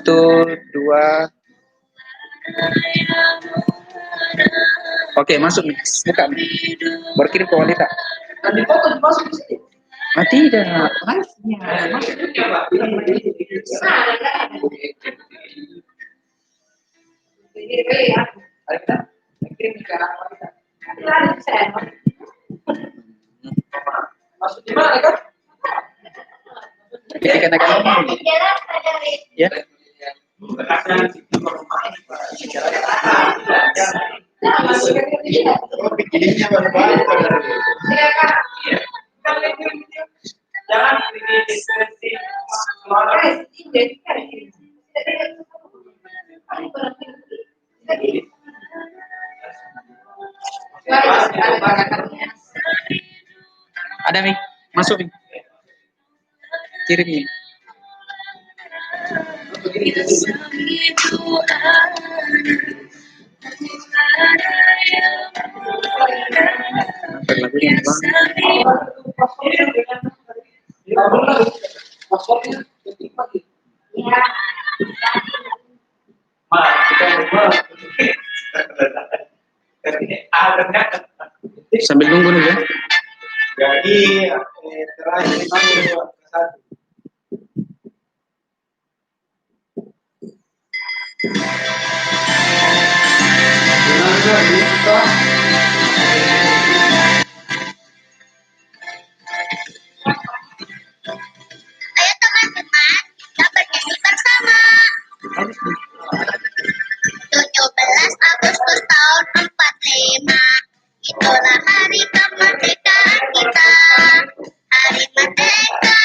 Satu, dua. Oke, masuk nih. Buka nih. Baru kirim ke wanita. Tidak. Ya. Ada nih, masuk nih. Kirim nih. Sambil nunggu nih ya. Jadi terakhir satu. Ayo teman-teman, kita bernyanyi bersama. 17 Agustus tahun 45, itulah hari kemerdekaan kita. Hari merdeka,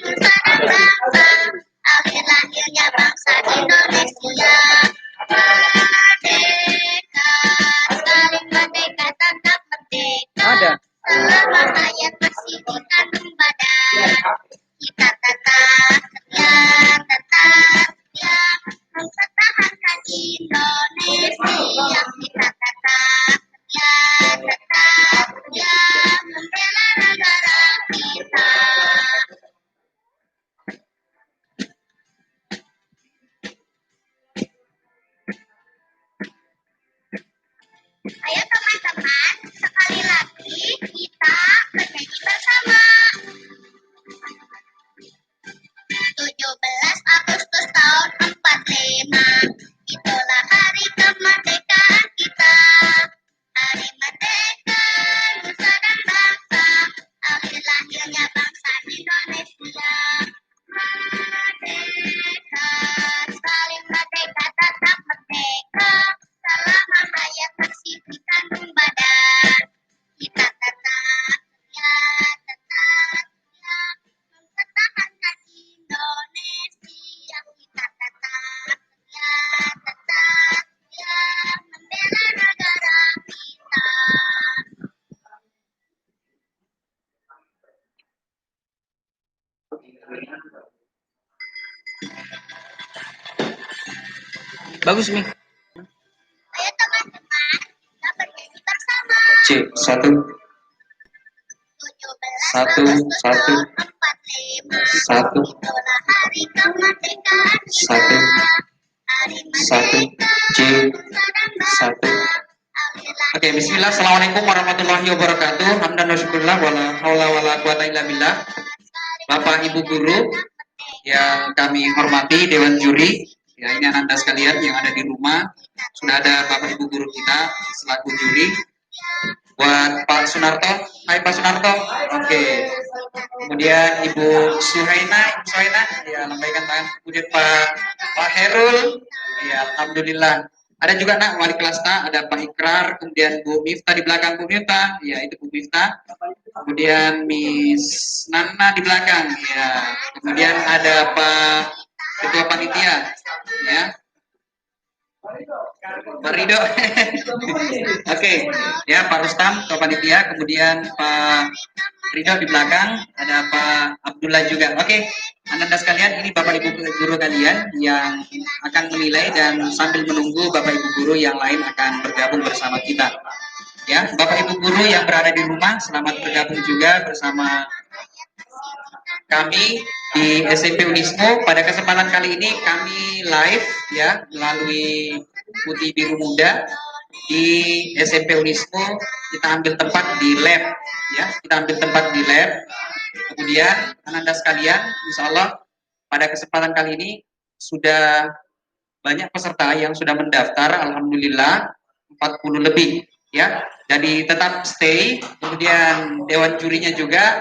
nusa dan bangsa, akhir lahirnya bangsa Indonesia. Merdeka, sekali merdeka tetap merdeka. Ada. Selama hayat masih di kandung badan, kita tetap setia mempertahankan Indonesia. Kita tetap setia membela negara kita. Ayo teman-teman, sekali lagi kita bernyanyi bersama. 17 Agustus tahun 45, itulah hari kemerdekaan kita. Hari merdeka, nusa dan bangsa, akhir lahirnya bangsa Indonesia. Merdeka, sekali merdeka tetap merdeka. Selama hayat masih di kandung badan, kita tetap mempertahankan Indonesia. Kita tetap membela negara kita. Bagus nih. Ayo teman-teman, kita bernyanyi bersama. Satu. 17 Agustus tahun 45, itulah hari kemerdekaan kita. Hari merdeka, nusa dan bangsa, akhir Oke, bismillah. Assalamualaikum warahmatullahi wabarakatuh. Hamdan wa syukurillah wala haula wala quwata illa billah. Bapak Ibu guru yang kami hormati, dewan juri, ya ini anak-anak sekalian yang ada di rumah. Sudah ada Bapak Ibu guru kita selaku juri. Buat Pak Sunarto, hai Pak Sunarto. Oke. Kemudian Ibu Suhaina, ya lambaikan tangan. Kemudian Pak Herul, ya alhamdulillah. Ada juga nak wali kelas ada Pak Ikrar, kemudian Bu Miftah di belakang Bu Miftah, ya itu Bu Miftah. Kemudian Miss Nana di belakang, ya. Kemudian ada Pak Ketua Panitia, ya. Pak Rido. Oke, ya Pak Rustam Ketua Panitia, kemudian Pak Rido di belakang, ada Pak Abdullah juga. Oke, anak-anak sekalian, ini Bapak Ibu guru kalian yang akan menilai dan sambil menunggu Bapak Ibu guru yang lain akan bergabung bersama kita. Ya, Bapak Ibu guru yang berada di rumah, selamat bergabung juga bersama kami di SMP Unismo. Pada kesempatan kali ini kami live ya melalui Putih Biru Muda di SMP Unismo. Kita ambil tempat di lab ya, kita ambil tempat di lab. Kemudian Ananda sekalian, insya Allah pada kesempatan kali ini sudah banyak peserta yang sudah mendaftar, alhamdulillah 40 lebih ya. Jadi tetap stay, kemudian dewan jurinya juga,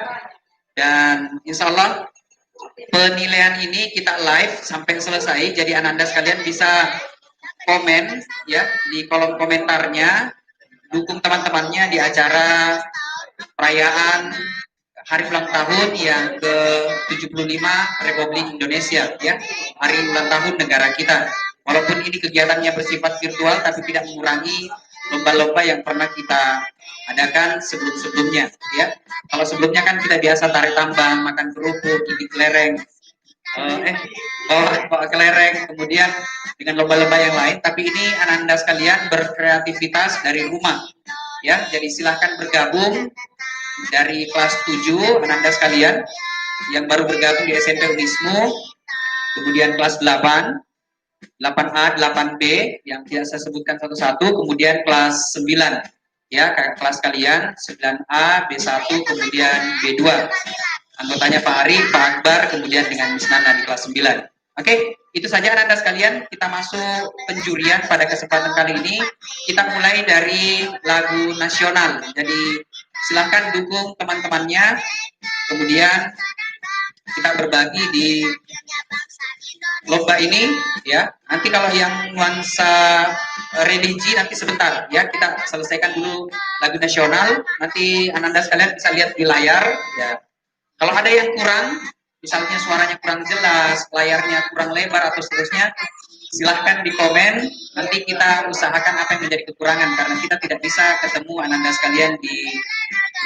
dan insya Allah penilaian ini kita live sampai selesai. Jadi Ananda sekalian bisa komen ya di kolom komentarnya, dukung teman-temannya di acara perayaan hari ulang tahun yang ke-75 Republik Indonesia ya, hari ulang tahun negara kita. Walaupun ini kegiatannya bersifat virtual, tapi tidak mengurangi lomba-lomba yang pernah kita adakan sebelum-sebelumnya ya. Kalau sebelumnya kan kita biasa tarik tambang, makan kerupuk, gigit kelereng, bawa kelereng, kemudian dengan lomba-lomba yang lain. Tapi ini Ananda sekalian berkreativitas dari rumah ya. Jadi silahkan bergabung dari kelas 7 Ananda sekalian yang baru bergabung di SMP Unismo, kemudian kelas 8, 8A, 8B yang tidak saya sebutkan satu-satu, kemudian kelas 9 ya, kelas kalian 9A, B1, kemudian B2. Anggotanya Pak Ari, Pak Akbar, kemudian dengan Miss Nana di kelas 9. Oke, itu saja Ananda sekalian. Kita masuk penjurian pada kesempatan kali ini. Kita mulai dari lagu nasional. Jadi silahkan dukung teman-temannya. Kemudian kita berbagi di lomba ini ya. Nanti kalau yang nuansa religi nanti sebentar ya, kita selesaikan dulu lagu nasional. Nanti Ananda sekalian bisa lihat di layar ya. Kalau ada yang kurang, misalnya suaranya kurang jelas, layarnya kurang lebar atau seterusnya, silahkan di komen. Nanti kita usahakan apa yang menjadi kekurangan, karena kita tidak bisa ketemu Ananda sekalian di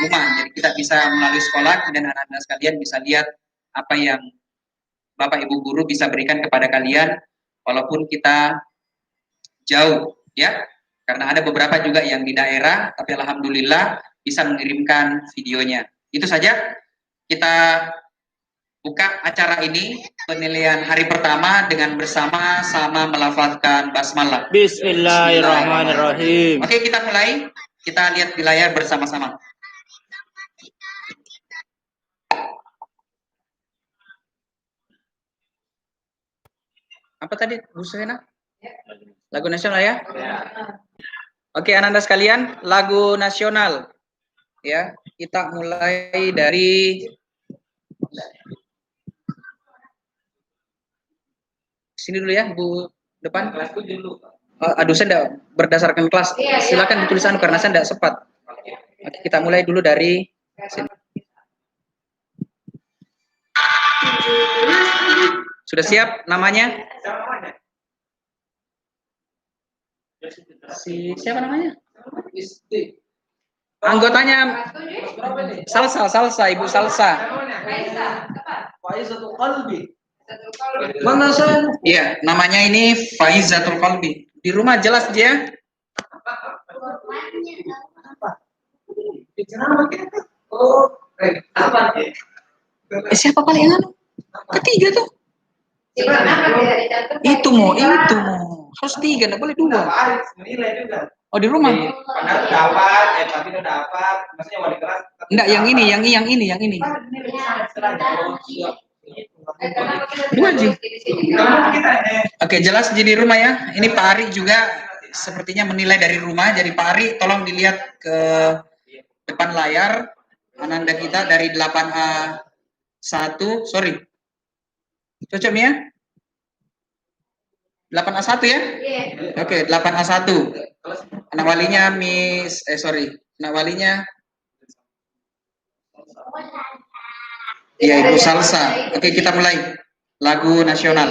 rumah. Jadi kita bisa melalui sekolah, kemudian Ananda sekalian bisa lihat apa yang Bapak Ibu guru bisa berikan kepada kalian, walaupun kita jauh ya. Karena ada beberapa juga yang di daerah, tapi alhamdulillah bisa mengirimkan videonya. Itu saja. Kita buka acara ini, penilaian hari pertama dengan bersama-sama melafazkan basmalah. Bismillahirrahmanirrahim. Oke, kita mulai. Kita lihat di layar bersama-sama. Apa tadi, Bu Sena? Lagu nasional ya? Oke, Ananda sekalian, lagu nasional. Ya, kita mulai dari sini dulu ya, Bu depan. Aduh, saya tidak berdasarkan kelas. Silakan ditulisan karena saya tidak sempat. Oke, kita mulai dulu dari sini. Sudah siap namanya? Siapa namanya? Anggotanya Salsa, Ibu Salsa. Faizatul Qalbi. Mana saya? Iya, namanya ini Faizatul Qalbi. Di rumah jelas dia. Siapa kali yang ketiga tuh? Itu mau. Harus 3, enggak boleh 2. Menilai juga. Oh, di rumah. Padahal dapat, tapi udah dapat. Maksudnya wali kelas. Enggak, yang ini. Dua aja. Oke, jelas jadi rumah ya. Ini Pak Ari juga sepertinya menilai dari rumah. Jadi Pak Ari tolong dilihat ke depan layar Ananda kita dari 8A1. Sorry. Cocok ya? 8A1 ya? Oke, 8A1. Anak walinya anak walinya ya Ibu Salsa. Oke, kita mulai lagu nasional.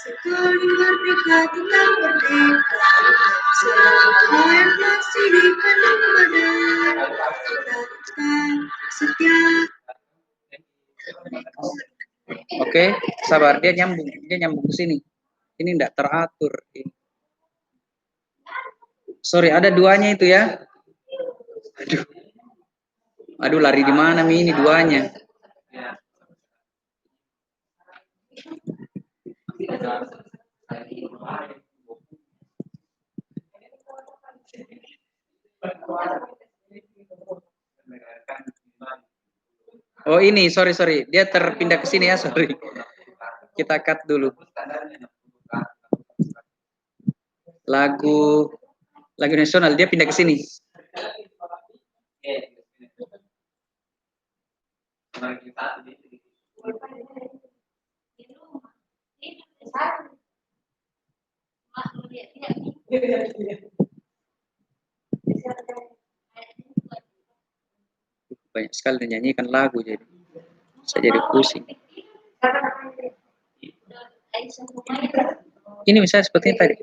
Sekali merdeka tetap merdeka, selalu yang masih dikandung badan. Oke, sabar, dia nyambung ke sini. Ini enggak teratur. Sorry, ada duanya itu ya. Aduh, aduh lari di mana Mi ini duanya? Oh ini, sorry, dia terpindah ke sini ya, sorry. Kita cut dulu. Lagu nasional dia pindah ke sini. Banyak sekali menyanyikan lagu jadi saya jadi pusing. Ini misalnya seperti tadi.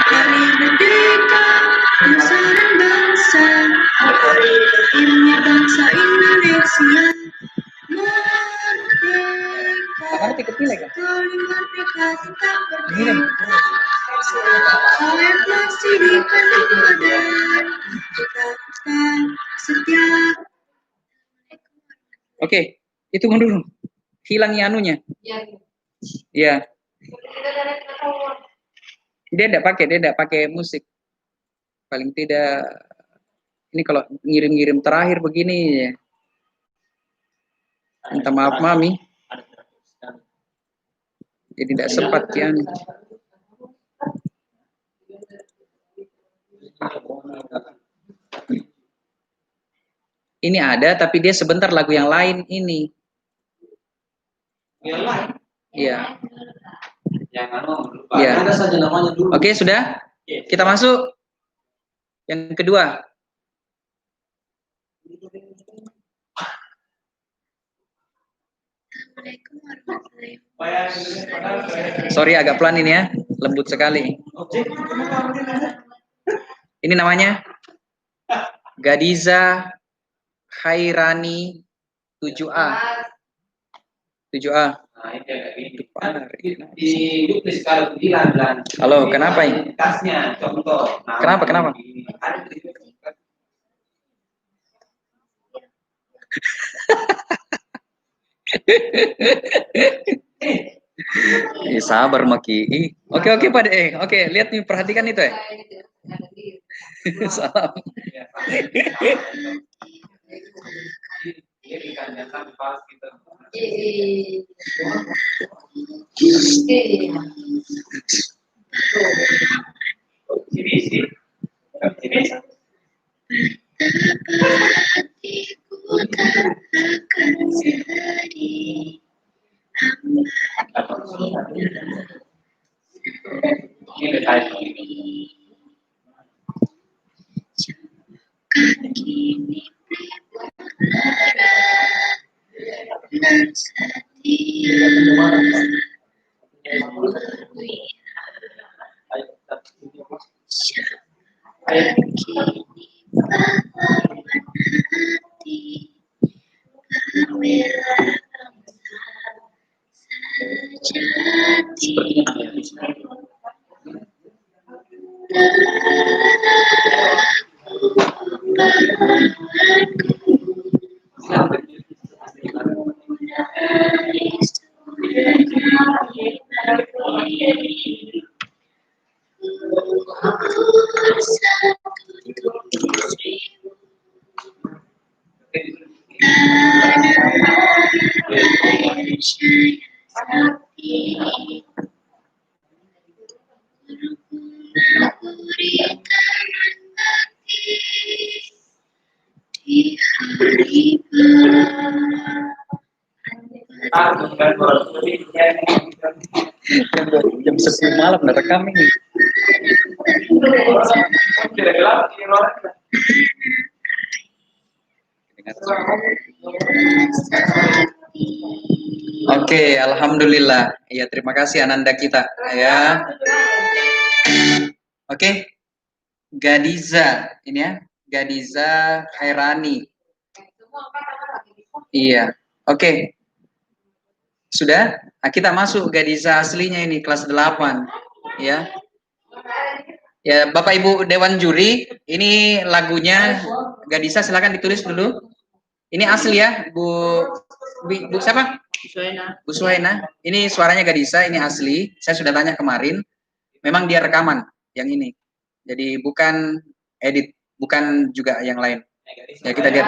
Hari merdeka, nusa dan bangsa, ini bangsa Indonesia. Merdeka, sekali merdeka tetap merdeka. Hayat masih di kandung badan, kita akan setia. Oke, itu dulu. Hilang anunya. Iya. Dia tidak pakai musik. Paling tidak ini kalau ngirim-ngirim terakhir begini ya. Minta maaf Mami. Jadi tidak sempat ya. Ini ada tapi dia sebentar lagu yang lain ini. Yang lain? Iya. Yang lupa. Iya. Ada saja namanya dulu. Oke, sudah? Kita masuk yang kedua. Sorry agak pelan ini ya, lembut sekali. Ini namanya Gadiza Khairani 7A. 7A. Nah, itu di duplis kalau bilang. Halo, kenapa ini? Kasnya contoh. Kenapa? Sabar Maki. Oke Pak De. Oke, lihat nih, perhatikan itu ya. Salam. Jam 10 malam udah rekam ini. Oke, alhamdulillah. Ya, terima kasih Ananda kita ya. Oke. Gadiza, ini ya. Gadiza Khairani. Iya. Oke. Sudah? Nah, kita masuk Gadiza aslinya ini kelas 8. Ya. Ya, Bapak Ibu Dewan Juri, ini lagunya Gadiza, silakan ditulis dulu. Ini asli ya, Bu siapa? Bu Suhaina. Ini suaranya Gadiza, ini asli. Saya sudah tanya kemarin. Memang dia rekaman yang ini. Jadi bukan edit, bukan juga yang lain. Ya, kita lihat.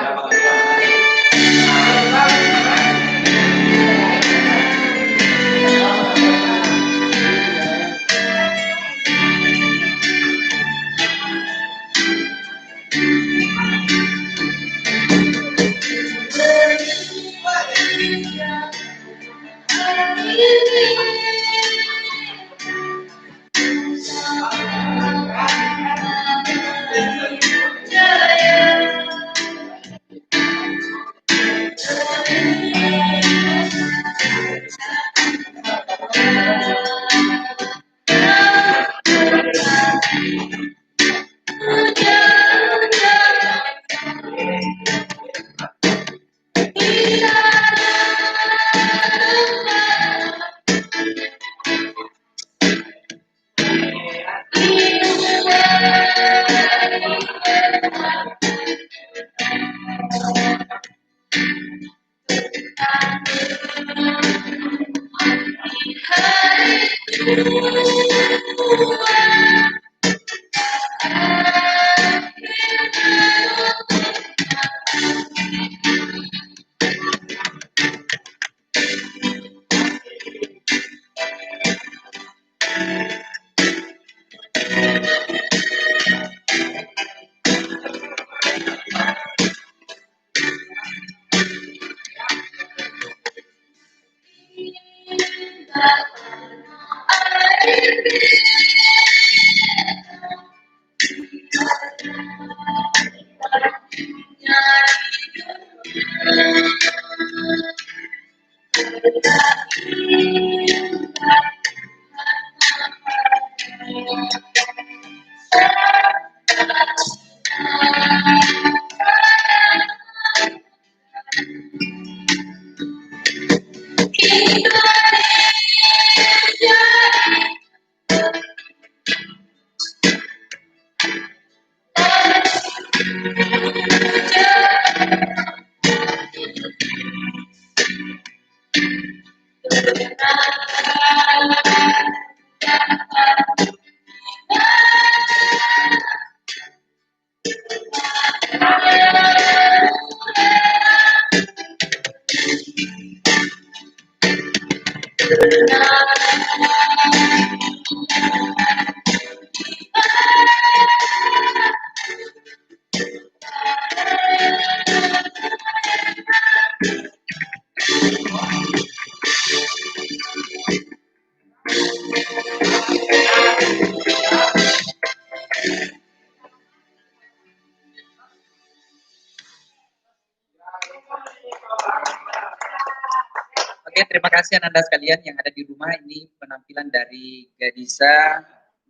Oke, terima kasih Anda sekalian yang ada di rumah. Ini penampilan dari Gadiza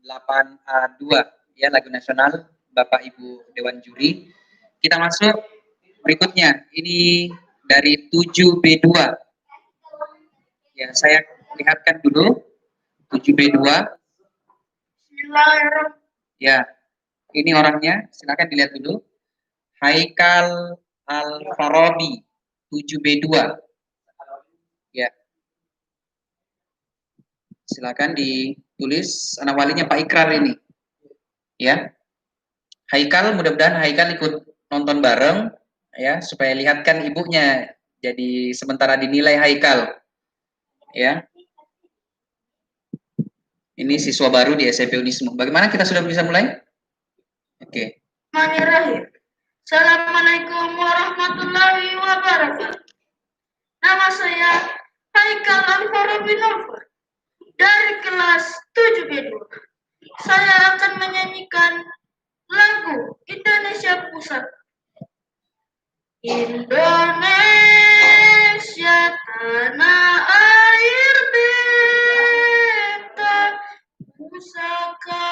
8A2, ya, lagu nasional Bapak Ibu Dewan Juri. Kita masuk berikutnya. Ini dari 7B2. Ya, saya lihatkan dulu 7B2. Ya, ini orangnya. Silakan dilihat dulu. Haikal Al-Farabi 7B2. Ya. Silakan ditulis anak walinya Pak Ikrar ini. Ya. Haikal, mudah-mudahan Haikal ikut nonton bareng ya supaya lihatkan ibunya. Jadi sementara dinilai Haikal. Ya. Ini siswa baru di SMP Unismu. Bagaimana, kita sudah bisa mulai? Oke. Assalamualaikum warahmatullahi wabarakatuh. Nama saya Haikal Al-Farabi Nova dari kelas 7B2. Saya akan menyanyikan lagu Indonesia Pusat. Indonesia tanah air beta, pusaka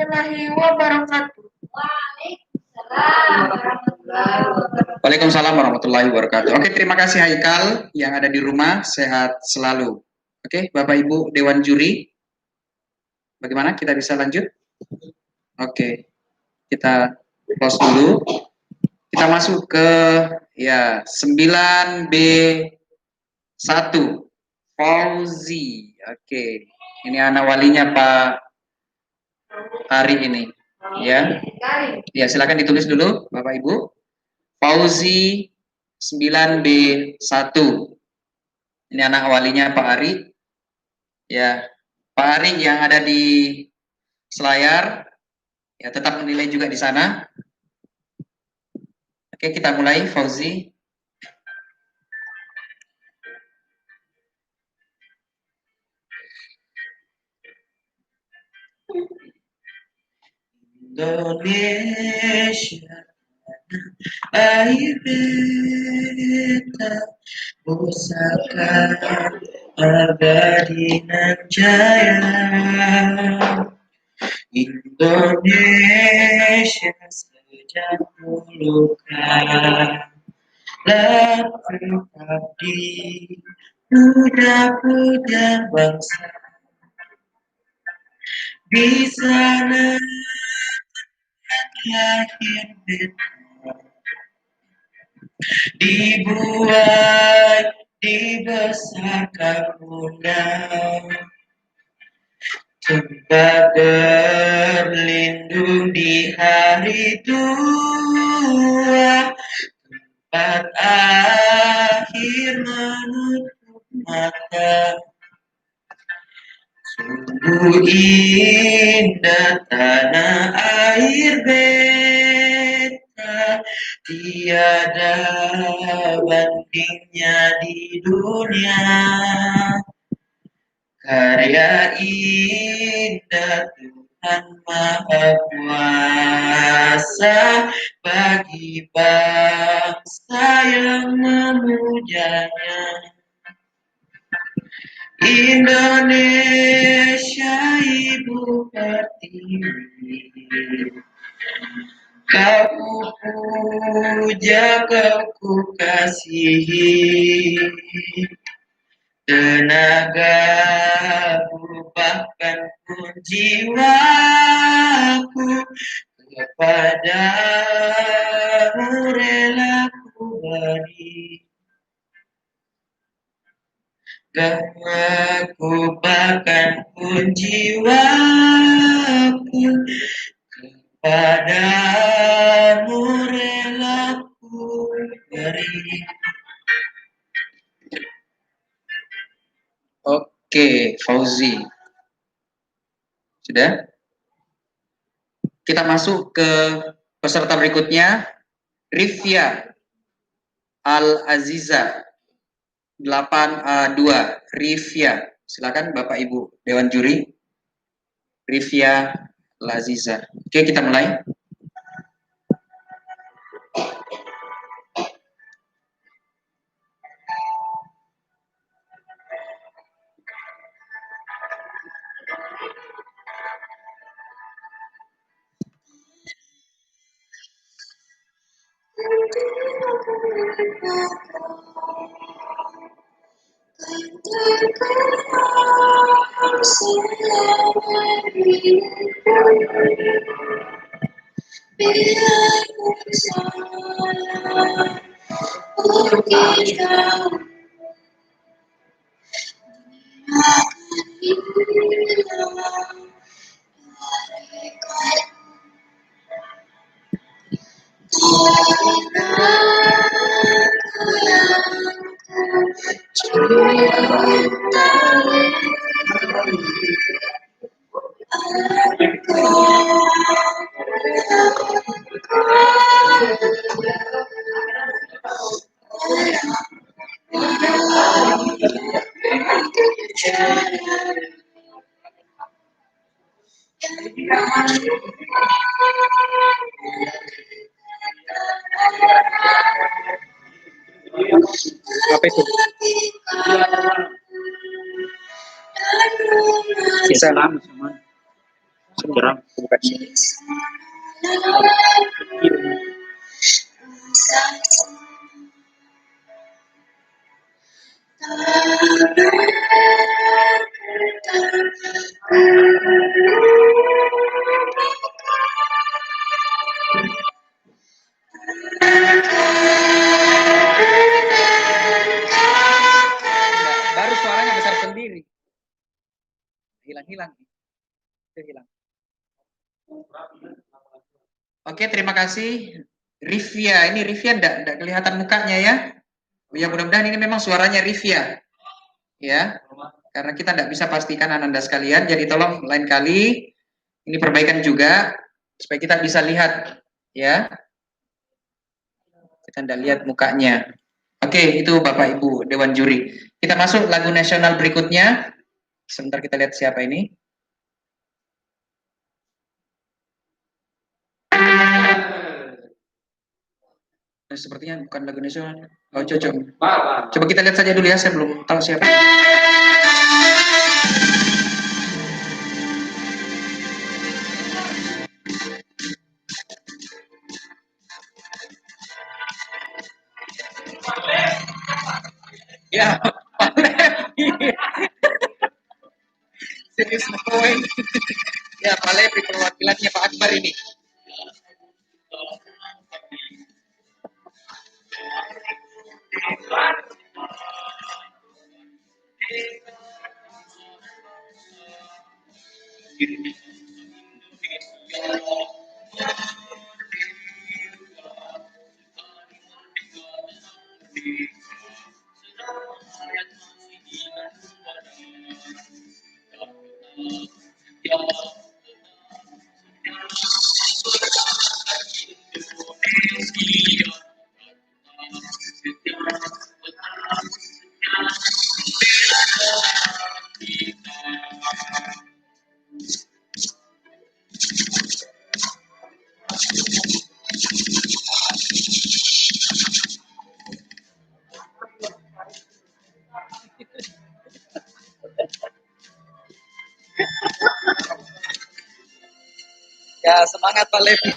warahmatullahi wabarakatuh. Waalaikumsalam warahmatullahi wabarakatuh. Oke, terima kasih Haikal yang ada di rumah, sehat selalu. Oke, Bapak Ibu Dewan Juri, bagaimana kita bisa lanjut? Oke, kita close dulu. Kita masuk ke ya 9B1 Fauzi. Oke, ini anak walinya Pak Ari ini. Ya, ya silakan ditulis dulu Bapak Ibu. Fauzi 9B1. Ini anak walinya Pak Ari. Ya, Pak Ari yang ada di selayar, ya tetap menilai juga di sana. Oke, kita mulai Fauzi. Indonesia, air beta, pusaka abadi nan jaya. Indonesia sejak dulu kala abdi muda-muda bangsa di sana lahir beta dibuat dibesarkan bunda tempat berlindung di hari tua tempat akhir menutup mata. Sungguh indah tanah air beta, tiada bandingnya di dunia. Karya indah Tuhan Maha Kuasa bagi bangsa yang memujanya. Indonesia Ibu Pertiwi, kau puja, kau kasihi, tenaga bahkan pun jiwaku kepadamu rela ku beri. Aku bahkan pun jiwaku kepadamu rela ku beri. Oke, Fauzi. Sudah? Kita masuk ke peserta berikutnya, Rifia Al-Aziza 8A2. Rifia, silakan Bapak Ibu Dewan Juri. Rifia Al-Aziza. Oke, kita mulai. Apa itu? Bisa lama sama. Jarang buka sih. Baru suaranya besar sendiri. Hilang-hilang. Hilang. Oke, terima kasih. Rivia, ini Rivia enggak kelihatan mukanya ya. Ya mudah-mudahan ini memang suaranya Rivia. Ya, karena kita tidak bisa pastikan Ananda sekalian, jadi tolong lain kali ini perbaikan juga supaya kita bisa lihat ya. Kita tidak lihat mukanya. Oke, itu Bapak Ibu Dewan Juri. Kita masuk lagu nasional berikutnya. Sebentar kita lihat siapa ini. Sepertinya bukan lagu nasional. Oh, cocok. Coba kita lihat saja dulu ya, saya belum tahu siapa. Ya, Pak Levi. Serius poin. Ya, Pak Levi perwakilannya Pak Akbar ini. Ya, semangat Pak Levi.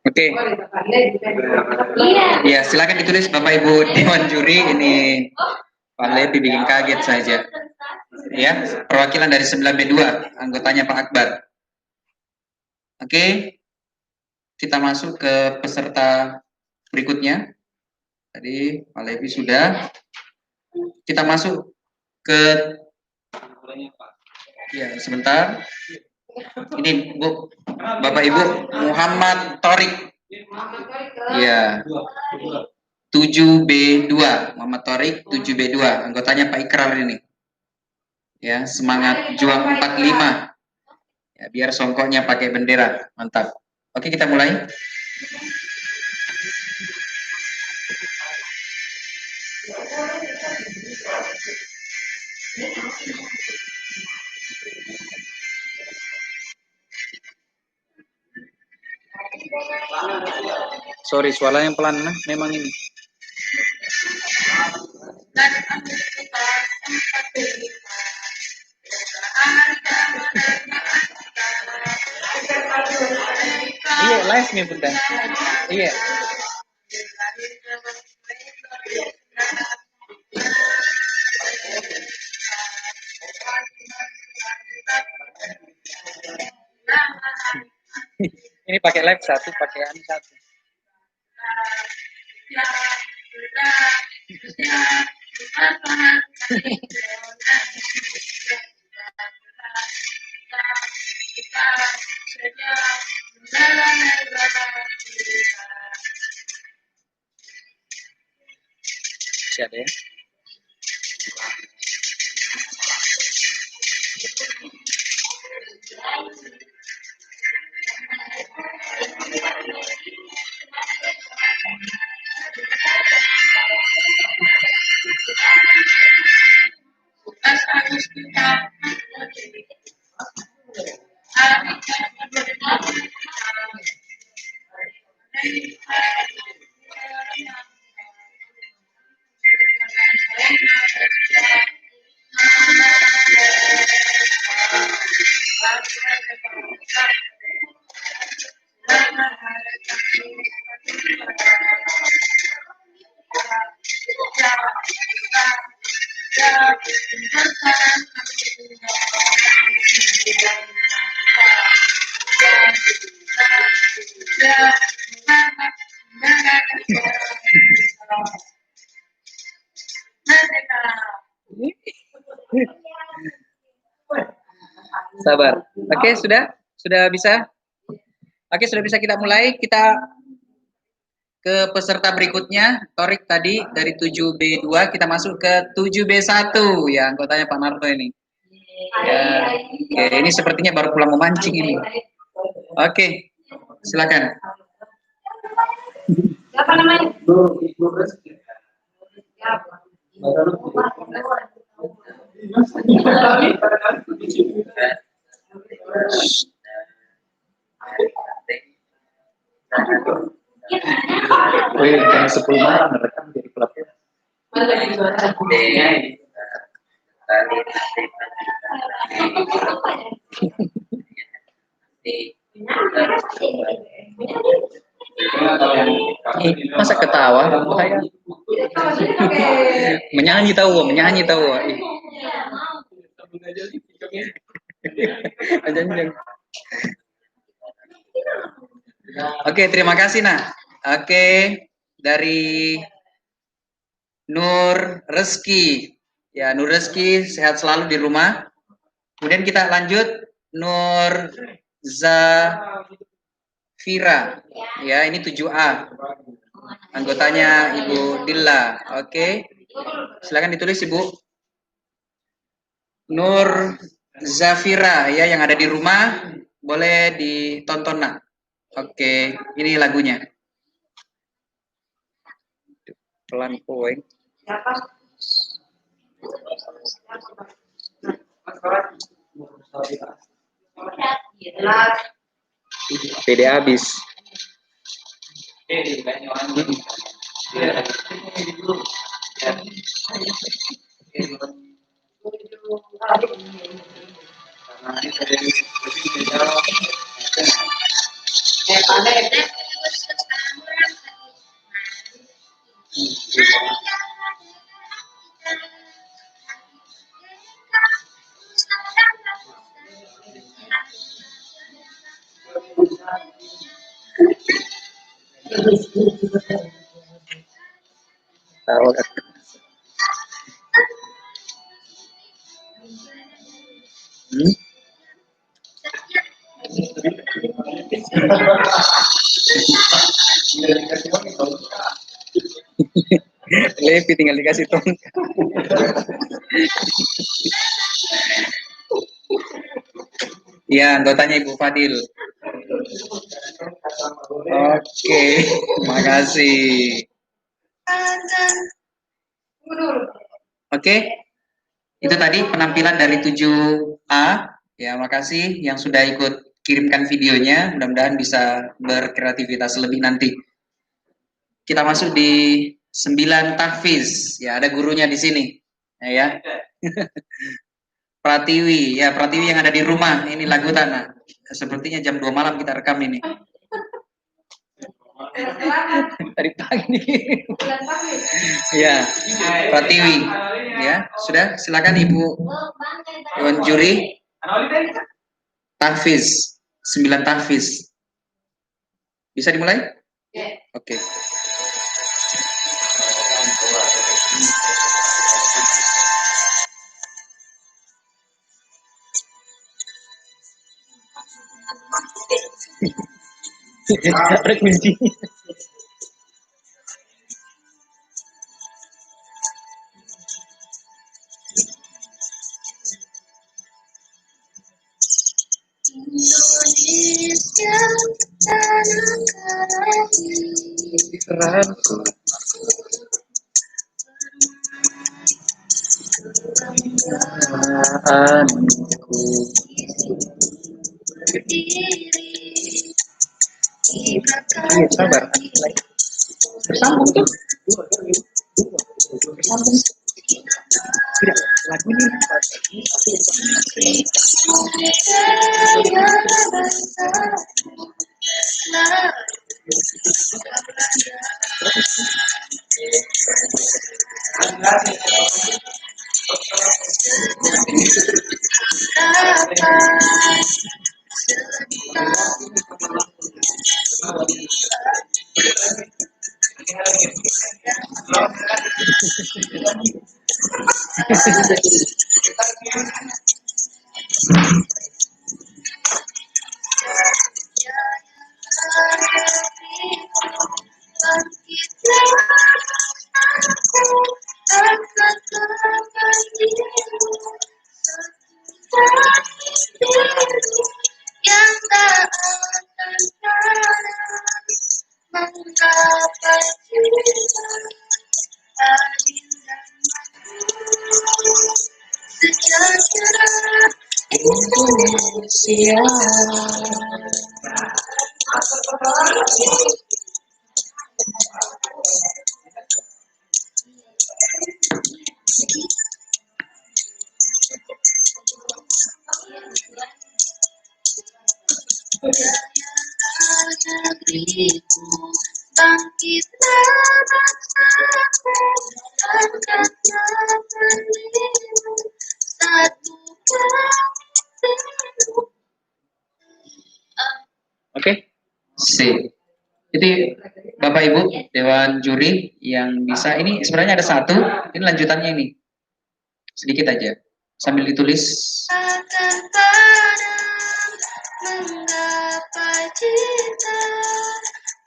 Oke. Ya, silakan ditulis Bapak Ibu Dewan Juri. Ini Pak Levi bikin kaget saja. Ya, perwakilan dari 9B2, anggotanya Pak Akbar. Oke. Kita masuk ke peserta berikutnya. Tadi Pak Levi sudah. Kita masuk ke ya, sebentar. Ini Bu, Bapak Ibu Muhammad Torik. Ya. 7B2, Muhammad Torik 7B2, anggotanya Pak Ikrar ini. Ya, semangat juang 45. Ya, biar songkoknya pakai bendera. Mantap. Oke, kita mulai. Sorry, suara yang pelan, nah, memang ini. Iya, live nih bunda. Iya. Ini pakai live satu, pakai an satu. Tugas harus kita Sabar. Oke, sudah? Sudah bisa? Oke, sudah bisa kita mulai. Kita ke peserta berikutnya. Torik tadi dari 7B2 kita masuk ke 7B1 ya, anggotanya Pak Narto ini. Ya, oke, ini sepertinya baru pulang memancing ini. Oke, silakan. Siapa namanya? Wih, jam 10 malam rekam jadi klub. Masa ketawa? Bahaya. Menyanyi tahu, menyanyi tahu. Oke, terima kasih nak. Oke, dari Nur Reski. Ya, Nur Reski sehat selalu di rumah. Kemudian kita lanjut Nur Zafira. Ya, ini 7A. Anggotanya Ibu Dilla. Oke. Silakan ditulis Ibu. Nur Zafira ya yang ada di rumah boleh ditonton nak. Oke, ini lagunya. Pelan poin. PD habis. Tahu. Levi tinggal dikasih tongkat. Ya, anggotanya Ibu Fadil. Oke, makasih. Oke, itu tadi penampilan dari 7A. Ya, makasih yang sudah ikut kirimkan videonya. Mudah-mudahan bisa berkreativitas lebih nanti. Kita masuk di 9 tahfiz. Ya, ada gurunya di sini. Ya. Pratiwi, ya Pratiwi yang ada di rumah. Ini lagu tanah. Sepertinya jam 2 malam kita rekam ini. Dari pagi. Ya, Pratiwi. Ya, sudah. Silakan Ibu Dewan Juri. Tahfiz, 9 tahfiz. Bisa dimulai? Oke. Ada kunci. yang tanah berdiri di belakang Iya, sabar. Bersambung tuh. Bersambung. Tidak, lagu ini. Saya rasa yang tak akan pernah menggapai cinta adil dan makmur sejahtera Indonesia. Negeriku bangkitlah bangsaku angkatlah bendera satukan hatimu. Oke. Sip. Jadi Bapak Ibu Dewan Juri yang bisa ini sebenarnya ada satu, ini lanjutannya ini. Sedikit aja. Sambil ditulis. Akan padam menggapai cinta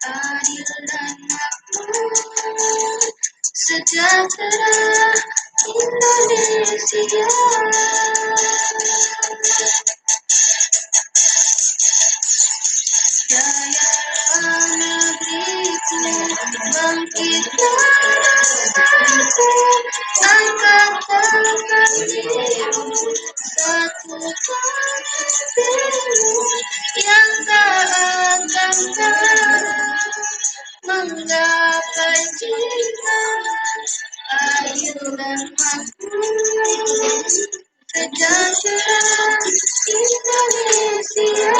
adil dan makmur sejahtera Indonesia. Jayalah negeriku, bangkitlah bangsaku, angkatlah bendera satukan hatimu yang tak akan pernah menggapai cinta adil dan makmur sejahtera Indonesia.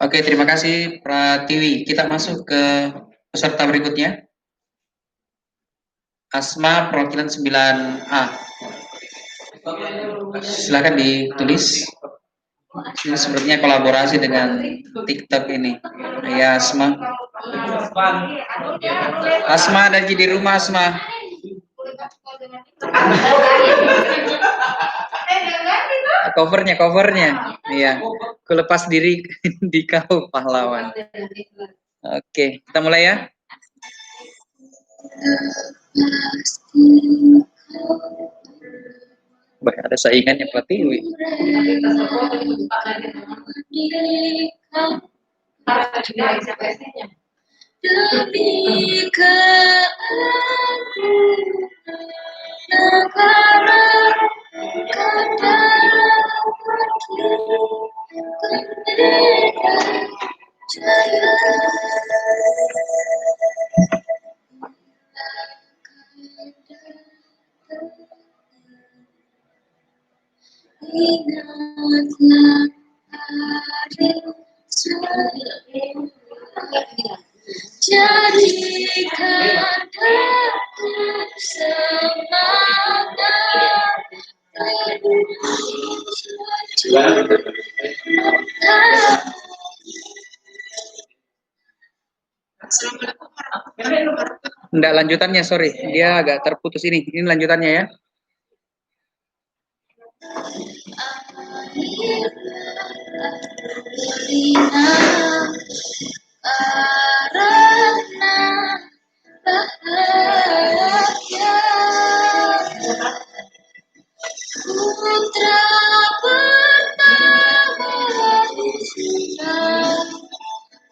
Oke, terima kasih Pratiwi. Kita masuk ke peserta berikutnya. Asma perwakilan 9A. Silakan ditulis. Ini sebenarnya kolaborasi dengan TikTok ini. Ya, Asma. Asma ada di rumah, Asma. Covernya. Iya. Aku lepas diri di kau pahlawan. Oke, kita mulai ya. Bah, ada saingannya Pratiwi. Demi keadilan negara kata kemerdekaan jaya. Ingatlah hari saya. Jadikan aku semangat Enggak lanjutannya, sorry. Dia agak terputus ini. Ini lanjutannya ya. berilah karena bahagia putra pertama di surga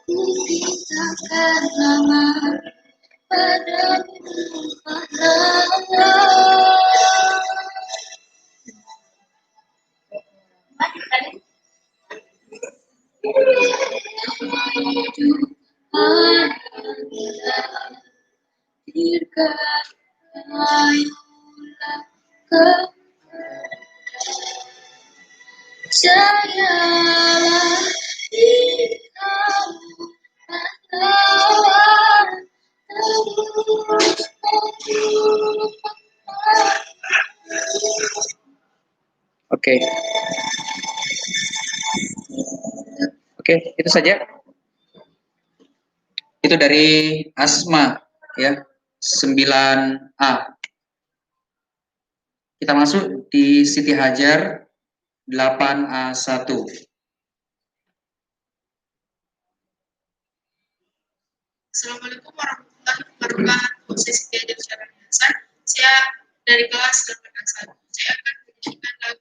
ku pisahkan nama padamu pahala. Hidup hanya dirgayulah percayalah di kamu pahlawan terus Oke. Oke, itu saja. Itu dari Asma ya, 9A. Kita masuk di Siti Hajar 8A1. Assalamualaikum warahmatullahi wabarakatuh. Saya Siti Hajar Syarani Hasan. Saya dari kelas 8A1. Saya akan menyanyikan lagu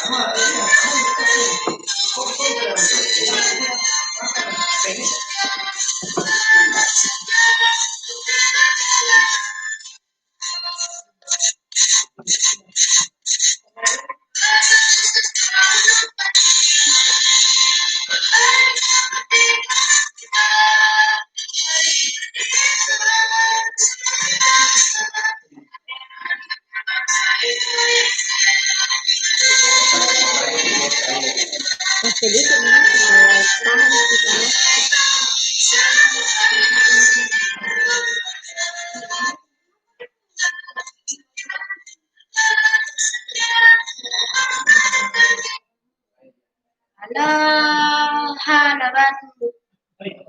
Merdeka.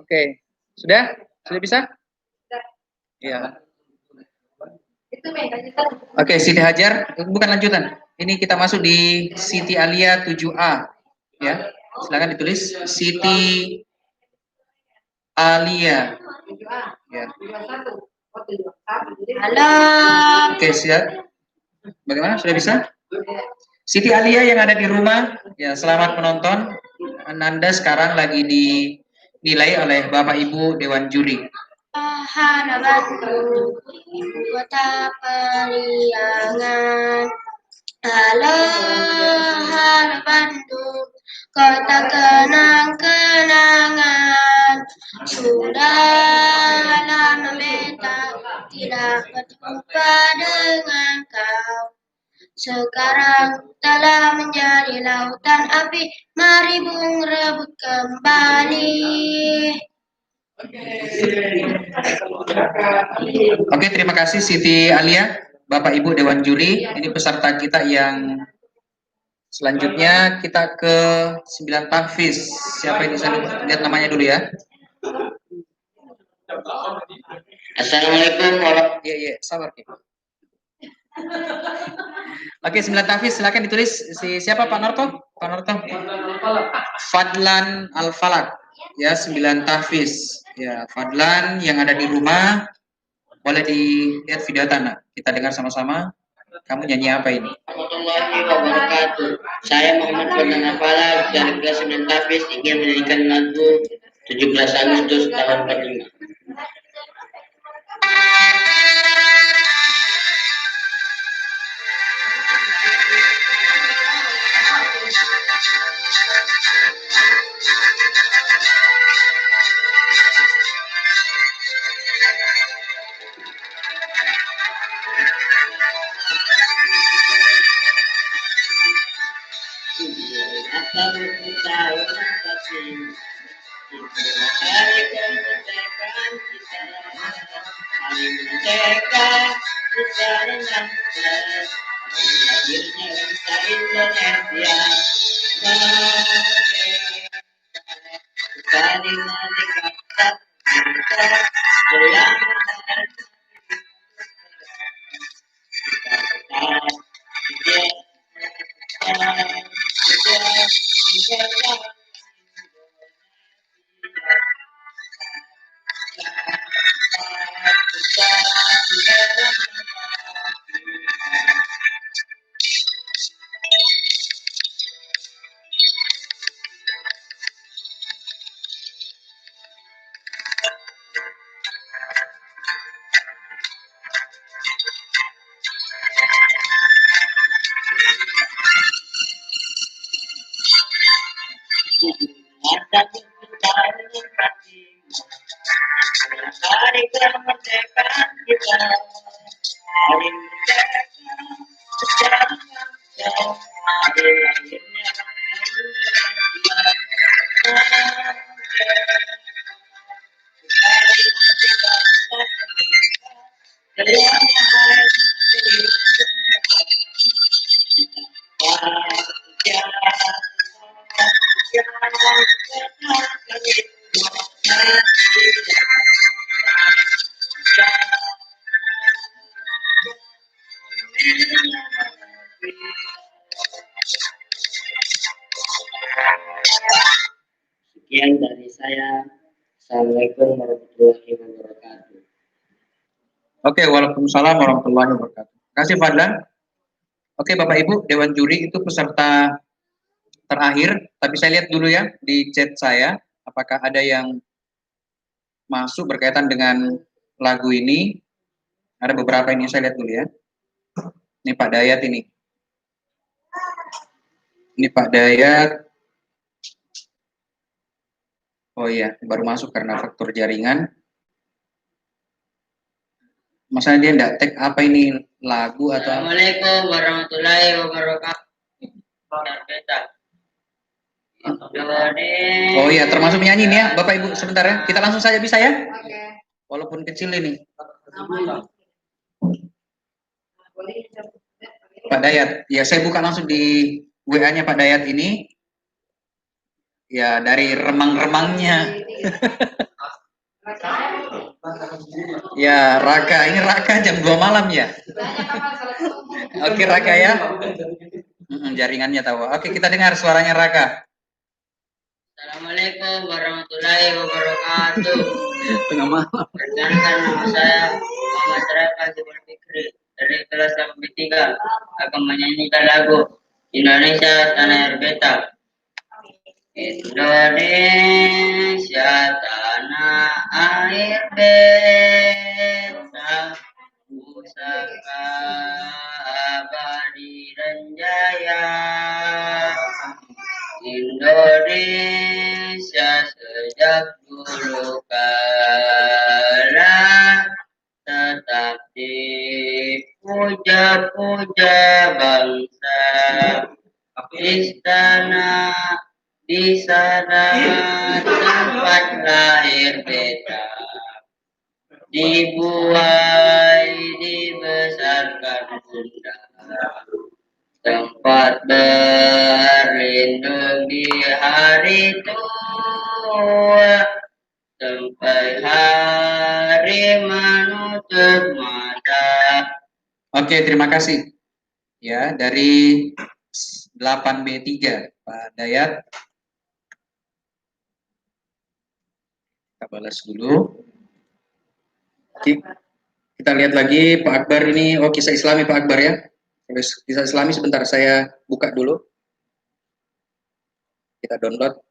Oke, sudah? Sudah bisa? Iya. Oke, Siti Hajar, bukan lanjutan. Ini kita masuk di Siti Alia 7A. Ya, silakan ditulis Siti Alia. Ya. Halo. Oke, siap. Bagaimana? Sudah bisa? Siti Alia yang ada di rumah, ya selamat menonton. Anda sekarang lagi dinilai oleh Bapak Ibu Dewan Juri. Hana Bandung, ibu kota periangan. Halo, Hana Bandung, kota kenang-kenangan. sekarang telah menjadi lautan api. Mari bung rebut kembali. Oke, terima kasih Siti Alia, Bapak Ibu Dewan Juri. Ini peserta kita yang selanjutnya kita ke 9 tahfiz. Siapa ini? Saya lihat namanya dulu ya. Assalamualaikum warahmatullahi Iya, sabar. Oke, 9 tahfiz silakan ditulis. Siapa Pak Narto? Pak Narto. Fadlan Al-Falak. Ya, 9 tahfiz. Ya, Fadlan yang ada di rumah boleh dilihat video tanah. Kita dengar sama-sama. Kamu nyanyi apa ini? wabarakatuh. Saya Muhammad Fadlan Al-Falak dari kelas 9 Tahfiz ingin menyanyikan lagu 17 Agustus tahun 45. Hari kemerdekaan kita, hari merdeka secara nyata, lahirnya bangsa Indonesia. Saling merdeka kita, bersama hari kemerdekaan kita, hari merdeka secara nyata, hari lahirnya Sekian dari saya. Assalamualaikum warahmatullahi wabarakatuh. Oke, waalaikumsalam warahmatullahi wabarakatuh. Terima kasih Fadlan. Oke, Bapak Ibu Dewan Juri itu peserta terakhir, tapi saya lihat dulu ya di chat saya, apakah ada yang masuk berkaitan dengan lagu ini. Ada beberapa ini, saya lihat dulu ya. Ini Pak Dayat ini. Ini Pak Dayat. Oh iya, baru masuk karena faktor jaringan. Masalah dia enggak tag apa ini lagu atau apa? Assalamualaikum warahmatullahi wabarakatuh. Oh iya, termasuk menyanyi nih ya, Bapak Ibu sebentar ya. Kita langsung saja bisa ya? Walaupun kecil ini. Pak Dayat, ya saya buka langsung di WA-nya Pak Dayat ini. Ya dari remang-remangnya. Ya Raka, ini Raka jam 2 malam ya. Oke Raka ya. Jaringannya tahu. Oke, kita dengar suaranya Raka. Assalamualaikum warahmatullahi wabarakatuh. Tengah malam. Perkenalkan nama saya Muhammad Raka Jibal Fikri dari kelas 3 akan menyanyikan lagu Indonesia Tanah Air Beta. Indonesia tanah air beta, pusaka abadi dan jaya. Indonesia sejak dulu kala tetap dipuja-puja, bangsa istana, di sana tempat lahir beta. Dibuai, dibesarkan bunda. Tempat berlindung di hari tua, sampai hari menutup mata. Oke, terima kasih. Ya, dari 8B3, Pak Dayat. Kita balas dulu. Oke. Kita lihat lagi Pak Akbar ini. Oh, kisah Islami Pak Akbar ya. Kisah Islami sebentar saya buka dulu. Kita download.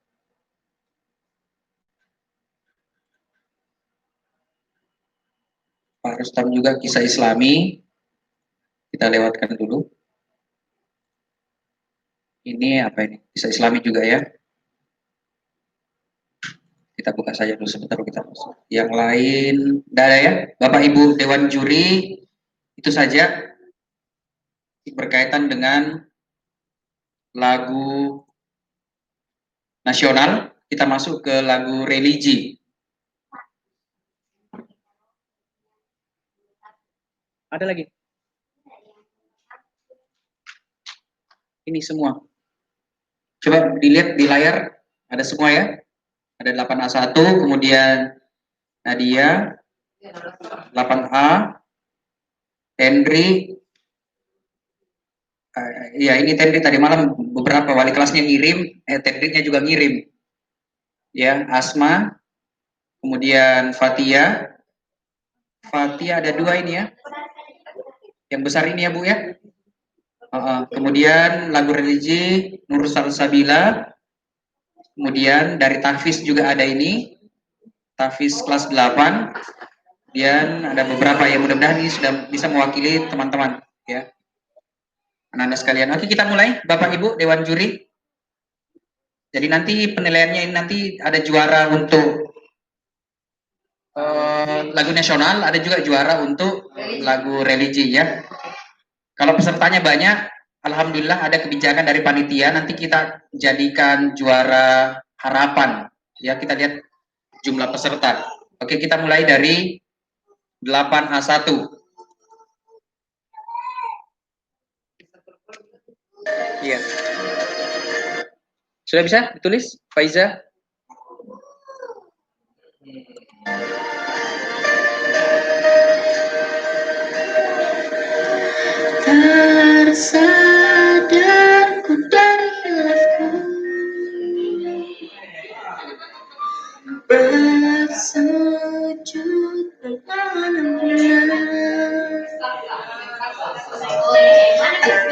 Pak Rustam juga kisah Islami. Kita lewatkan dulu. Ini apa ini? Kisah Islami juga ya. Kita buka saja dulu sebentar kita masuk. Yang lain, tidak ada ya? Bapak Ibu Dewan Juri, itu saja berkaitan dengan lagu nasional. Kita masuk ke lagu religi. Ada lagi? Ini semua. Coba dilihat di layar, ada semua ya. Ada 8A1, kemudian Nadia, 8A, Henry, ya ini Tendri tadi malam beberapa wali kelasnya ngirim, Tendrinya juga ngirim. Ya, Asma, kemudian Fatia. Fatia ada 2 ini ya. Yang besar ini ya Bu ya. Kemudian lagu religi Nur Salsabila. Kemudian dari Tahfiz juga ada ini. Tahfiz kelas 8. Kemudian ada beberapa yang mudah-mudahan ini sudah bisa mewakili teman-teman ya. Anak-anak sekalian. Oke, kita mulai Bapak Ibu Dewan Juri. Jadi nanti penilaiannya ini nanti ada juara untuk lagu nasional, ada juga juara untuk lagu religi ya. Kalau pesertanya banyak, alhamdulillah ada kebijakan dari panitia, nanti kita jadikan juara harapan. Ya, kita lihat jumlah peserta. Oke, kita mulai dari 8A1. Iya. Sudah bisa ditulis, Faiza? Tersadarku dari hilafku, bersujud berlana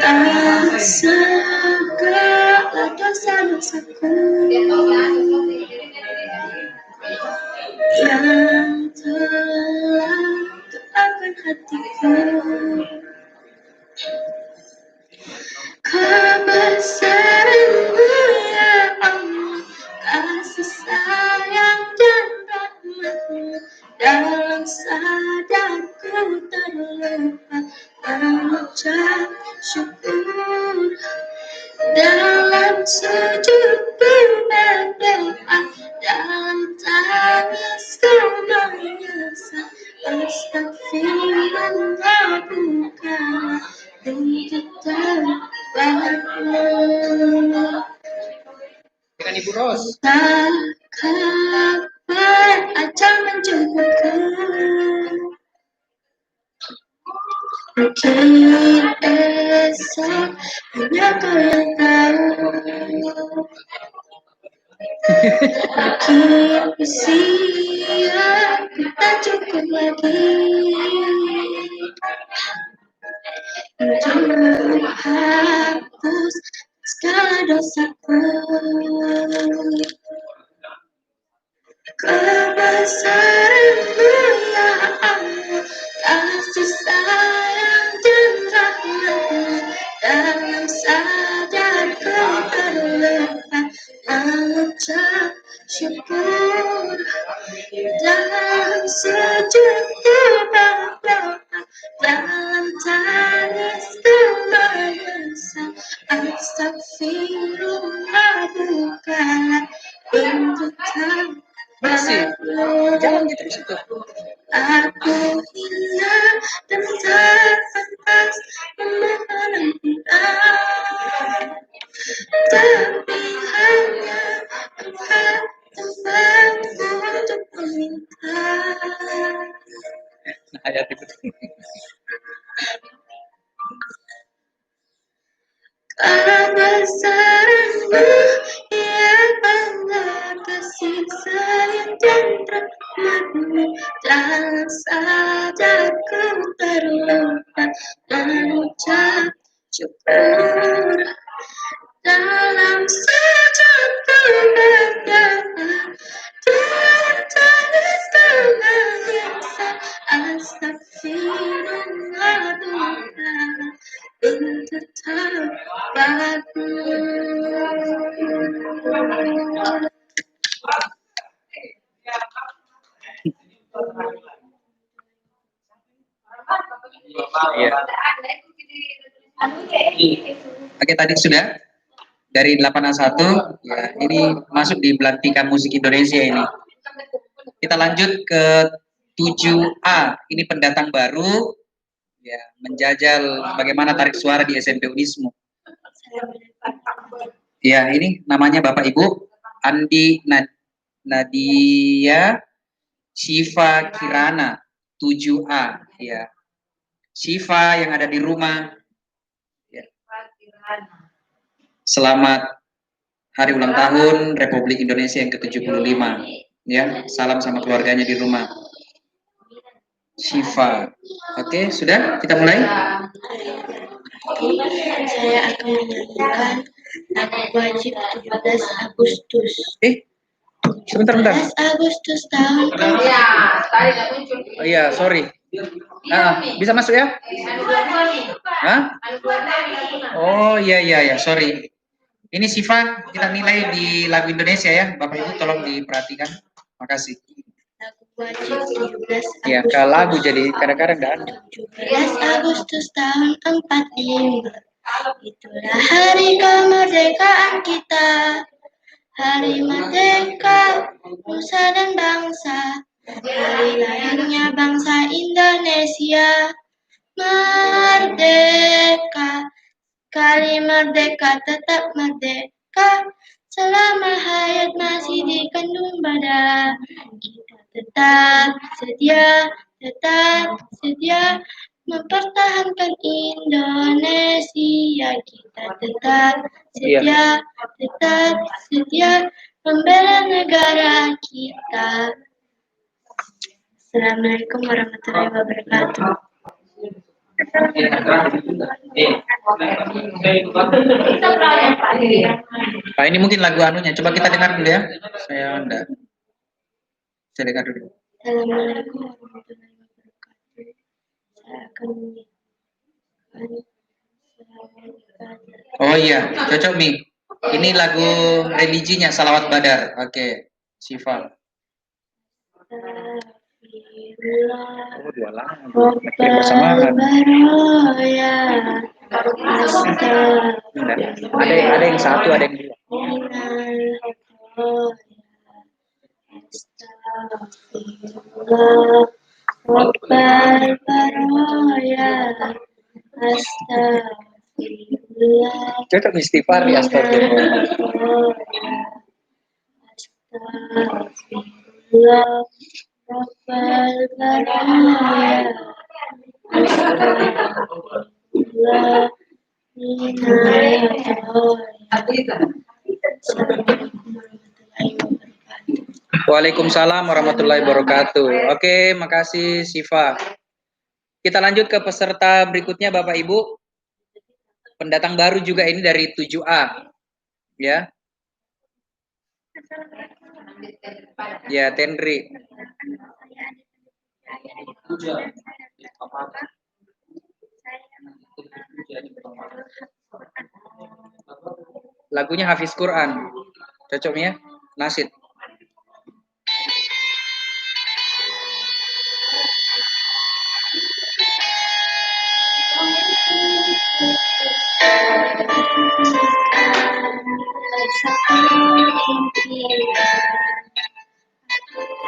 atas segala dosa-dosaku yang telah doakan hatiku. Kebesaran-Mu ya Allah, kasih sayang dan rahmat-Mu dalam sadarku terlupa mengucap syukur, dalam sujud berdoa, dalam tangisku menyesal. Astagfirullah, bukanlah untuk terbaik. Dengan Ibu Ros. Tak kabar aja menjemputku, mungkin esok hanya kau yang tahu. Mungkin usia kita cukup lagi untuk menghapus segala dosaku. Kebesaran-Mu ya Allah, kasih sayang dan rahmat-Mu dalam sadarku terlupa mengucap syukur, dalam sujud berdoa, dalam tangisku menyesal. Astagfirullah, Aku hina dan tak pantas memohon ampun, tapi hanya engkau tempatku untuk meminta. Ayat itu. Kebesaranmu, ya Allah, kasih sayang dan rahmatmu, jangan saja ku terlupa mengucap syukur dalam sejak kebahagiaan. Tuhan tangis menangisa, astagfirullah Tuhan, untuk taubatku. Iya. Oke, tadi sudah dari 8A1 ya, ini masuk di Belantika Musik Indonesia ini. Kita lanjut ke 7A, ini pendatang baru ya, menjajal bagaimana tarik suara di SMP Unismu. Ya, ini namanya Bapak Ibu Andi Nadia Shiva Kirana 7A ya. Shiva yang ada di rumah ya. Selamat hari ulang tahun Republik Indonesia yang ke-75 ya. Salam sama keluarganya di rumah. Shiva. Oke, sudah? Kita mulai? Saya akan menyanyikan lagu wajib 17 Agustus. Sebentar. 17 Agustus tahun Oh iya, sorry. Nah, bisa masuk ya? Hah? Oh iya, sorry. Ini Shiva, kita nilai di lagu Indonesia ya. Bapak Ibu tolong diperhatikan. Makasih. lagu wajib 17 Agustus. Ya, ke lagu jadi kadang-kadang enggak ada. 17 Agustus tahun 45. Itulah hari kemerdekaan kita. Hari merdeka nusa dan bangsa. Hari lahirnya bangsa Indonesia. Merdeka, kali merdeka tetap merdeka. Selama hayat masih dikandung badan, kita tetap sedia mempertahankan Indonesia. Kita tetap sedia membela negara kita. Assalamualaikum warahmatullahi wabarakatuh. Pak, ini mungkin lagu anunya. Coba kita dengar dulu ya. Saya dengar dulu. Assalamualaikum warahmatullahi wabarakatuh. Saya akan menyanyikan Oh iya, cocok Mi. Ini lagu religinya Salawat Badar. Oke, Shiva. Oh, dua lagu. Bersamaan. Ada yang satu, ada yang dua. Cocok istighfar ya, astagfirullah. Waalaikumsalam warahmatullahi wabarakatuh. Oke, makasih Shiva. Kita lanjut ke peserta berikutnya Bapak Ibu. Pendatang baru juga ini dari 7A. Ya. Ya, Tenri. Lagunya Hafiz Quran. Cocok ya? Nasid.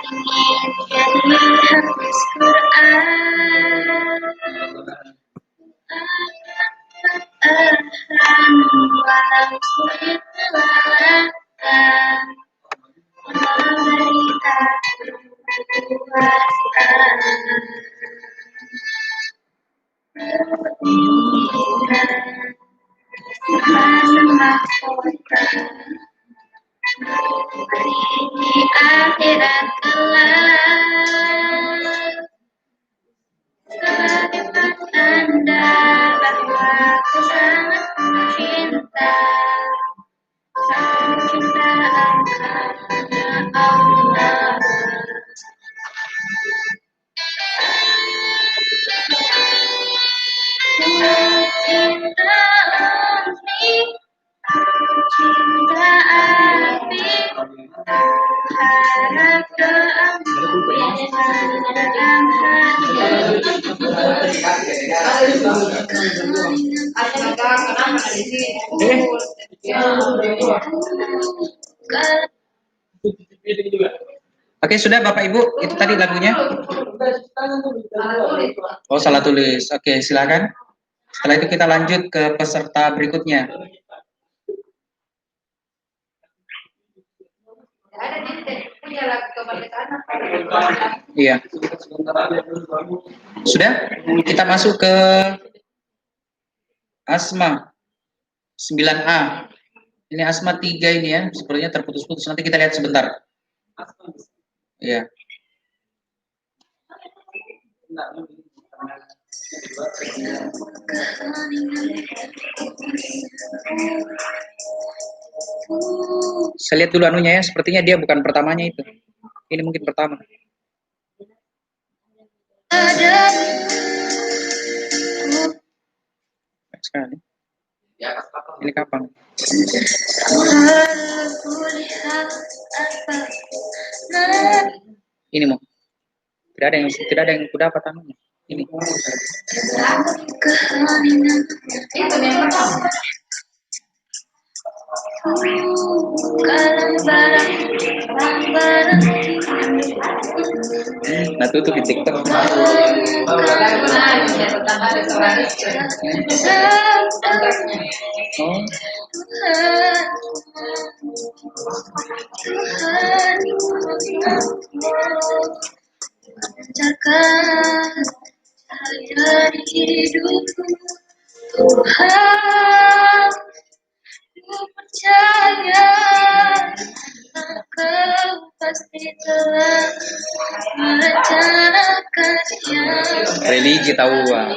ingin jadi hafiz Quran. Walau sulit melangkah, memberi kekuasaan. Tuhan mahkota di akhirat kelak. Kalimat Anda bahwa aku sangat mencinta, aku cinta karena Allah. Cinta api, cinta api, harap keampunan dalam Oke, sudah Bapak Ibu, itu tadi lagunya. Oh, salah tulis. Oke, silakan. Setelah itu kita lanjut ke peserta berikutnya. Iya. Sudah? Kita masuk ke Asma 9A. Ini Asma 3 ini ya, sepertinya terputus-putus. Nanti kita lihat sebentar. Iya. Saya lihat dulu anunya ya, sepertinya dia bukan pertamanya itu. Ini mungkin pertama. Baik sekali. Ini kapan? Ini mau. Tidak ada yang kudapat anunya. Ini. Nah, tutup di TikTok. Oh. Pancarkan cahaya di hidupku, Tuhan. Ku percaya Engkau pasti telah merencanakan yang Religi tahu ah.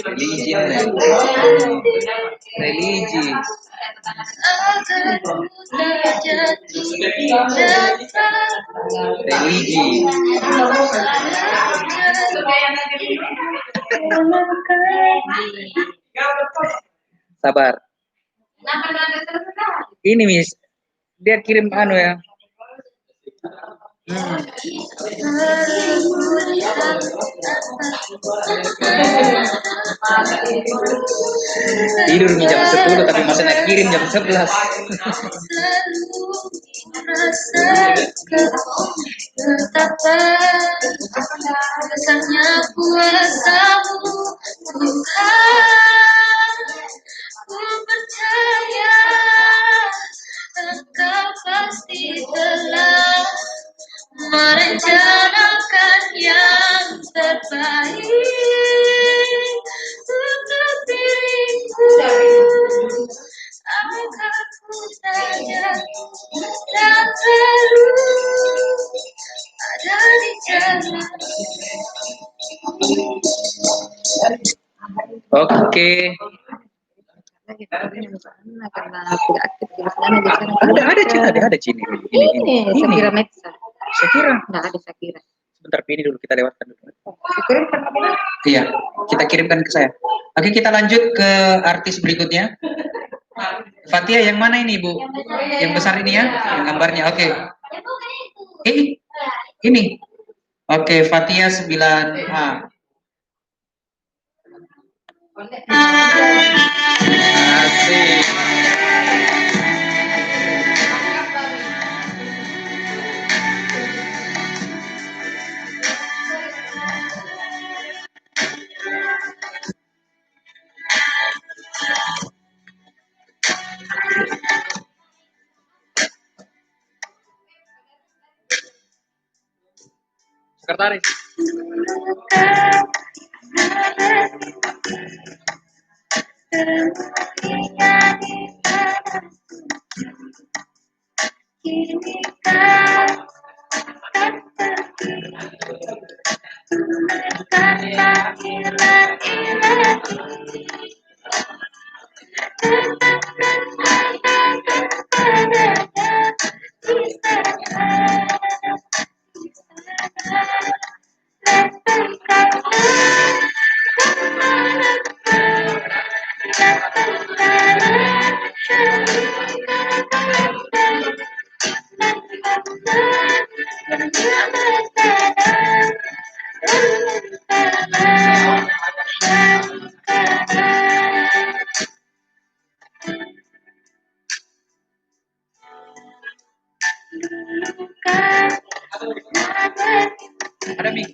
Religi. Religi. agar ku tak jatuh jatuh. Religi. Sabar. Ini Miss, dia kirim anu ya. Tidur jam 10 tapi masanya kirim jam 11. Betapa besarnya kuasa-Mu, Tuhan. Ku percaya Engkau pasti telah merencanakan yang terbaik untuk diriku, agar ku tak jatuh dan terus ada di jalan. Oke. Ada Cini. Ini Shakira Metsa. Shakira. Nggak ada Shakira. Sebentar, ini dulu kita lewatkan dulu. Iya, kita kirimkan ke saya. Oke, kita lanjut ke artis berikutnya. Fatia yang mana ini, Bu? Yang besar ini ya, yang gambarnya. Oke. Ini. Oke, Fatia 9A. Asik. Sekretaris. Ada Mi.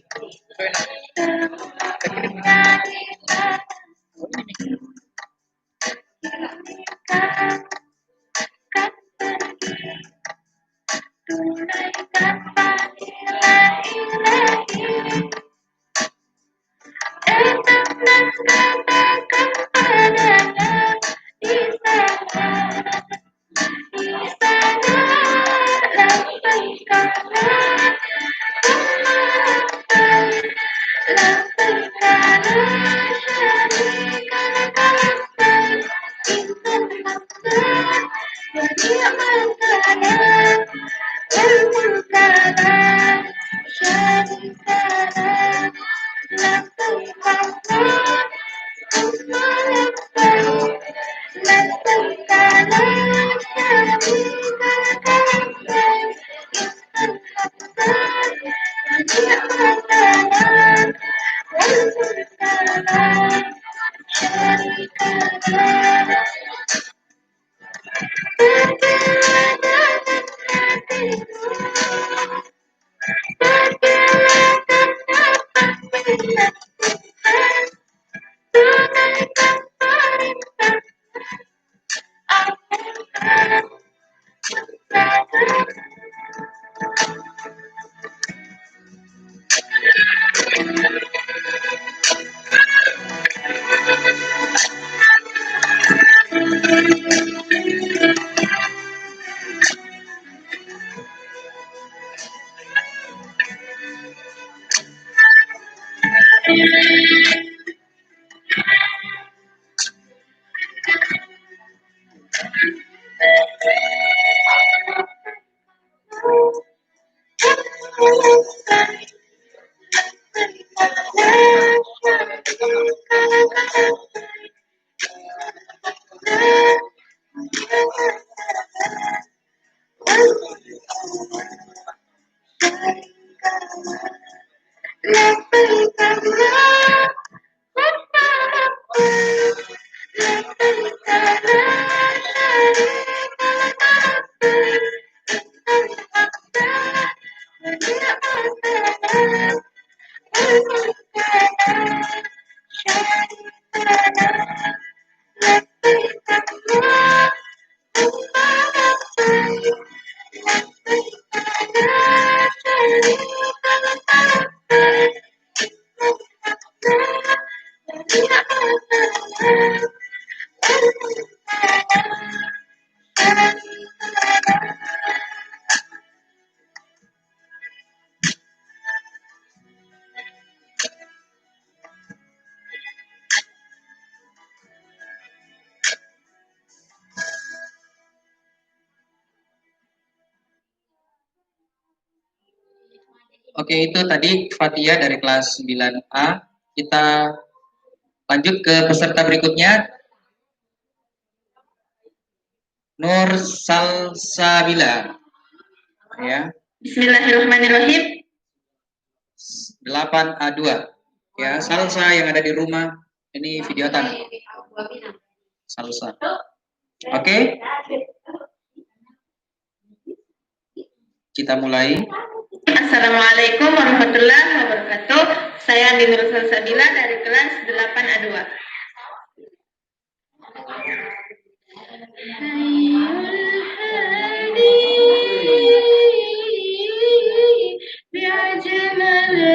Oke, itu tadi Fatia dari kelas 9A. Kita lanjut ke peserta berikutnya. Nur Salsabila. Ya. Bismillahirrahmanirrahim. 8A2. Ya, Salsa yang ada di rumah. Ini videotan. Salsa. Oke. Kita mulai. Assalamualaikum warahmatullahi wabarakatuh. Saya Andi Nur Salsabila dari kelas 8A2. بأجمل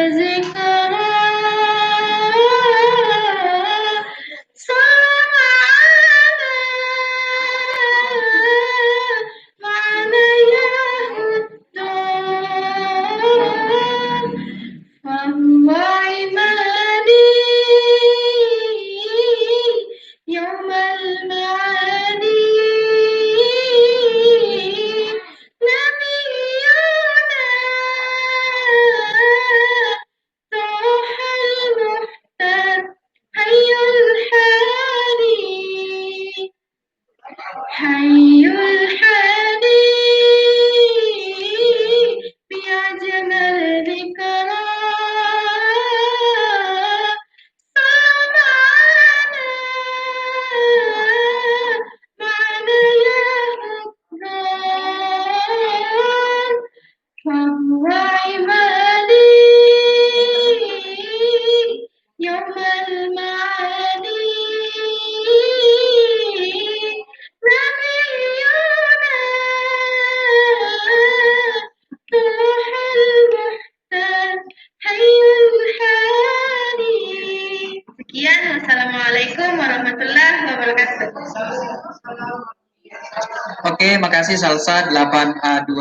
Oke, makasih Salsa 8A2.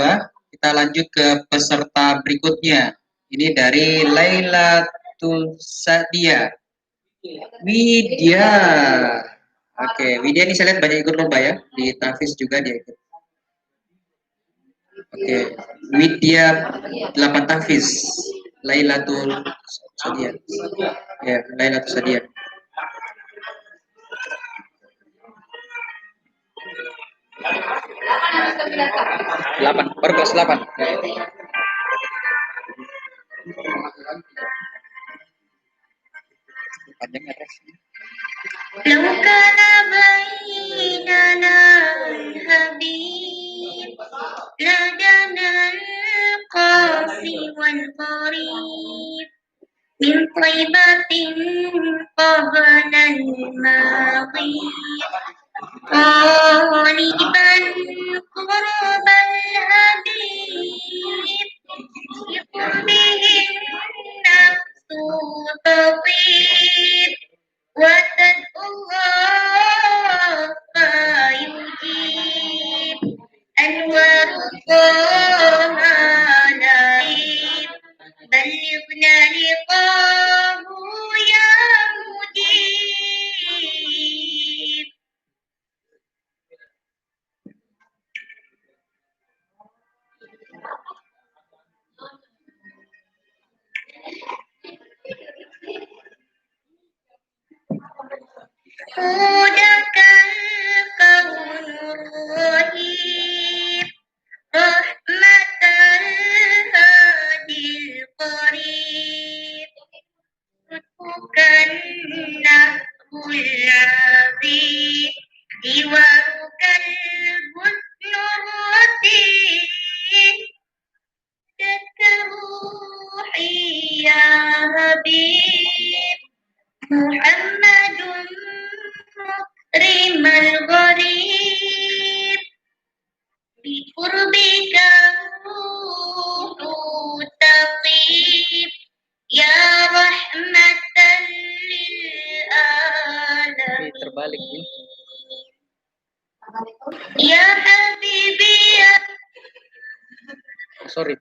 Kita lanjut ke peserta berikutnya. Ini dari Lailatul Sadia. Widya. Oke, Widya ini saya lihat banyak ikut lomba ya. Di Tafis juga dia ikut. Oke, Widya 8 Tafis. Lailatul Sadia. Ya, Lailatul Sadia. Baru kelas 8. Panjangnya res. لو كان بيننا الحبيب لدنا القاسي والقريب من طيبة قبل الماضي غالبا قرب الحبيب بقربه النفس تطيب وتدعو الله فيجيب أنوار الله لعيب بلغنا لقاه يا مجيب. هداك الكون الرهيب رحمة الهادي القريب لطفك النهر العظيم جوارك الحسن الرتيب لك روحي يا حبيب محمد مكرم الغريب بقربك الروح تطيب يا رحمة للعالمين Terbalik nih. يا حبيبي يا Sorry.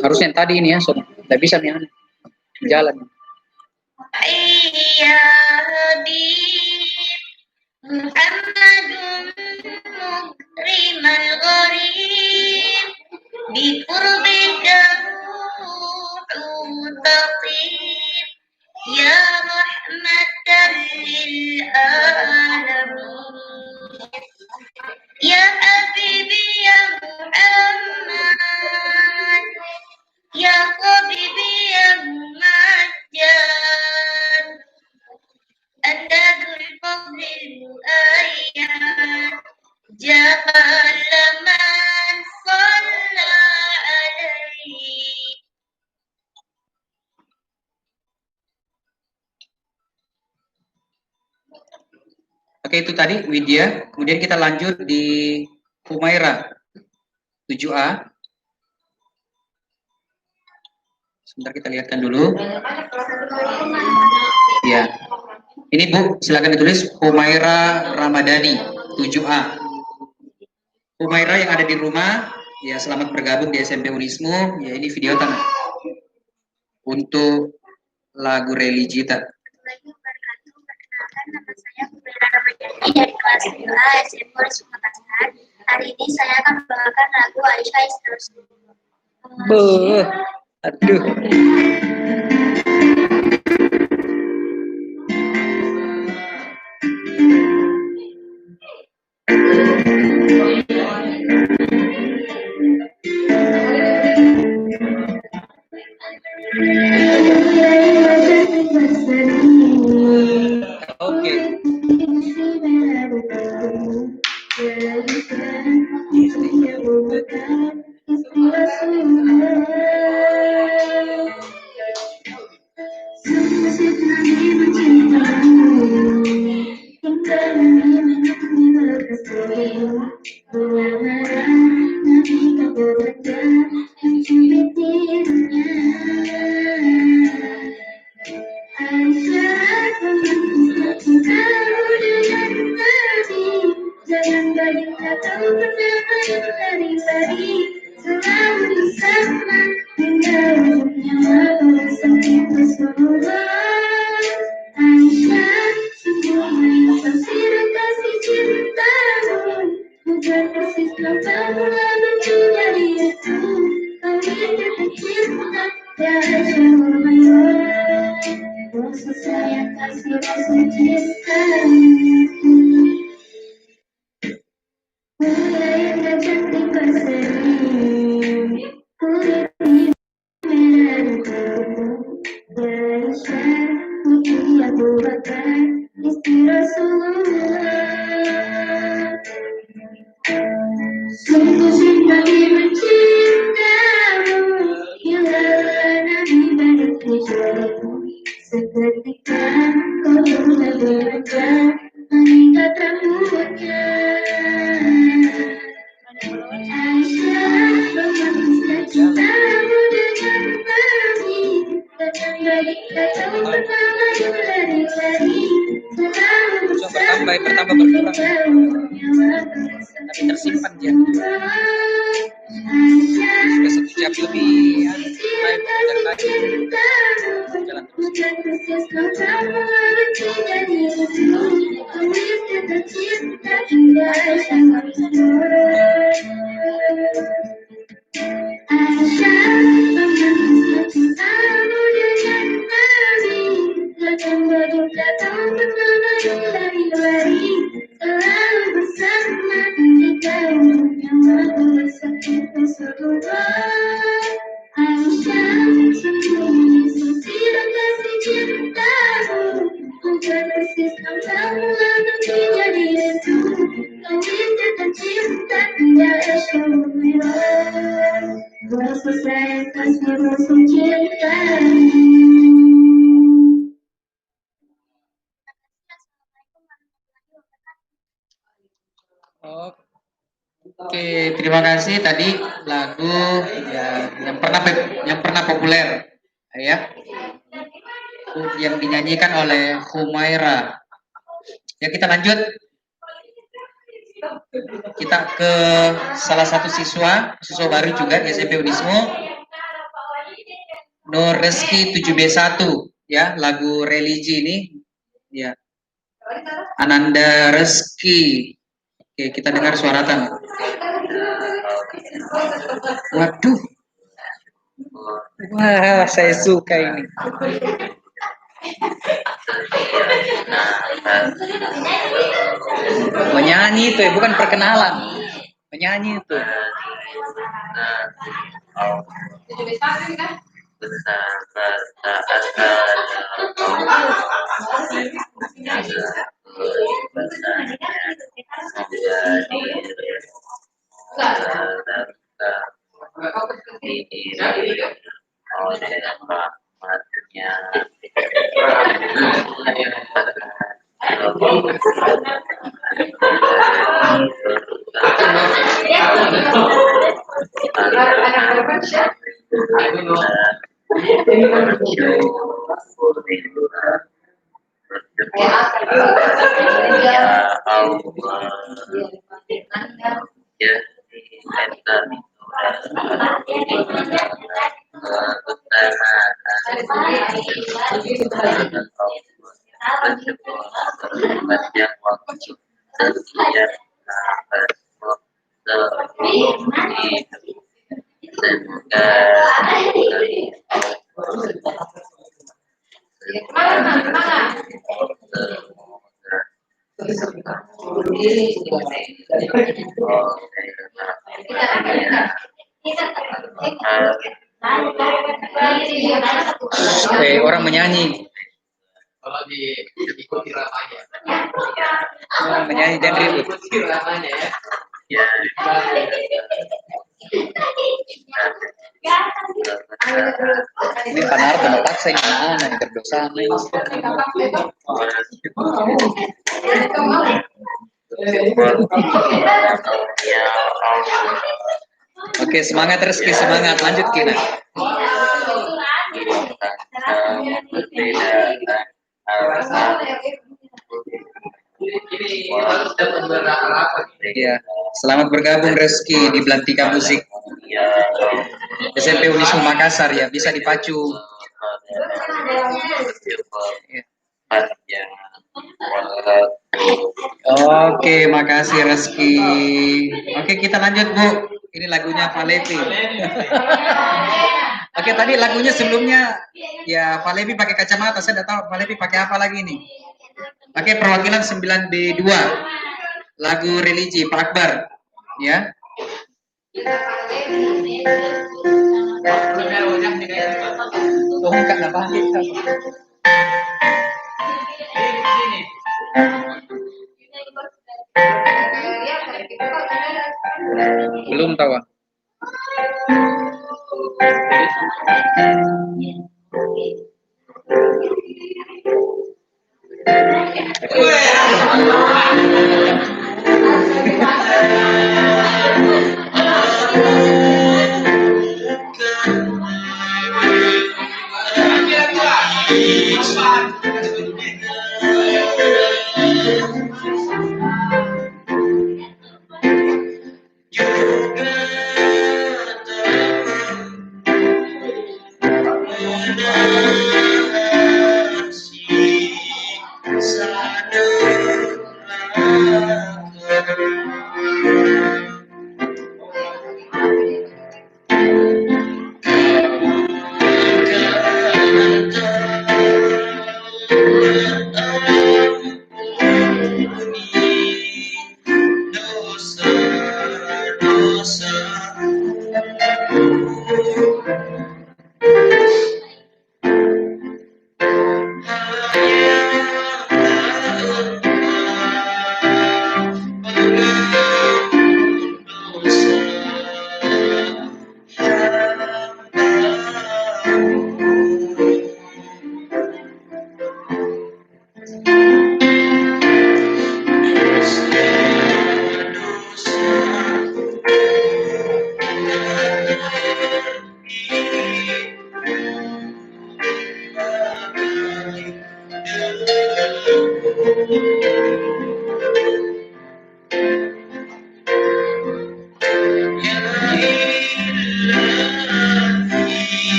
Harus yang tadi ini ya, sob. Nggak bisa nih aneh. Jalan. يا حبيب محمد مكرم الغريب بقربك الروح تطيب يا رحمة للعالمين يا حبيبي يا محمد يا حبيبي يا ممجد أنت ذو الفضل المؤيد جمال من صلى عليه. Oke, itu tadi Widya. Kemudian kita lanjut di Humaira 7A. Sebentar kita lihatkan dulu. Ya. Ini Bu, silakan ditulis Humaira Ramadhani 7A. Humaira yang ada di rumah, ya selamat bergabung di SMP Unismu. Ya ini video tanah untuk lagu Religita. Nama saya Humaira Ramadhani dari kelas 2A SMP Unismu Makassar. Hari ini saya akan membawakan lagu Aisyah is Rasul. Aduh. Oke. kita tahu bersama lari-lari selalu bersama hingga ujungnya waktu sampai semua. Aisyah, sungguh yang tersirat kasih cintamu, bukan persis kamu benci dari itu. Kau ingin cinta, ya Aisyah, oh my God. Rasa sayang kasih rasa cintamu. Mulai yang cantik berseri, kulit merah dan kuku. Aisyah, putri Abu Bakar, istri Rasulullah. Sungguh sekali mencintamu, hilanglah Nabi baru hijrahmu. Seketika kau mulai beranjak meningkat rambutnya. Aisyah, romantisnya cintamu dengan Nabi, datang dari kacau pertama berlari-lari selalu bersama bertambah berkurang. tapi tersimpan dia. Aisyah, Sudah 1 jam lebih. Live dan lagi. Jalan terus. bukan persis kau tak mengerti jadi itu. Tulis kata cinta hingga sangat menurut. Aisyah, romantisnya cintamu dengan Nabi, datang berjuta tahun bersama berlari-lari selalu bersama hingga ujungnya waktu sampai Rasulullah. Aisyah, sungguh tidak kasih cintamu, bukan persis kau tahu benci jadi itu. Kau ikatan cinta hingga Aisyah, rasa sayang kasih rasa cintamu. Oke, terima kasih tadi lagu yang pernah populer ya, yang dinyanyikan oleh Humaira. Ya, kita lanjut. Kita ke salah satu siswa baru juga di SMP Unismo, Nur Reski 7B1 ya, lagu religi ini ya. Ananda Reski. Oke, kita dengar suaratan. Waduh. Wah, saya suka ini. Menyanyi itu ya, bukan perkenalan. Menyanyi itu. Orang menyanyi. Kalau diikuti ramanya. Orang menyanyi dan ribut. Diikuti ramanya ya. Ini Panarto napaksa yung naan ang berdosa na yun. Oke, semangat Reski, semangat. Lanjut Kina. Ini harus dapat berapa? Iya. Selamat bergabung Reski di Belantika Musik SMP Unisma Makassar ya, bisa dipacu. Oke, makasih Reski. Oke, kita lanjut Bu. Ini lagunya Valepi. Oke, tadi lagunya sebelumnya ya Valepi pakai kacamata. Saya tidak tahu Valepi pakai apa lagi nih. Pakai perwakilan 9B2. Lagu religi Pak Akbar. Ya. Oh, enggak apa belum tahu.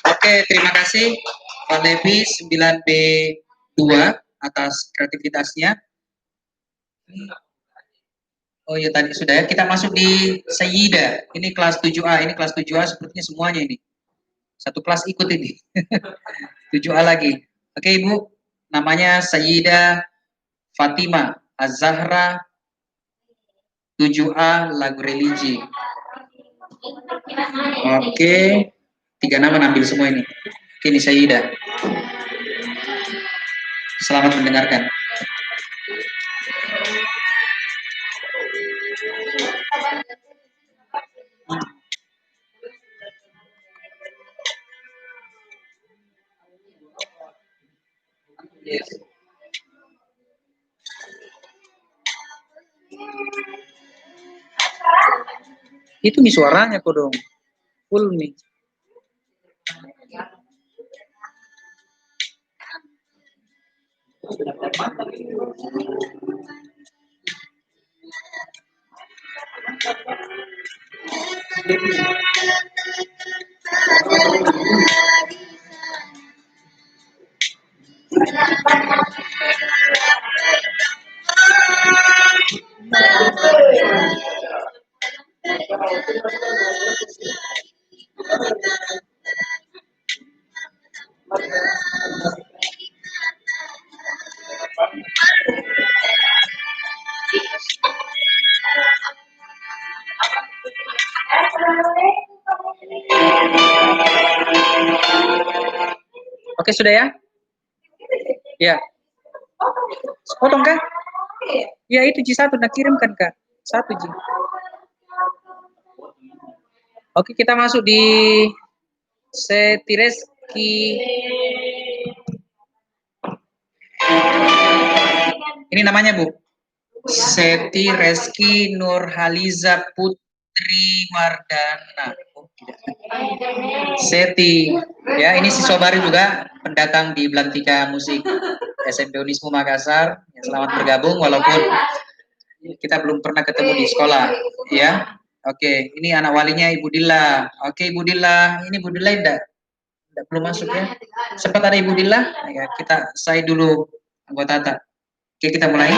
Oke, terima kasih Pak Levi 9B2 atas kreativitasnya. Oh iya tadi sudah ya. Kita masuk di Sayyida. Ini kelas 7A. Ini kelas 7A sepertinya semuanya ini. Satu kelas ikut ini. 7A lagi. Oke Ibu. Namanya Sayyida Fatima Az-Zahra 7A lagu religi. Oke. 3 nama ambil semua ini. Oke, ini Sayyida. Selamat mendengarkan. Yes. Itu nih suaranya kok dong. Full nih. Oke, sudah ya? Ya. Potong kan? Ya, itu G1 nak kirimkan, Kak. 1 G. Oke, kita masuk di Setireski. Ini namanya, Bu. Setireski Nurhaliza Putri Wardana. Oh, tidak. Seti. Ya, ini siswa baru juga pendatang di Belantika Musik SMP Unismu Makassar. Ya, selamat bergabung walaupun kita belum pernah ketemu di sekolah, ya. Oke, ini anak walinya Ibu Dilla. Oke, Ibu Dilla, ini Ibu Dilla enggak belum masuk ya. Sempat ada Ibu Dilla? Ya, saya dulu anggota tak. Oke, kita mulai.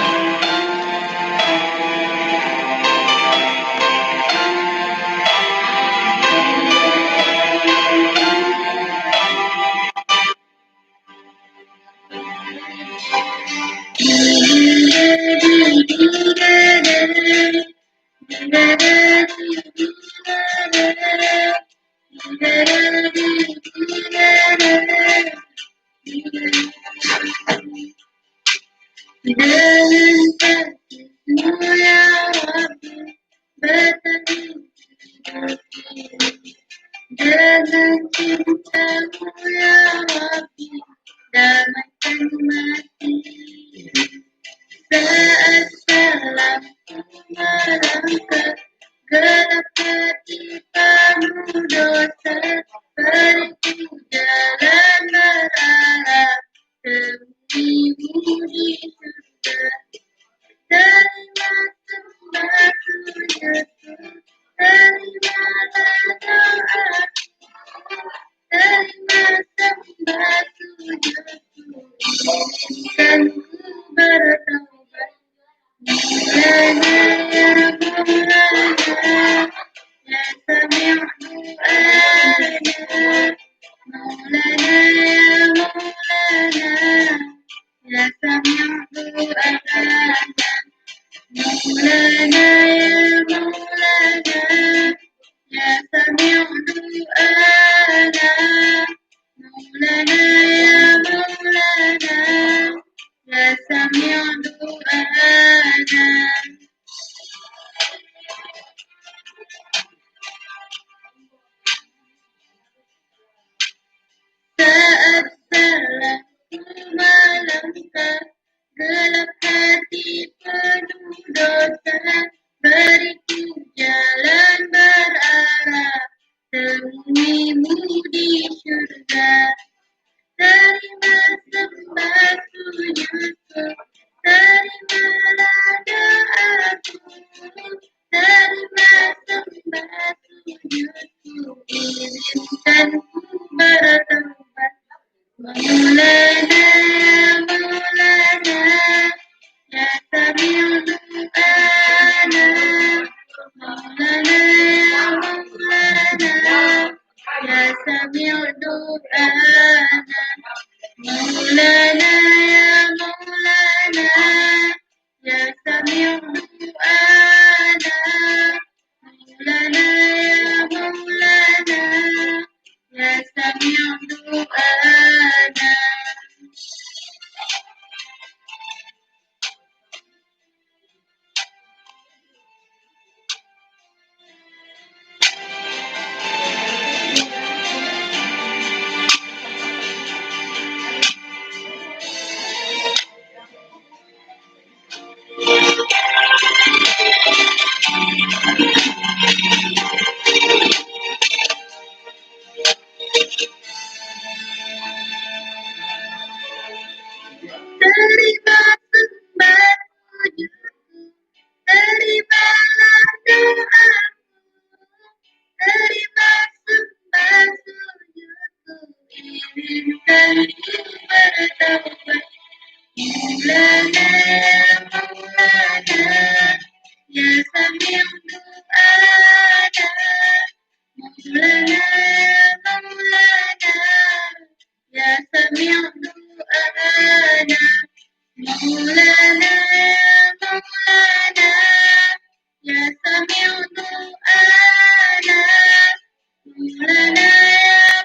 Jangan cintamu ya Rabbi, damaikan mati. Saat salamku melangkah, gelap ketipamu dosa, beriku jalan berarah, temui di surga. Terima sembah sujudku, terimalah doaku, terima sembah sujudku, dan ku bertaubat. Maulana ya Maulana, ya sami' du'ana. Maulana ya Maulana, ya sami' du'ana. Maulana ya Maulana, ya sami' du'ana. Maulana ya Maulana, ya sami' du'ana. Saat salahku melangkah, gelap hati penuh dosa, beriku jalan berarah, temuimu di surga. Terima sembah sujudku, terimalah doaku, terima sembah sujudku, izinkan bertaubat. Maulana, Maulana, ya Sami'u du'ana. Maulana, Maulana, ya Sami'u du'ana. Maulana, ya Maulana, ya Sami'u du'ana. Maulana, ya Maulana, ya Sami'u du'ana. Terima sembah sujudku, terimalah doaku. Terima sembah sujudku, izinkan ku bertaubat. Maulana, Maulana, ya Sami'u du'ana. Maulana, Maulana, ya Sami'u du'ana. Maulana, Maulana, ya Sami'u du'ana. Maulana,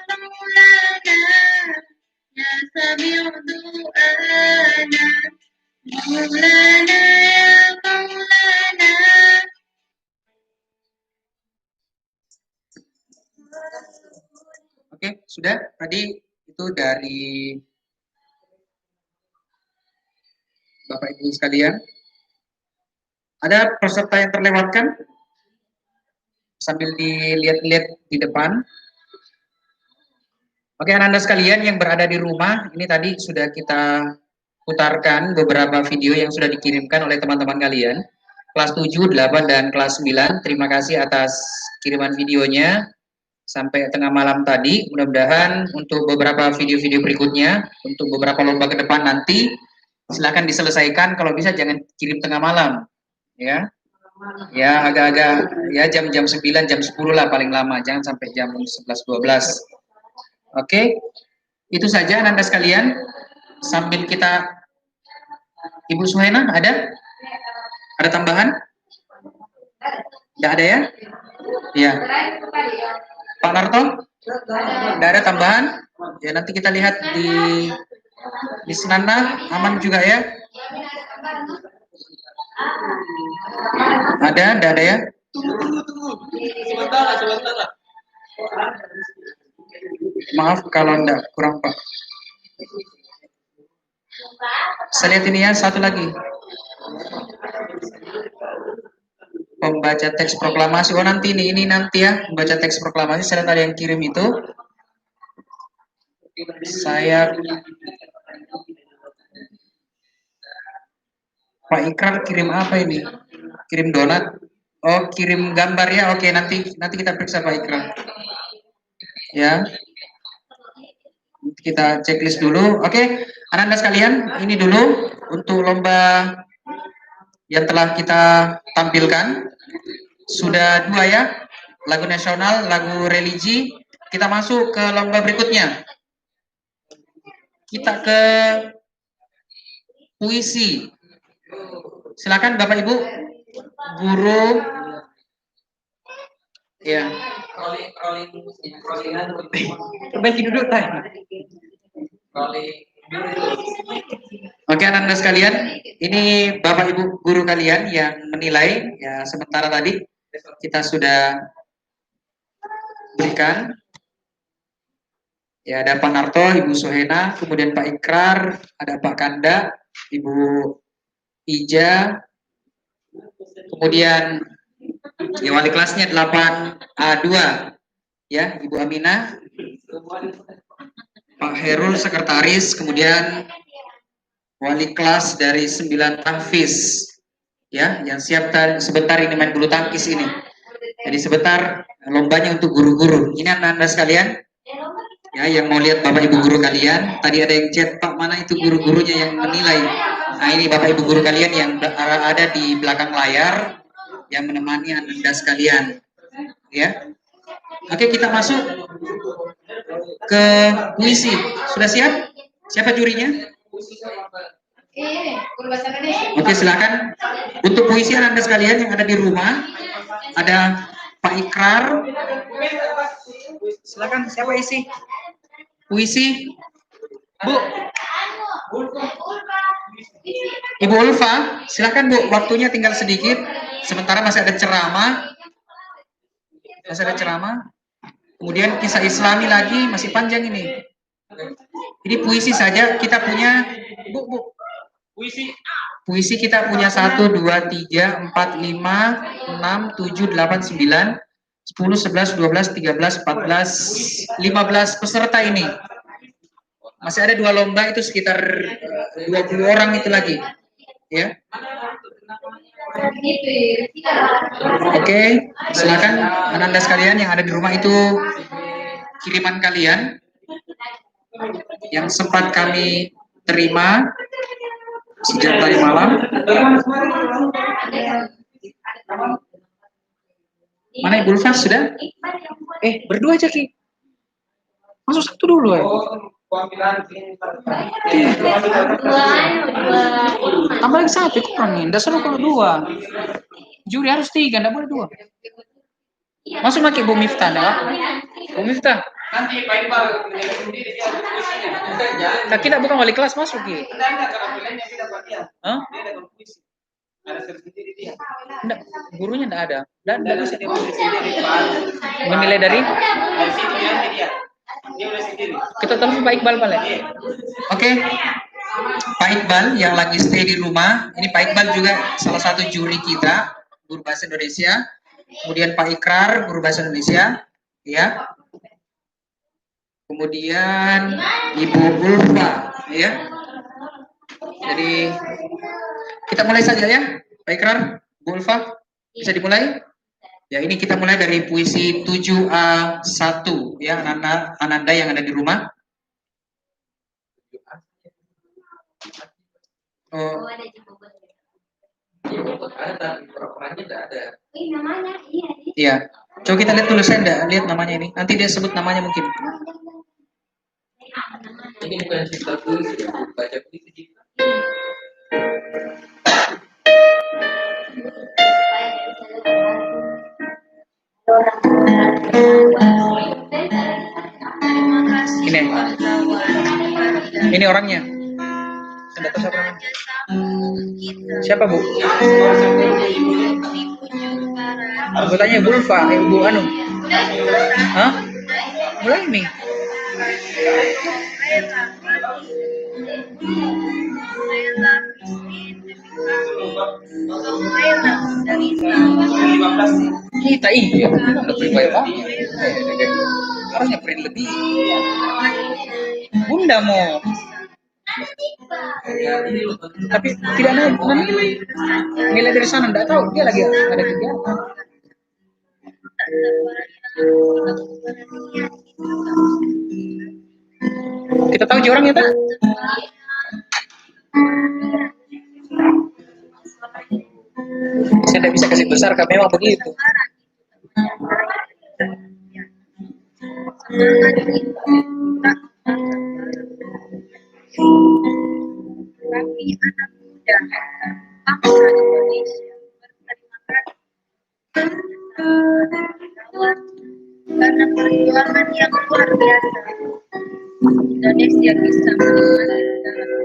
Maulana, ya Sami'u du'ana. Maulana, Maulana. Oke, sudah. Tadi itu dari Bapak Ibu sekalian. Ada peserta yang terlewatkan? Sambil dilihat-lihat di depan. Oke, anak-anak sekalian yang berada di rumah, ini tadi sudah kita putarkan beberapa video yang sudah dikirimkan oleh teman-teman kalian. Kelas 7, 8, dan kelas 9. Terima kasih atas kiriman videonya sampai tengah malam tadi. Mudah-mudahan untuk beberapa video-video berikutnya, untuk beberapa lomba ke depan nanti, silakan diselesaikan. Kalau bisa jangan kirim tengah malam, ya. Ya, agak-agak ya jam-jam 9, jam 10 lah paling lama, jangan sampai jam 11, 12. Oke, itu saja anak-anak sekalian. Sambil kita, Ibu Suhena ada? Ada tambahan? Tidak ada ya? Ya. Pak Narto? Tidak ada tambahan? Ya, nanti kita lihat di Senana, aman juga ya? Ada? Tidak ada ya? Tunggu. Sementara. Maaf kalau enggak, kurang Pak. Saya lihat ini ya, satu lagi. Pembaca teks proklamasi. Oh nanti ini nanti ya, membaca teks proklamasi. Saya lihat ada yang kirim itu. Saya Pak Ikrar kirim apa ini? Kirim donat. Oh, kirim gambar ya. Oke, nanti kita periksa Pak Ikrar. Ya. Kita checklist dulu. Oke, anak-anak sekalian, ini dulu untuk lomba yang telah kita tampilkan. Sudah 2 ya, lagu nasional, lagu religi. Kita masuk ke lomba berikutnya. Kita ke puisi. Silakan Bapak Ibu, guru. Ya. Perbaiki duduk, Tay. Oke, anak-anak sekalian, ini Bapak Ibu guru kalian yang menilai. Ya, sementara tadi kita sudah berikan. Ya, ada Pak Narto, Ibu Suhena, kemudian Pak Ikrar, ada Pak Kanda, Ibu Ija, kemudian ya, wali kelasnya 8A2, ya, Ibu Aminah, Pak Herul sekretaris, kemudian wali kelas dari 9 tahfiz, ya, yang siap sebentar ini main bulu tangkis ini. Jadi sebentar lombanya untuk guru-guru. Ini anak-anak sekalian, ya yang mau lihat Bapak Ibu guru kalian. Tadi ada yang chat, Pak mana itu guru-gurunya yang menilai. Nah ini Bapak Ibu guru kalian yang ada di belakang layar yang menemani anda sekalian. Ya, oke kita masuk ke puisi. Sudah siap? Siapa jurinya? Oke silakan. Untuk puisi anda sekalian yang ada di rumah, ada Pak Ikrar. Silakan siapa isi? Puisi. Bu. Ibu Ulfa, silakan Bu. Waktunya tinggal sedikit. Sementara masih ada ceramah. Kemudian kisah Islami lagi masih panjang ini. Ini puisi saja kita punya. Bu. Puisi kita punya 1, 2, 3, 4, 5, 6, 7, 8, 9, 10, 11, 12, 13, 14, 15 peserta ini. Masih ada 2 lomba itu sekitar 20 orang itu lagi. Ya. Oke, silakan Anda sekalian yang ada di rumah itu kiriman kalian yang sempat kami terima sejak tadi malam. Mana Ibu Ulfa sudah? Berdua aja Ki. Masuk satu dulu ya. Tambah lagi 1 kurangin. Dasar kalau 2. Juri harus 3, enggak boleh 2. Masuk lagi Bu Miftah dah. Bu Miftah. Nanti Pak Iqbal sendiri dia ada puisinya. Kak kita bukan wali kelas masuk Ki. Enggak kalau nilainya beda Pak dia. Hah? Dia ada puisi. Ada sendiri dia. Enggak, gurunya enggak ada. Enggak bisa dia tulis sendiri Pak. menilai dari situ nanti dia. Dia udah sendiri. kita telepon Pak Iqbal balik. Oke. Pak Iqbal yang lagi stay di rumah. Ini Pak Iqbal juga salah satu juri kita, guru bahasa Indonesia. Kemudian Pak Ikrar, guru bahasa Indonesia. Ya. Kemudian Ibu Ulfa, ya. Jadi kita mulai saja ya, Pak Ikrar, Bu Ulfa, bisa dimulai? Ya, ini kita mulai dari puisi 7A1 ya, Ananda yang ada di rumah. Oh. Iya. Coba kita lihat dulu, saya enggak lihat namanya ini. Nanti dia sebut namanya mungkin. Ini bukan cerita puisi, baca puisi. Ini orangnya. Saya tahu siapa namanya. Siapa Bu? Anggotanya Bu Ulfa, Bu Anu. Hah? Mulai nih. Kita iya, udah pribadi banget. Harusnya print lebih. Bunda mau. Tapi tidak nilai. Nilai dari sana enggak tahu, dia lagi ada kegiatan. Kita tahu dia orangnya tak? Saya tidak bisa kasih besar, karena memang begitu. Tapi anak muda bangsa Indonesia berterima kasih karena perjuangan yang luar biasa. Indonesia bisa menikmati negara.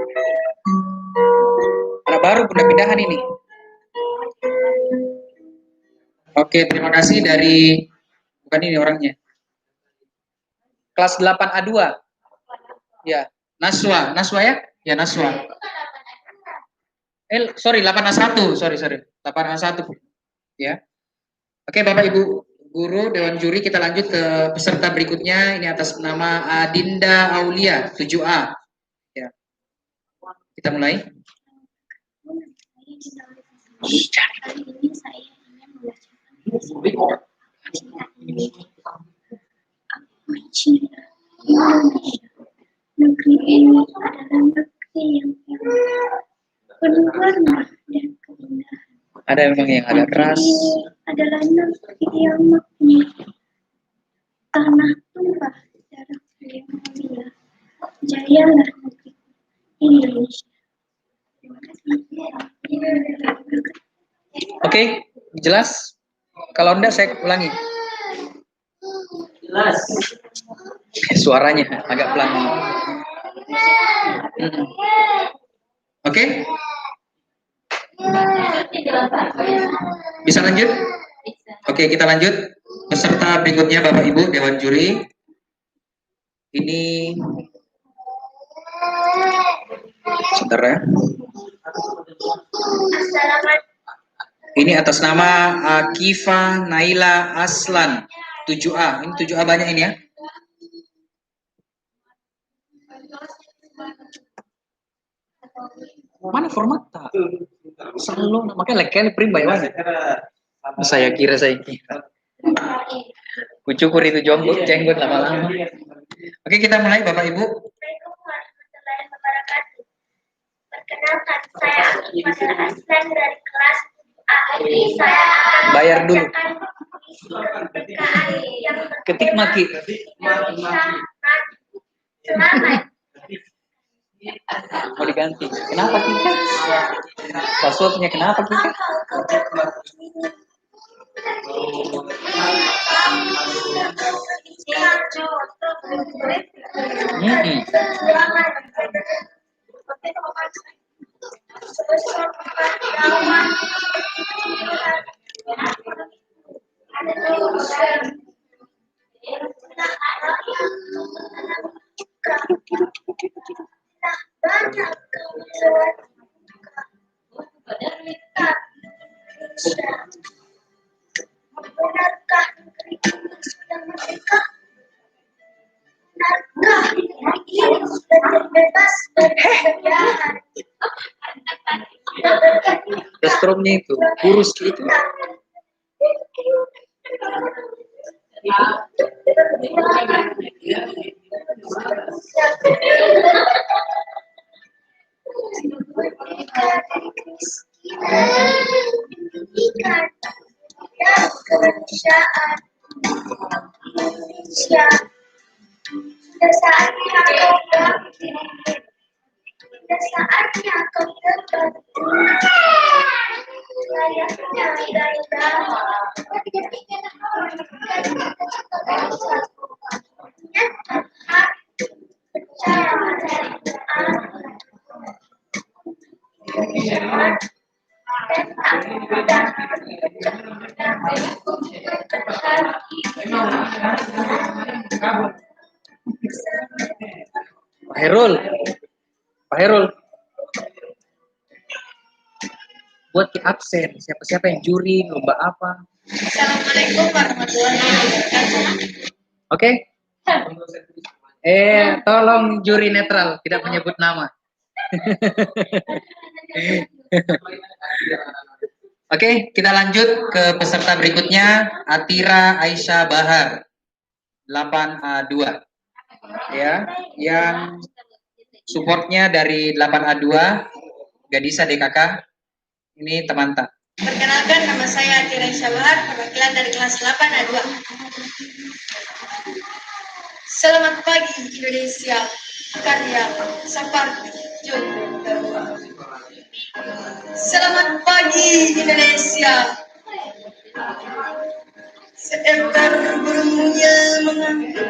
Anak baru pindah-pindahan ini. Oke, terima kasih dari bukan ini orangnya. Kelas 8A2. Ya, Naswa ya? Ya, Naswa. Sorry, 8A1. Sorry. 8A1. Ya. Oke, Bapak Ibu Guru, Dewan Juri, kita lanjut ke peserta berikutnya. Ini atas nama Adinda Aulia, 7A. Ya. Kita mulai. Kali ini saya ingin membacakan cinta ini. Aku cinta Indonesia. Negeri ini adalah negeri yang penuh warna dan keindahan. Ada memang yang agak keras. Ini adalah negeri yang makmur. Tanah tumpah darah yang mulia. Jayalah negeri Indonesia. Terima kasih. Oke, jelas? Kalau enggak saya ulangi. Jelas. Suaranya agak pelan. Oke? Bisa lanjut? Oke, kita lanjut. Peserta berikutnya Bapak Ibu Dewan Juri. Ini sebentar ya. Ini atas nama Akifa Naila Aslan 7A. Ini 7A banyak ini ya. Mana format? Selalu makanya lekenya prim by one. Saya kira. Kucukur itu jenggot lama-lama. Oke, kita mulai Bapak Ibu. Assalamualaikum warahmatullahi wabarakatuh. Perkenalkan, saya Akifah Aslan dari kelas A. Ini saya akan Bayar dulu. membacakan kemerdekaan yang Ketik maki. Indonesia selamat. Mau diganti. Kenapa kita? Passwordnya kenapa kita? Benarkah negeri ini sudah merdeka? Benarkah negeri ini sudah terbebas dari penjajahan? Restrumnya itu kurus gitu. Pendidikan dan kemanusiaan Indonesia sudah saatnya kau bangkit. Sudah saatnya kau berbakti layaknya daerah. Percaya Pak Herul. Buat di absen. Siapa-siapa yang juri, lomba apa? Assalamualaikum warahmatullahi wabarakatuh. Oke? Tolong juri netral, tidak menyebut nama. Oke, kita lanjut ke peserta berikutnya, Atira Aisyah Bahar, 8A2. Ya, yang supportnya dari 8A2, Gadisa DKK. Ini teman tak. Perkenalkan, nama saya Atira Aisyah Bahar, perwakilan dari kelas 8A2. Selamat pagi Indonesia, karya Sapardi Djoko. Selamat pagi Indonesia. Seekor burungnya mengambil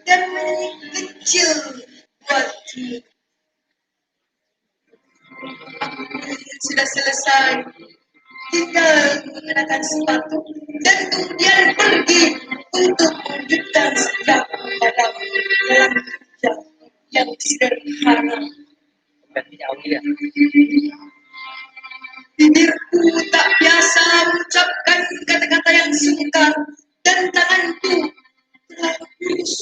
dan menyanyi kecil buatmu. Sudah selesai, tinggal mengenakan sepatu dan kemudian pergi untuk mewujudkan setiap padamu dalam kerja yang sederhana. Bibirku tak biasa mengucapkan kata-kata yang sungkan dan tanganku terlalu kurus.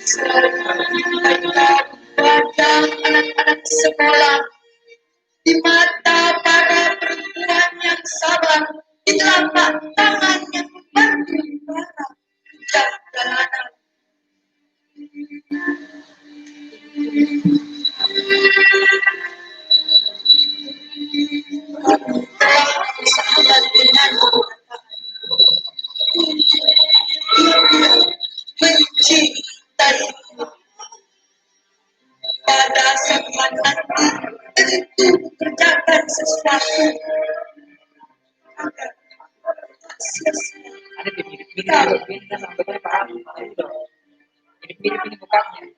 Mereka pada anak-anak sekolah mata para perempuan yang sabar, di telapak tangan yang membantu para jalanan. Sahabat dengan mencintai pada saat nanti tentu kerjakan sesuatu agar tak sia-sia. Ada di mirip-mirip kita sampai paham mirip-mirip ini bukannya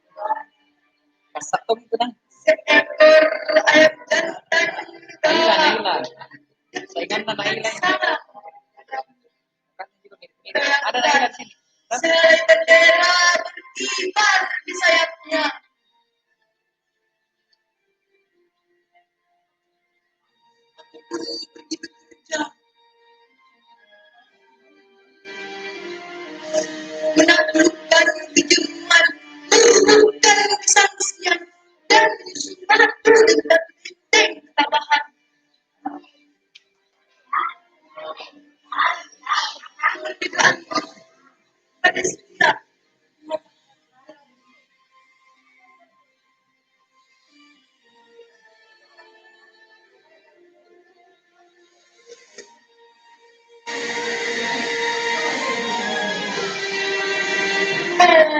masak tuh itu kan Seekor ayam jantan Naila saingan Naila kan juga mirip-mirip ada Naila di sini selai bendera berkibar di sayapnya. Pergi bekerja, menaklukkan kejenuhan, merubuhkan kesangsian, dan menyumbatu dengan benteng ketabahan. Kemerdekaan pada setiap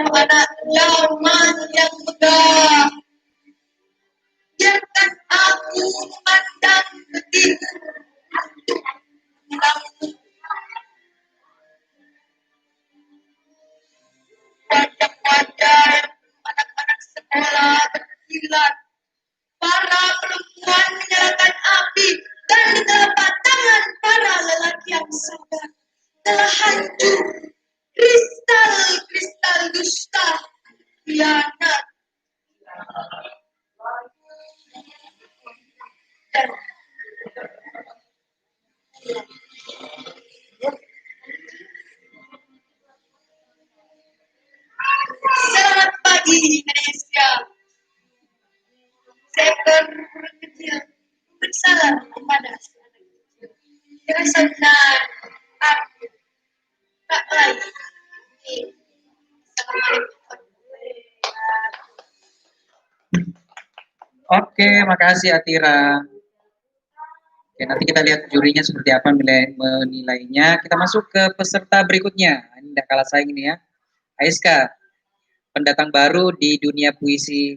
anak zaman yang megah, biarkan aku memandang ke timur, menangis wajah-wajah anak-anak sekolah berkilat, para perempuan menyalakan api, dan di telapak tangan para lelaki yang sabar telah hancur kristal-kristal dusta, khianat, dan selamat pagi Indonesia. Seekor burung kecil bersalam kepada dengan senang aku tak lain. Assalamualaikum. Oke, makasih Atira. Oke, nanti kita lihat jurinya seperti apa menilainya. Kita masuk ke peserta berikutnya. Ini tidak kalah saing ini ya. Aiska, pendatang baru di dunia puisi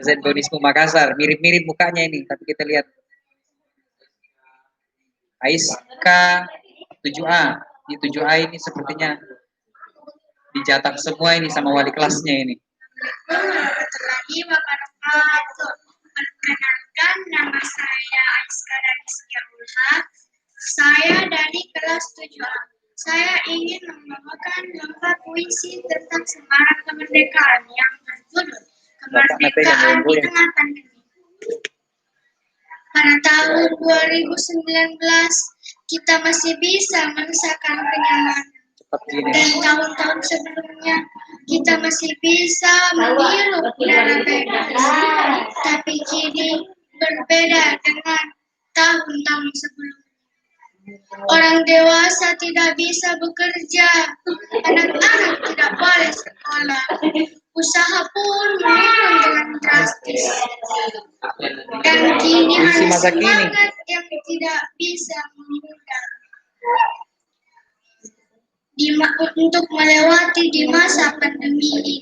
Zenbonisme Makassar. Mirip-mirip mukanya ini, tapi kita lihat. Aiska 7A. Di 7A ini sepertinya dicatat semua ini sama wali kelasnya ini. Warahmatullahi wabarakatuh. Perkenalkan, nama saya Aiska Daniskia Ulha. Saya dari kelas 7A. Saya ingin membawakan lomba puisi tentang Semarak Kemerdekaan yang berjudul Kemerdekaan di Tengah Pandemi. Pada tahun 2019, kita masih bisa merasakan kenyamanan. Dan tahun-tahun sebelumnya, kita masih bisa menghirup udara bebas. Tapi kini berbeda dengan tahun-tahun sebelumnya. Orang dewasa tidak bisa bekerja, anak-anak tidak boleh sekolah, usaha pun menurun dengan drastis. Dan kini hanya semangat yang tidak bisa memudar untuk melewati di masa pandemi ini.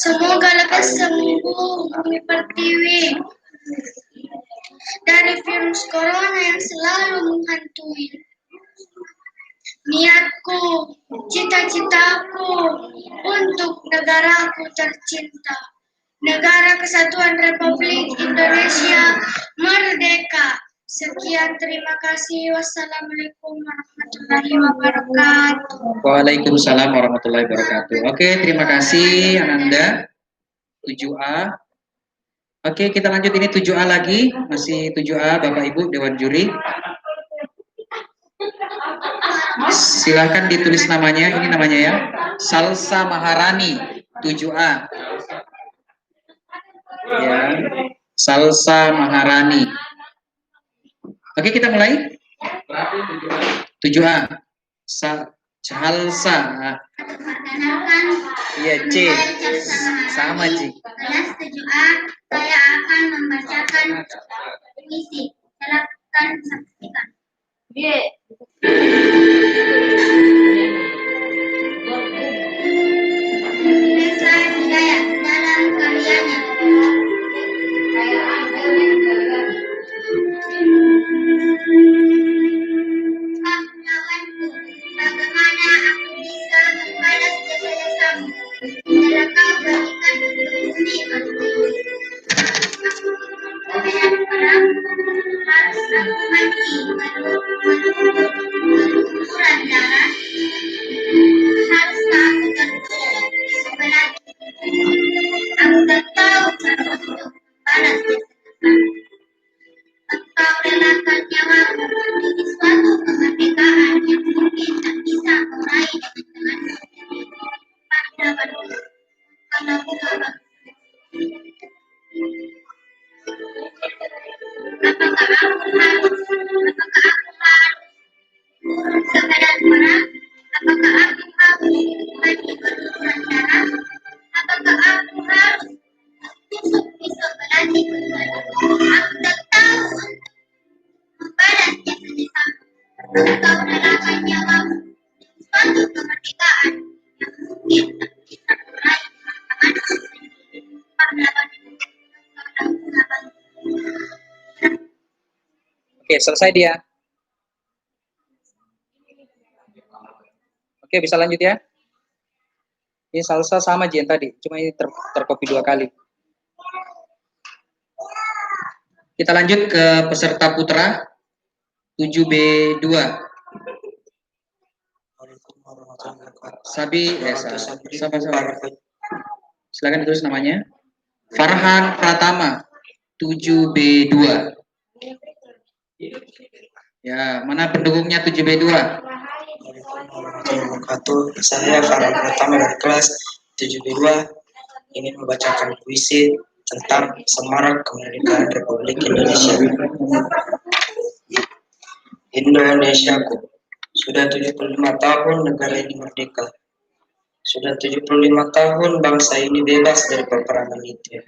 Semoga lekas sembuh Bumi Pertiwi dari virus corona yang selalu menghantui. Niatku, cita-citaku untuk negaraku tercinta, Negara Kesatuan Republik Indonesia merdeka. Sekian, terima kasih. Wassalamualaikum warahmatullahi wabarakatuh. Waalaikumsalam warahmatullahi wabarakatuh. Oke, terima kasih Ananda. 7A. Oke, kita lanjut ini 7A lagi. Masih 7A Bapak Ibu Dewan Juri. Silahkan ditulis namanya. Ini namanya ya. Salsa Maharani 7A. Ya. Salsa Maharani. Oke, kita mulai. 7A. Salsa. Perkenalkan, Iya, C. saya Sama, C. kelas 7A, saya akan membacakan puisi. Silakan saksikan. Desa Hidayat dalam karyanya. Pahlawanku, bagaimana aku bisa membalas jasa-jasamu? Telah kau berikan bumi untukku. Medan perang harus aku mati berguguran darah. Haruskah aku terbunuh di sebelah? Aku tak tahu cara untuk membalas jasa-jasamu. Engkau relakan nyawamu demi suatu kemerdekaan yang mungkin tak bisa kau raih dengan pahlawanku, karena bunga. Apakah aku harus turun ke medan perang? Apakah aku harus mati berguguran darah? Apakah aku harus tusuk pisau belati? Aku tak tahu membalas jasa-jasamu. Engkau relakan nyawamu demi suatu kemerdekaan yang mungkin tak bisa kau raih dengan pahlawanku, karena bunga. Oke, selesai dia. Oke, bisa lanjut ya. Ini salsa sama Jian tadi, cuma ini tercopy 2 kali. Kita lanjut ke peserta putra 7B2. Sabi, sama-sama. Silakan ditulis namanya. Farhan Pratama 7B2. Ya, mana pendukungnya 7B2? Saya Farhan Pratama dari kelas 7B2 ingin membacakan puisi tentang Semarak Kemerdekaan Republik Indonesia. Indonesiaku, sudah 75 tahun negara ini merdeka. Sudah 75 tahun bangsa ini bebas dari peperangan itu.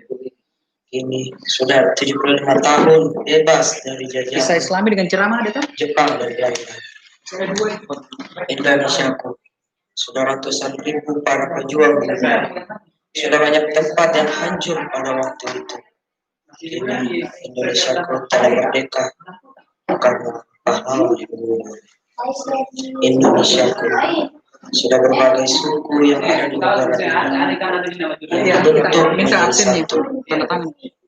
Ini sudah 75 tahun bebas dari Bisa jajahan Islami dengan ceramah ada tak? Jepang dan Belanda. Indonesiaku, sudah ratusan ribu para pejuang sudah banyak tempat yang hancur pada waktu itu. Ini Indonesiaku telah merdeka karena pahlawan yang dulu. Indonesiaku, sudah berbagai suku yang ada di negara ini yang dibentuk menjadi satu,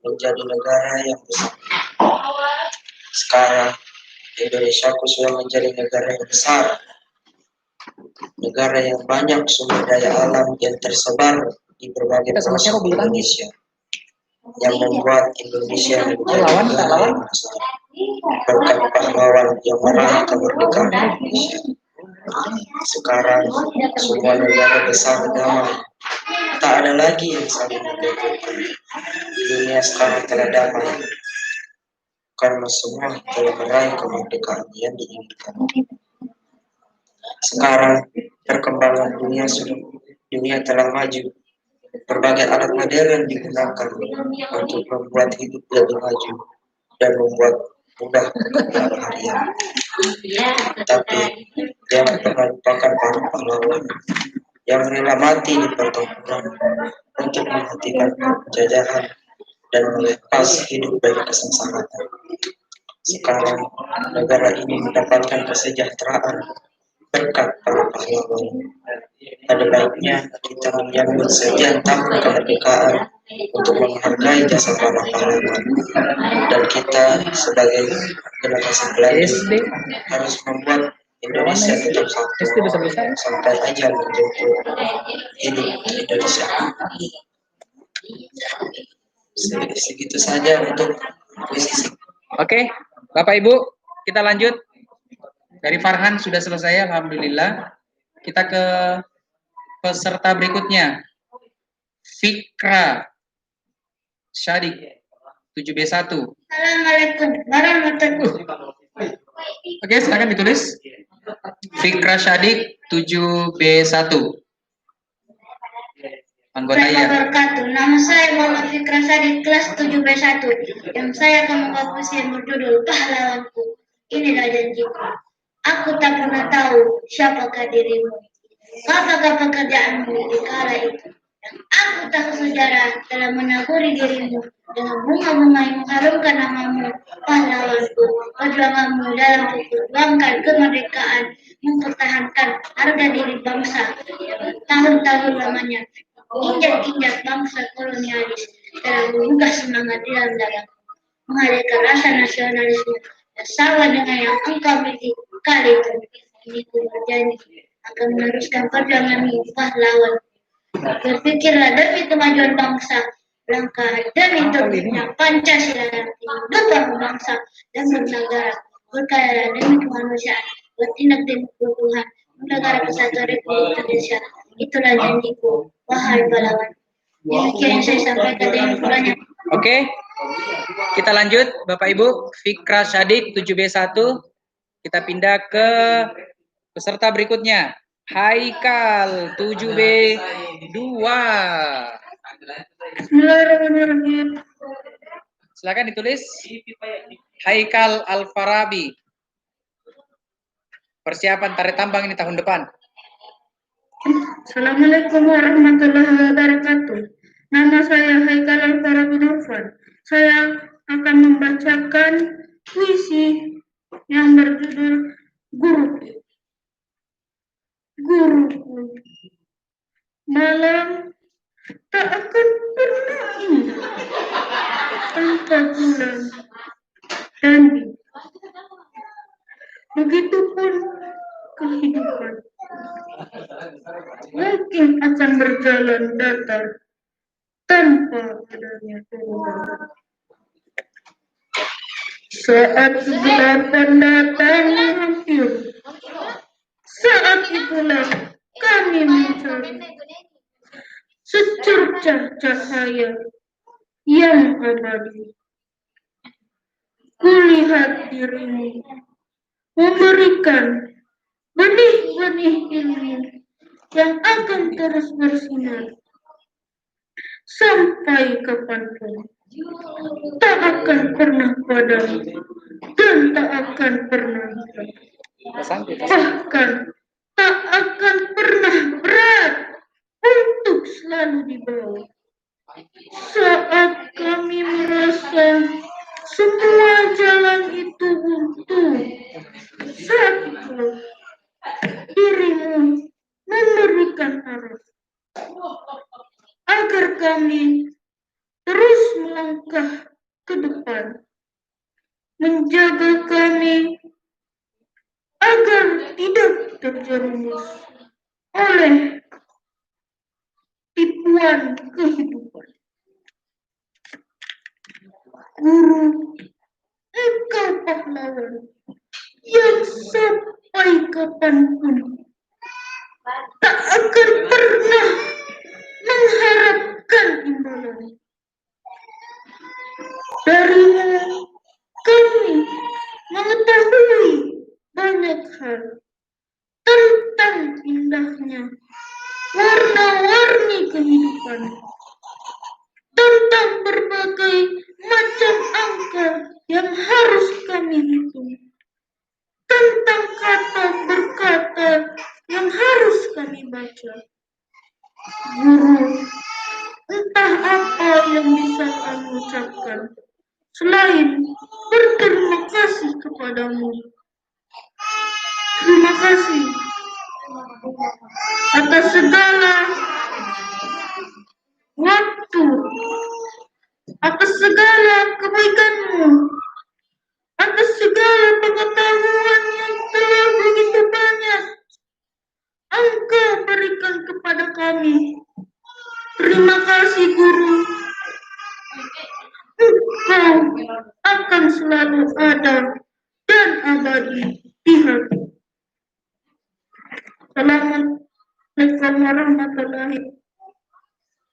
menjadi negara yang besar. Sekarang Indonesiaku sudah menjadi negara yang besar, negara yang banyak sumber daya alam yang tersebar di berbagai pelosok Indonesia, yang membuat Indonesia menjadi negara yang besar berkat pahlawan yang meraih kemerdekaan Indonesia. Sekarang semua negara besar damai, tak ada lagi yang saling membedakan. Dunia sekarang telah damai karena semua telah meraih kemerdekaan yang diinginkan. Sekarang perkembangan dunia telah maju. Berbagai alat modern digunakan untuk membuat hidup lebih maju dan membuat mudah pekerjaan harian. Tapi jangan pernah lupakan para pahlawan yang rela mati di pertempuran untuk menghentikan penjajahan dan melepas hidup dari kesengsaraan. Sekarang negara ini mendapatkan kesejahteraan berkat para pahlawan. Pada baiknya kita menyambut sekian tahun kemerdekaan untuk menghargai jasa para pahlawan, dan kita sebagai generasi pelanjut harus membuat Indonesia tetap satu sampai ajal menjemput hidup Indonesia. Segitu saja untuk puisi. Oke, Bapak Ibu, kita lanjut. Dari Farhan sudah selesai, alhamdulillah. Kita ke peserta berikutnya. Fikra Syadik 7B1. Assalamualaikum warahmatullahi Oke, silakan ditulis. Fikra Syadik 7B1. Anggota ya. wabarakatuh. Nama saya Muhammad Fikra Sadi, kelas 7B1. Yang saya akan membawa puisi yang berjudul Pahlawanku. Inilah janjiku. Aku tak pernah tahu siapakah dirimu. Apakah pekerjaanmu di kala itu. Aku tahu sejarah telah menaburi dirimu dengan bunga-bunga yang mengharumkan namamu, pahlawanku. Perjuanganmu dalam memperjuangkan kemerdekaan, mempertahankan harga diri bangsa. Tahun-tahun lamanya, injak-injak bangsa kolonialis telah menggugah semangat di dalam dada, menghadirkan rasa nasionalisme yang sama dengan yang engkau miliki kali itu. Ini ku berjanji akan meneruskan perjuanganmu, pahlawan. Berpikirlah demi kemajuan bangsa, langkah demi terbitnya Pancasila yang hidup bangsa dan bernegara, berkarya demi kemanusiaan, bertindak demi keutuhan negara kesatuan Republik Indonesia. Itulah janjiku, wahai pahlawan. Demikian yang saya sampaikan dengan kurangnya. Oke, kita lanjut Bapak Ibu. Fikra Syadik 7B1. Kita pindah ke peserta berikutnya. Haikal 7B2. Bismillahirrahmanirrahim. Silakan ditulis. Haikal Al-Farabi. Persiapan tarik tambang ini tahun depan. Assalamualaikum warahmatullahi wabarakatuh. Nama saya Haikal Al-Farabi Nurfan. Saya akan membacakan puisi yang berjudul Guruku. Guruku, malam tak akan pernah indah tanpa bulan dan bintang. Begitupun kehidupan mungkin akan berjalan datar tanpa adanya perubahan. Saat kegelapan datang menghampiri, saat itulah kami mencari secercah cahaya yang abadi. Kulihat dirimu memberikan benih-benih ilmu yang akan terus bersinar sampai kapanpun, tak akan pernah padam dan tak akan pernah hilang. Bahkan tak akan pernah berat untuk selalu dibawa. Saat kami merasa semua jalan itu buntu, saat itu dirimu memberikan arah agar kami terus melangkah ke depan, menjaga kami agar tidak terjerumus oleh tipuan kehidupan. Guru, engkau pahlawan yang sampai kapanpun tak akan pernah mengharapkan imbalan. Darimu kami mengetahui banyak hal tentang indahnya warna-warni kehidupan, tentang berbagai macam angka yang harus kami hitung, tentang kata berkata yang harus kami baca. Guru, entah apa yang bisa kami ucapkan selain berterima kasih kepadamu. Terima kasih atas segala waktu, atas segala kebaikanmu, atas segala pengetahuan yang telah begitu banyak Engkau berikan kepada kami. Terima kasih Guru. Engkau akan selalu ada dan abadi di hati. Assalamualaikum warahmatullahi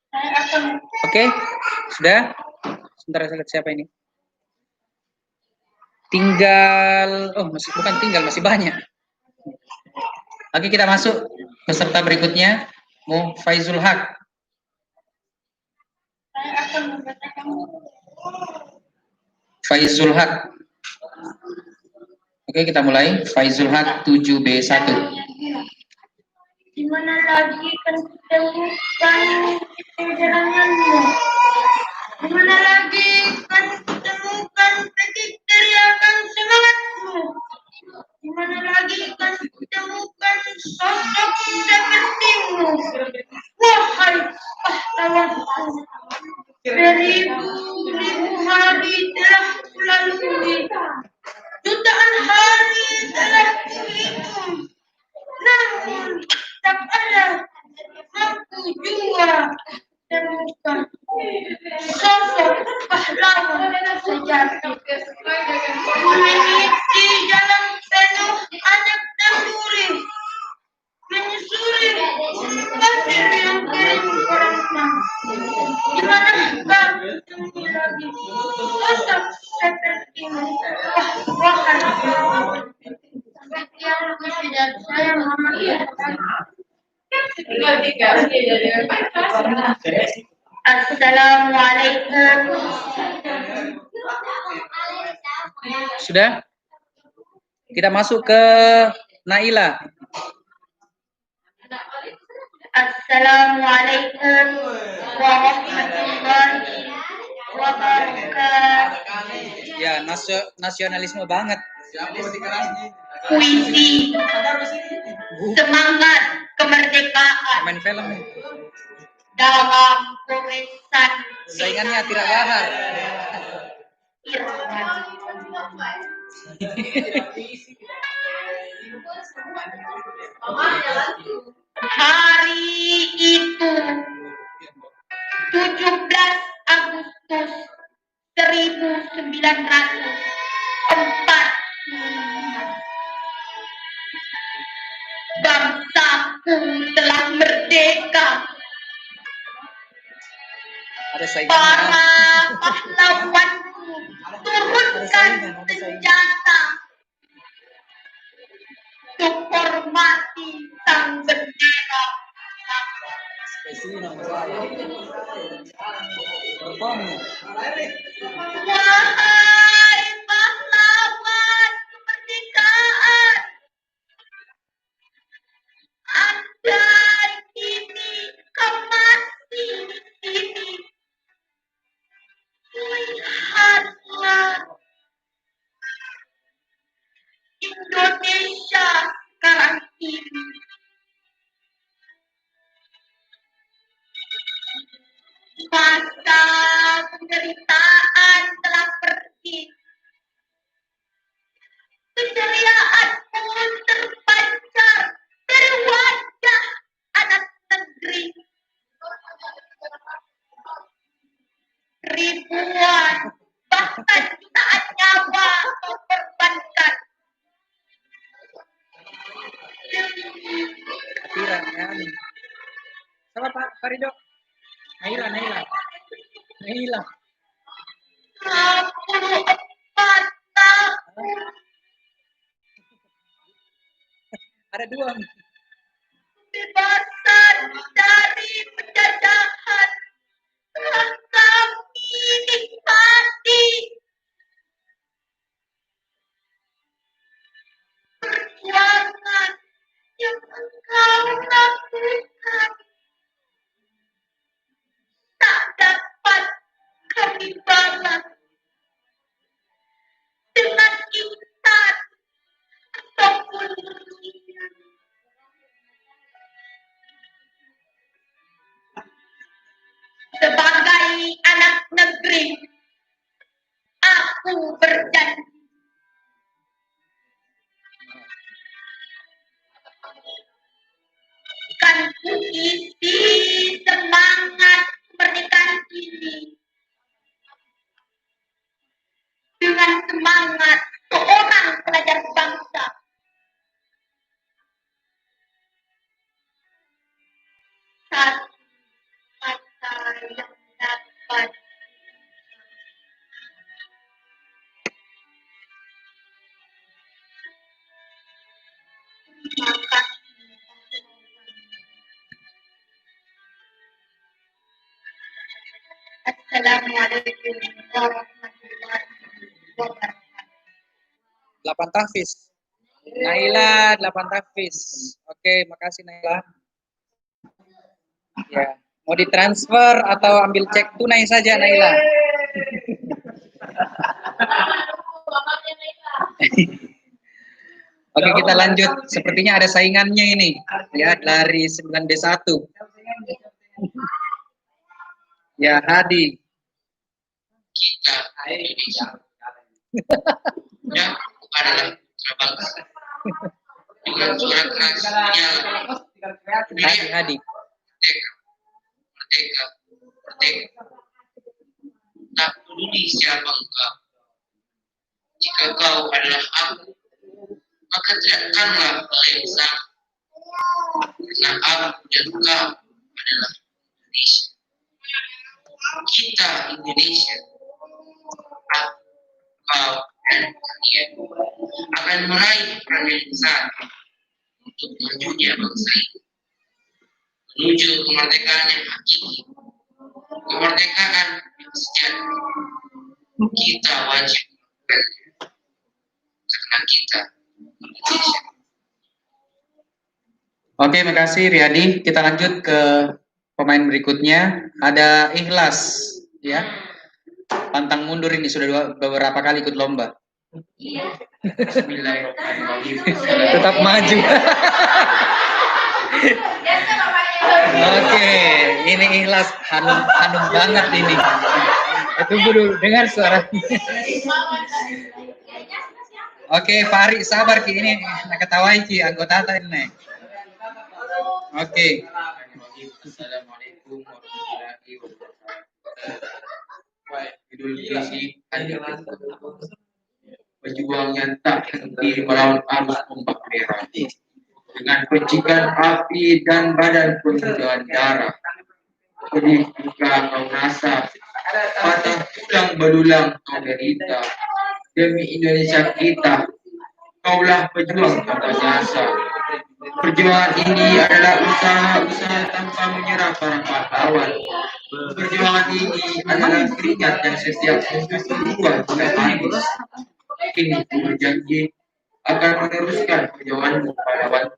wabarakatuh. Oke, sudah. Sebentar saya lihat siapa ini. Tinggal, oh masih bukan tinggal, masih banyak. Oke, kita masuk peserta berikutnya, Faizul Haq. Saya akan membacakan Faizul Haq. Oke, kita mulai. Faizul Haq 7B1. di mana lagi kan ditemukan perjalananmu? Di mana lagi kan ditemukan titik teriakan semangatmu? Di mana lagi kan ditemukan sosok sepertimu? Wahai pahlawanku, beribu-ribu hari telah kulalui, jutaan hari telah kuhitung, namun tak ada mampu jua temukan sosok pahlawan sejati. Meniti jalan penuh anak dan duri, menyusuri pasir yang kering korosna. Di manakah ketemu lagi sosok sepertimu? Wahai sekian kesidat saya Muhammad. Assalamualaikum. Sudah? Kita masuk ke Naila. Assalamualaikum warahmatullahi wabarakatuh. Ya, nasionalisme banget. Puisi, semangat kemerdekaan Main film nih. dalam goresan Saingannya Tira Bahar. Irwan. Hari itu 17 Agustus 1945, bangsaku telah merdeka. Ada saingannya. Para pahlawanku turunkan senjata untuk hormati sang bendera. Wahai pahlawan kemerdekaan, andai kini kau masih di sini, lihatlah Indonesia sekarang ini. Masa penderitaan telah pergi. Keceriaan pun terpancar dari wajah anak negeri. Ribuan, bahkan jutaan nyawa kau korbankan. Tira, ya. Sama Pak Farido. Naila. 64 tahun Ada dua. kebebasan dari penjajahan telah kami nikmati. Perjuangan yang engkau lakukan tak dapat kami balas dengan insan ataupun rupiah. Sebagai anak negeri, aku berjanji kan kuisi semangat kemerdekaan ini dengan semangat seorang pelajar bangsa. Satu kata yang dapat Assalamualaikum warahmatullahi wabarakatuh. 8 tahfiz. Naila 8 tahfiz. Oke, makasih Naila. Ya, mau ditransfer atau ambil cek tunai saja Naila? Oke, kita lanjut. Sepertinya ada saingannya ini, ya, dari 9B1. Ya, Hadi. Kita Indonesia yang adalah bangsa dengan suara keras menyala Hadi. merdeka, merdeka. Tak peduli siapa engkau. Jika kau adalah aku, maka teriakkanlah hal yang sama. Karena aku dan kau adalah Indonesia. Kita Indonesia. Aku, kau, dan kalian akan meraih peran yang besar untuk majunya bangsa ini menuju kemerdekaan yang hakiki, kemerdekaan yang sejati. Kita wajib melakukannya karena kita Indonesia. Oke, makasih Riyadi. Kita lanjut ke pemain berikutnya. Ada Ikhlas, ya. Pantang mundur ini sudah beberapa kali ikut lomba. Bismillahirrahmanirrahim. Tetap maju. Oke, ini Ikhlas hanum banget ini. Tunggu dulu, dengar suara. Oke, Fahri sabar Ki, ini nak ketawai Ki anggota ini. Oke. Assalamualaikum warahmatullahi wabarakatuh. Idul Fitri berjuang yang tak henti melawan arus ombak merah dengan percikan api dan badan penuh dengan darah. Pedih duka kau rasa, patah tulang belulang kau derita. Demi Indonesia kita, kaulah pejuang tanpa jasa. Perjuangan ini adalah usaha-usaha tanpa menyerah para pahlawan. Perjuangan ini adalah keringat yang setiap membuat kita habis. Kini ku berjanji akan meneruskan perjuanganmu pahlawan.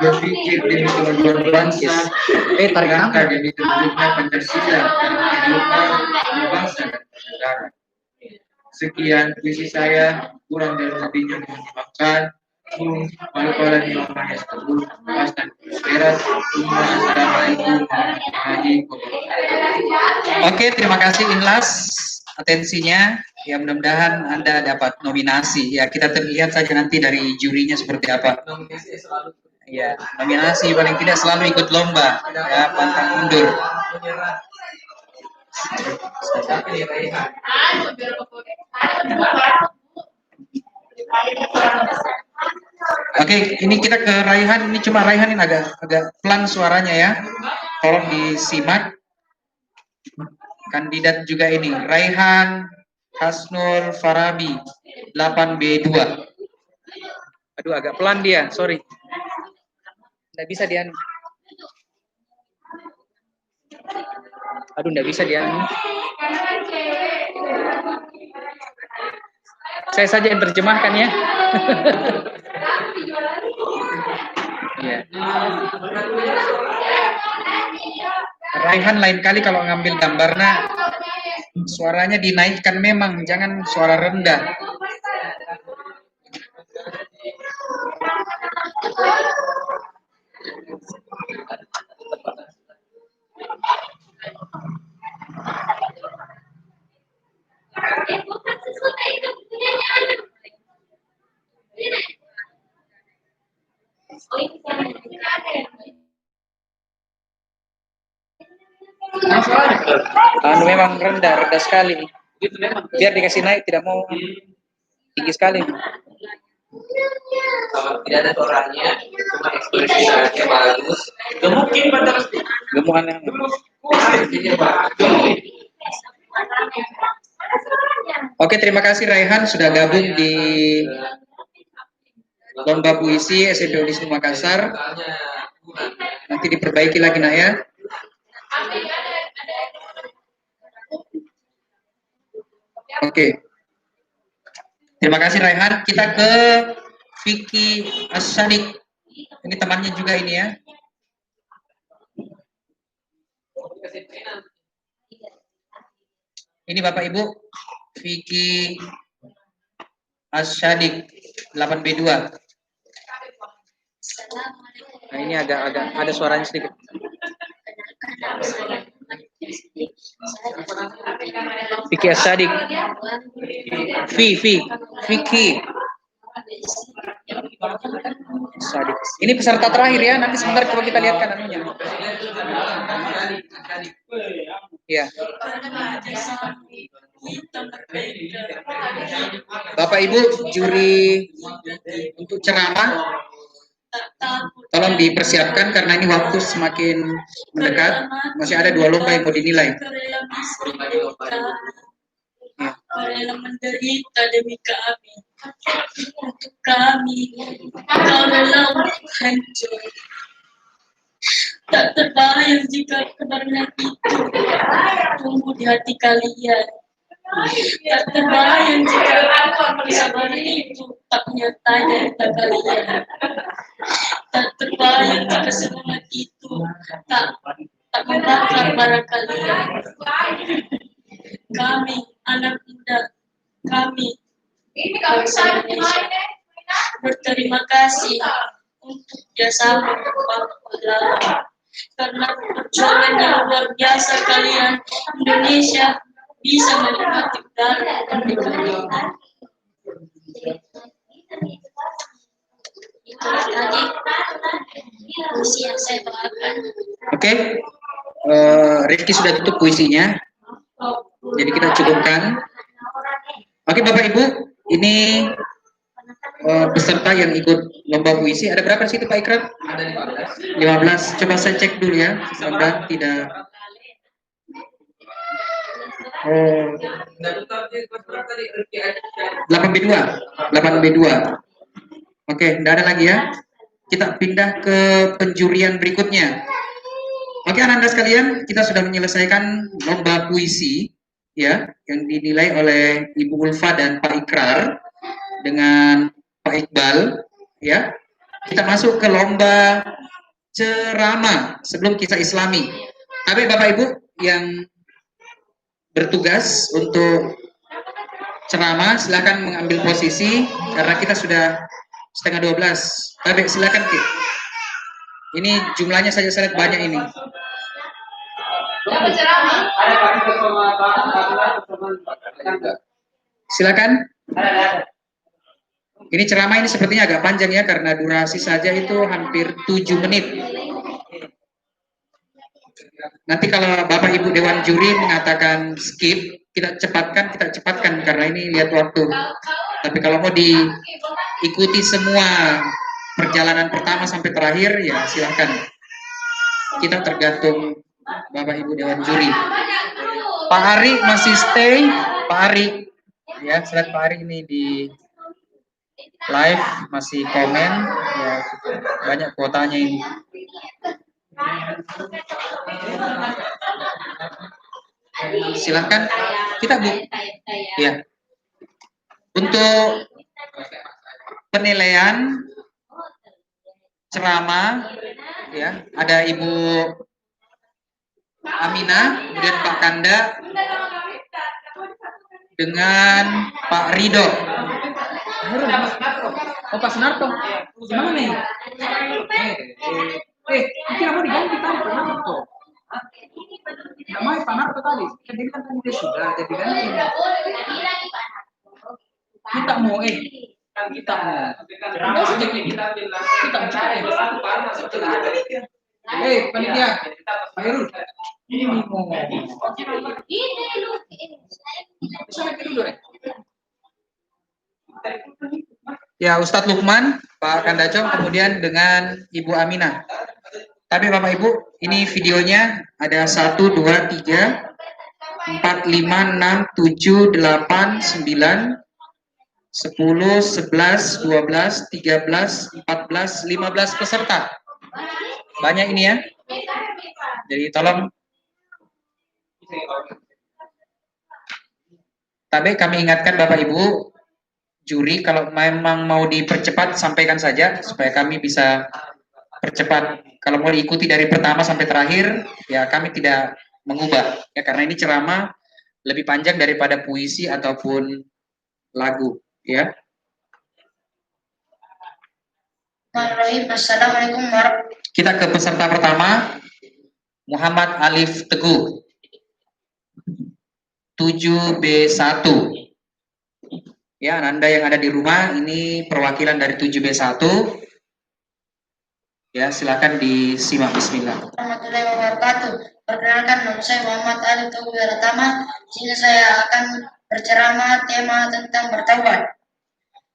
Berpikir demi kemajuan bangsa, berangkat demi terwujudnya Pancasila dan kehidupan berbangsa dan bernegara. Sekian puisi saya, kurang dan lebihnya mohon dimaafkan. Assalamualaikum warahmatullahi wabarakatuh. Oke, terima kasih Ikhlas atensinya. Ya, mudah-mudahan Anda dapat nominasi. Ya, kita terlihat saja nanti dari jurinya seperti apa. Ya, nominasi paling tidak selalu ikut lomba. Ya, pantang mundur. Oke, ini kita ke Raihan. Ini cuma Raihan ini agak pelan suaranya ya. Tolong disimak. Kandidat juga ini Raihan Hasnur Farabi 8B2. Aduh, agak pelan dia, sorry. Nggak bisa dia. Aduh, nggak bisa dia. Saya saja yang terjemahkan ya. Ya. Raihan lain kali kalau ngambil gambarnya suaranya dinaikkan memang, jangan suara rendah. Memang rendah sekali. Biar dikasih naik, tidak mau tinggi sekali. Kalau tidak ada suaranya, cuma ekspresi suaranya bagus. Gemukin pada Gemukannya. Oke, terima kasih Raihan sudah gabung di lomba puisi SMP Unisnu Makassar. Nanti diperbaiki lagi nak ya. Oke. Terima kasih Raihan. Kita ke Vicky Asyadik. Ini temannya juga ini ya. Ini Bapak Ibu, Vicky Asyadik 8B2. Nah, ini agak ada suaranya sedikit. Vicky Asyadik. Vicky Asyadik. Ini peserta terakhir ya. Nanti sebentar coba kita lihatkan anunya. Ya. Bapak Ibu juri untuk ceramah tolong dipersiapkan karena ini waktu semakin mendekat. Masih ada 2 lomba yang mau dinilai. Rela menderita demi kami, untuk kami, kau rela untuk hancur. Tak terbayang jika kebenaran itu tumbuh di hati kalian. Tak terbayang jika kesabaran itu tak nyata di hati kalian. Tak terbayang jika semangat itu tak membakar bara kalian. Kami, anak muda, kami, bangsa Indonesia, berterima kasih untuk jasamu pahlawan. Karena perjuangan yang luar biasa kalian, Indonesia bisa menikmati udara kemerdekaan. Itu tadi puisi yang saya bawakan. Oke. Rizky sudah tutup puisinya. Jadi kita cukupkan. Oke Bapak Ibu, ini peserta yang ikut lomba puisi. Ada berapa di situ Pak Ikrar? Ada 15. Coba saya cek dulu ya. Mudah-mudahan tidak. 8B2. Oke, tidak ada lagi ya. Kita pindah ke penjurian berikutnya. Oke anak-anak sekalian, kita sudah menyelesaikan lomba puisi ya yang dinilai oleh Ibu Ulfa dan Pak Ikrar dengan Pak Iqbal ya. Kita masuk ke lomba ceramah sebelum kisah Islami. Tapi Bapak Ibu yang bertugas untuk ceramah silakan mengambil posisi karena kita sudah 11:30. Tapi silakan Ki. Ini jumlahnya saja saya lihat banyak ini. Silakan. Ini ceramah ini sepertinya agak panjang ya karena durasi saja itu hampir 7 menit. Nanti kalau Bapak Ibu Dewan Juri mengatakan skip, kita cepatkan karena ini lihat waktu. Tapi kalau mau diikuti semua perjalanan pertama sampai terakhir ya silahkan. Kita tergantung Bapak Ibu Dewan Juri. Pak Ari masih stay. Pak Ari ya, selain Pak Ari ini di live masih komen ya, banyak kuotanya ini. Silahkan kita Bu ya. Untuk penilaian ceramah ya ada Ibu Aminah, kemudian Pak Kanda dengan Pak Rido. Oh Pak Sunarto, gimana nih? Ini kamu diganti tadi Pak Narto. Namanya Pak Narto tadi, kan dia kan dia sudah jadi ganti. Kita mau kita panitia Pak Irul ini mau ya Ustadz Lukman, Pak Kandacong, kemudian dengan Ibu Aminah. Tapi Bapak Ibu, ini videonya ada 1, 2, 3, 4, 5, 6, 7, 8, 9, 10, 11, 12, 13, 14, 15 peserta. Banyak ini ya. Jadi tolong. Tapi kami ingatkan Bapak Ibu juri, kalau memang mau dipercepat sampaikan saja supaya kami bisa percepat. Kalau mau diikuti dari pertama sampai terakhir, ya kami tidak mengubah. Ya karena ini ceramah lebih panjang daripada puisi ataupun lagu. Ya. Assalamualaikum warahmatullahi. Kita ke peserta pertama, Muhammad Alif Teguh, 7B1. Ya, Anda yang ada di rumah, ini perwakilan dari 7B1. Ya, silakan disimak. Bismillah. Warahmatullahi wabarakatuh. Perkenalkan, nama saya Muhammad Alif Teguh Wiratama. Sini saya akan berceramah tema tentang bertaubat.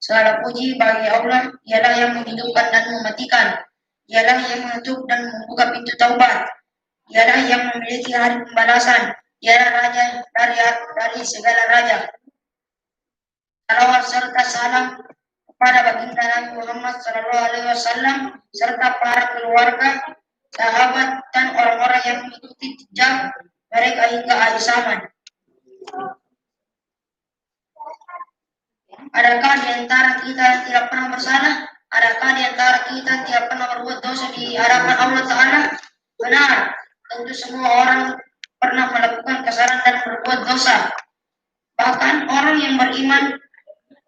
Segala puji bagi Allah, Dialah yang menghidupkan dan mematikan. Dialah yang menutup dan membuka pintu taubat. Dialah yang memiliki hari pembalasan. Dialah Raja dari segala raja. Salawat serta salam kepada baginda Nabi Muhammad SAW serta para keluarga, sahabat dan orang-orang yang mengikuti jejak mereka hingga akhir zaman. Adakah di antara kita yang tidak pernah bersalah? Adakah di antara kita yang tidak pernah berbuat dosa di hadapan Allah Ta'ala? Benar, tentu semua orang pernah melakukan kesalahan dan berbuat dosa. Bahkan orang yang beriman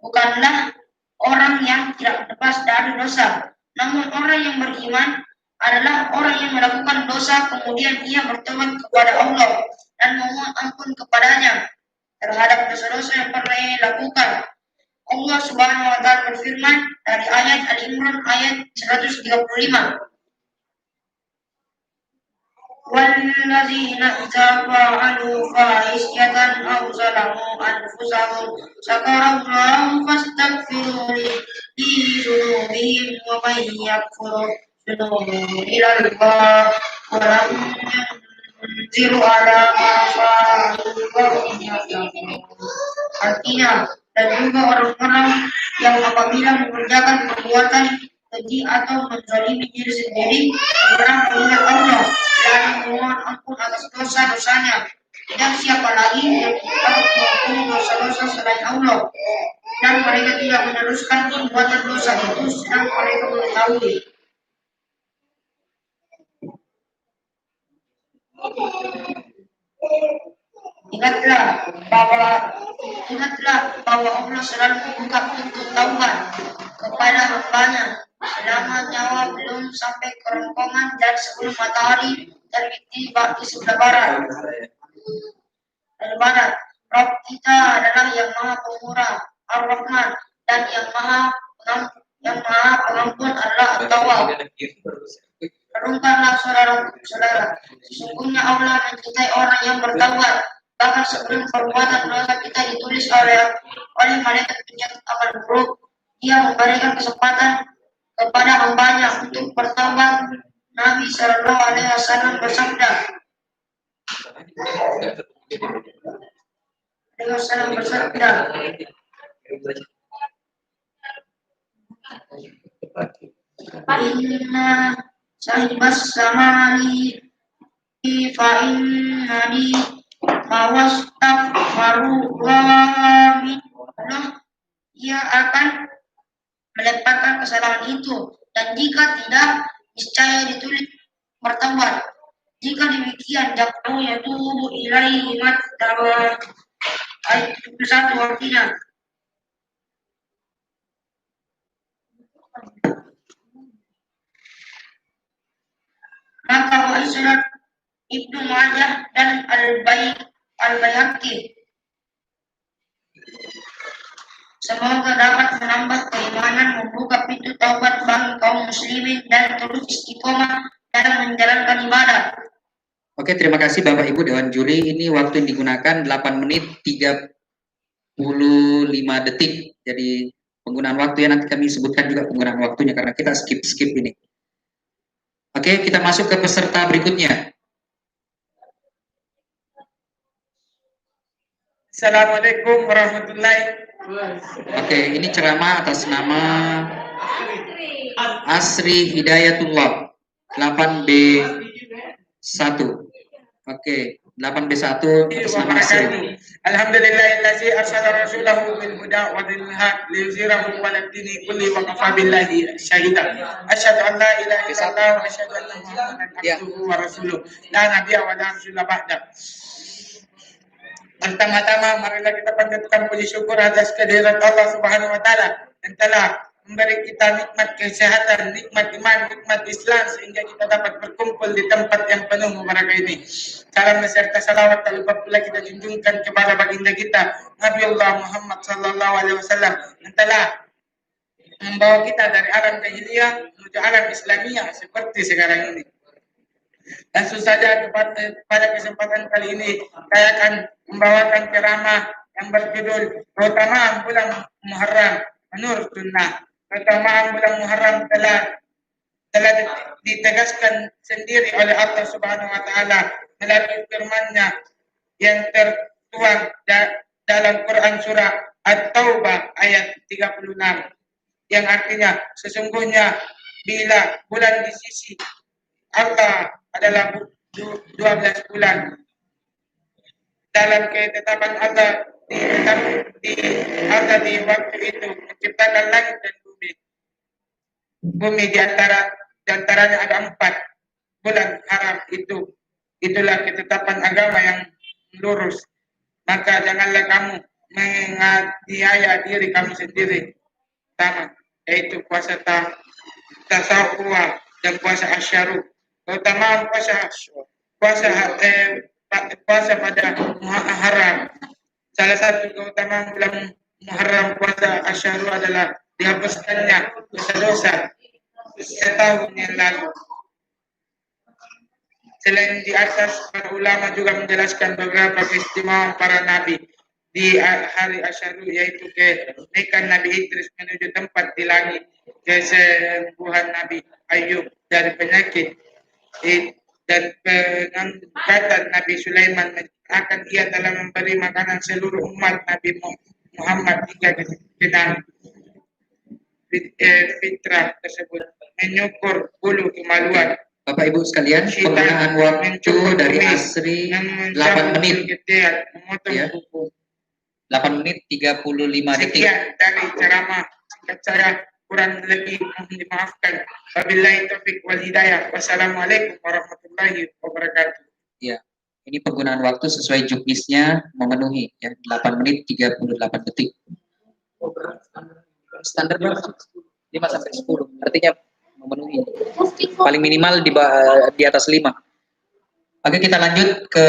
bukanlah orang yang tidak bebas dari dosa. Namun orang yang beriman adalah orang yang melakukan dosa kemudian ia bertobat kepada Allah dan memohon ampun kepadanya terhadap dosa-dosa yang pernah ia lakukan. Allah Subhanahu wa Ta'ala berfirman dari ayat Al-Imran ayat 135. وَالَّذِينَ إِذَا فَعَلُوا فَاحِشَةً أَوْ ظَلَمُوا أَنفُسَهُمْ ذَكَرُوا اللَّهَ فَاسْتَغْفَرُوا لِذُنُوبِهِمْ وَمَن يَغْفِرُ الذُّنُوبَ إِلَّا اللَّهُ وَلَمْ يُصِرُّوا عَلَى مَا فَعَلُوا وَهُمْ يَعْلَمُونَ. Artinya, dan juga orang-orang yang apabila mengerjakan perbuatan keji atau menzalimi diri sendiri, segera mengingat Allah dan memohon ampun atas dosa-dosanya. Dan siapa lagi yang dapat mengampuni dosa-dosa selain Allah? Dan mereka tidak meneruskan perbuatan dosa itu sedang mereka mengetahui. Ingatlah bahwa Allah selalu membuka pintu taubat kepada hambanya selama nyawa belum sampai kerongkongan dan sebelum matahari terbit di sebelah barat. Dari barat, Rabb kita adalah yang Maha Pemurah, Ar-Rahman, dan yang Maha Pengampun adalah At-Tawwab. Renungkanlah saudara-saudara, sesungguhnya Allah mencintai orang yang bertaubat. Bahkan sebelum perbuatan dosa kita ditulis oleh malaikat pencatat amal buruk, Dia memberikan kesempatan kepada hambanya untuk bertaubat. Nabi Shallallahu Alaihi Wasallam bersabda, Inna sahibas samali fa innani ia akan melepaskan kesalahan itu, dan jika tidak, niscaya ditulis bertaubat. Jika demikian, jatuh yatubu ilaihi mattawa. Ayat 71 artinya, maka wa Isnad Ibnu Majah dan Al-Baihaqi semoga dapat menambah keimanan, membuka pintu taubat bagi kaum muslimin dan terus istiqomah dalam menjalankan ibadah. Oke, terima kasih Bapak Ibu Dewan Juri. Ini waktu yang digunakan 8 menit 35 detik. Jadi penggunaan waktu ya nanti kami sebutkan juga penggunaan waktunya karena kita skip ini. Oke, kita masuk ke peserta berikutnya. Assalamualaikum warahmatullahi wabarakatuh. Oke, ini ceramah atas nama Asri Hidayatullah 8B1. Oke. 8B1 atas nama Asri. Alhamdulillahillazi arsala rasulahu bil huda wa dinil haq liyuzhirahu 'alad dini kulli wa kafa billahi syahida. Asyhadu an la ilaha illallah wa asyhadu anna Muhammadan abduhu wa rasuluh. La nabiyya wa la rasulullah ba'da. Pertama-tama marilah kita panjatkan puji syukur atas kehadirat Allah Subhanahu wa taala yang telah memberi kita nikmat kesehatan, nikmat iman, nikmat Islam sehingga kita dapat berkumpul di tempat yang penuh mubarakah ini. Salam beserta salawat tak lupa pula kita junjungkan kepada baginda kita Nabi Allah Muhammad sallallahu alaihi wasallam yang telah membawa kita dari alam jahiliyah menuju alam Islamiyah seperti sekarang ini. Langsung saja pada kesempatan kali ini saya akan membawakan ceramah yang berjudul keutamaan bulan Muharram menurut sunnah. Keutamaan bulan Muharram telah ditegaskan sendiri oleh Allah Subhanahu wa taala melalui firman-Nya yang tertuang dalam Quran surah At-Taubah ayat 36 yang artinya sesungguhnya bila bulan di sisi Allah adalah 12 bulan dalam ketetapan Allah di waktu itu menciptakan langit dan bumi di antaranya ada 4 bulan haram itulah ketetapan agama yang lurus, maka janganlah kamu menganiaya diri kamu sendiri sama, yaitu puasa tasawuf dan puasa asyaru. Keutamaan puasa pada Muharram. Salah satu keutamaan bulan Muharram puasa asyaru adalah dihapuskannya dosa-dosa setahun yang lalu. Selain di atas, para ulama juga menjelaskan beberapa keistimewaan para nabi di hari asyaru, yaitu kenaikan Nabi Idris menuju tempat di langit, kesembuhan Nabi Ayub dari penyakit, dan pengangkatan Nabi Sulaiman akan ia telah memberi makanan seluruh umat Nabi Muhammad hingga genap fitrah tersebut, menyukur bulu kemaluan. Bapak Ibu sekalian, penggunaan waktu dari Asri 8 menit. Ya. 8 menit 35 detik. Sekian dari ceramah singkat saya, kurang lebih mohon dimaafkan. Wabillahi taufik wal hidayah. Wassalamualaikum warahmatullahi wabarakatuh. Ya, ini penggunaan waktu sesuai juknisnya memenuhi ya, 8 menit 38 detik. Standar berapa? 5 sampai 10. Artinya memenuhi. Paling minimal di atas 5. Oke, kita lanjut ke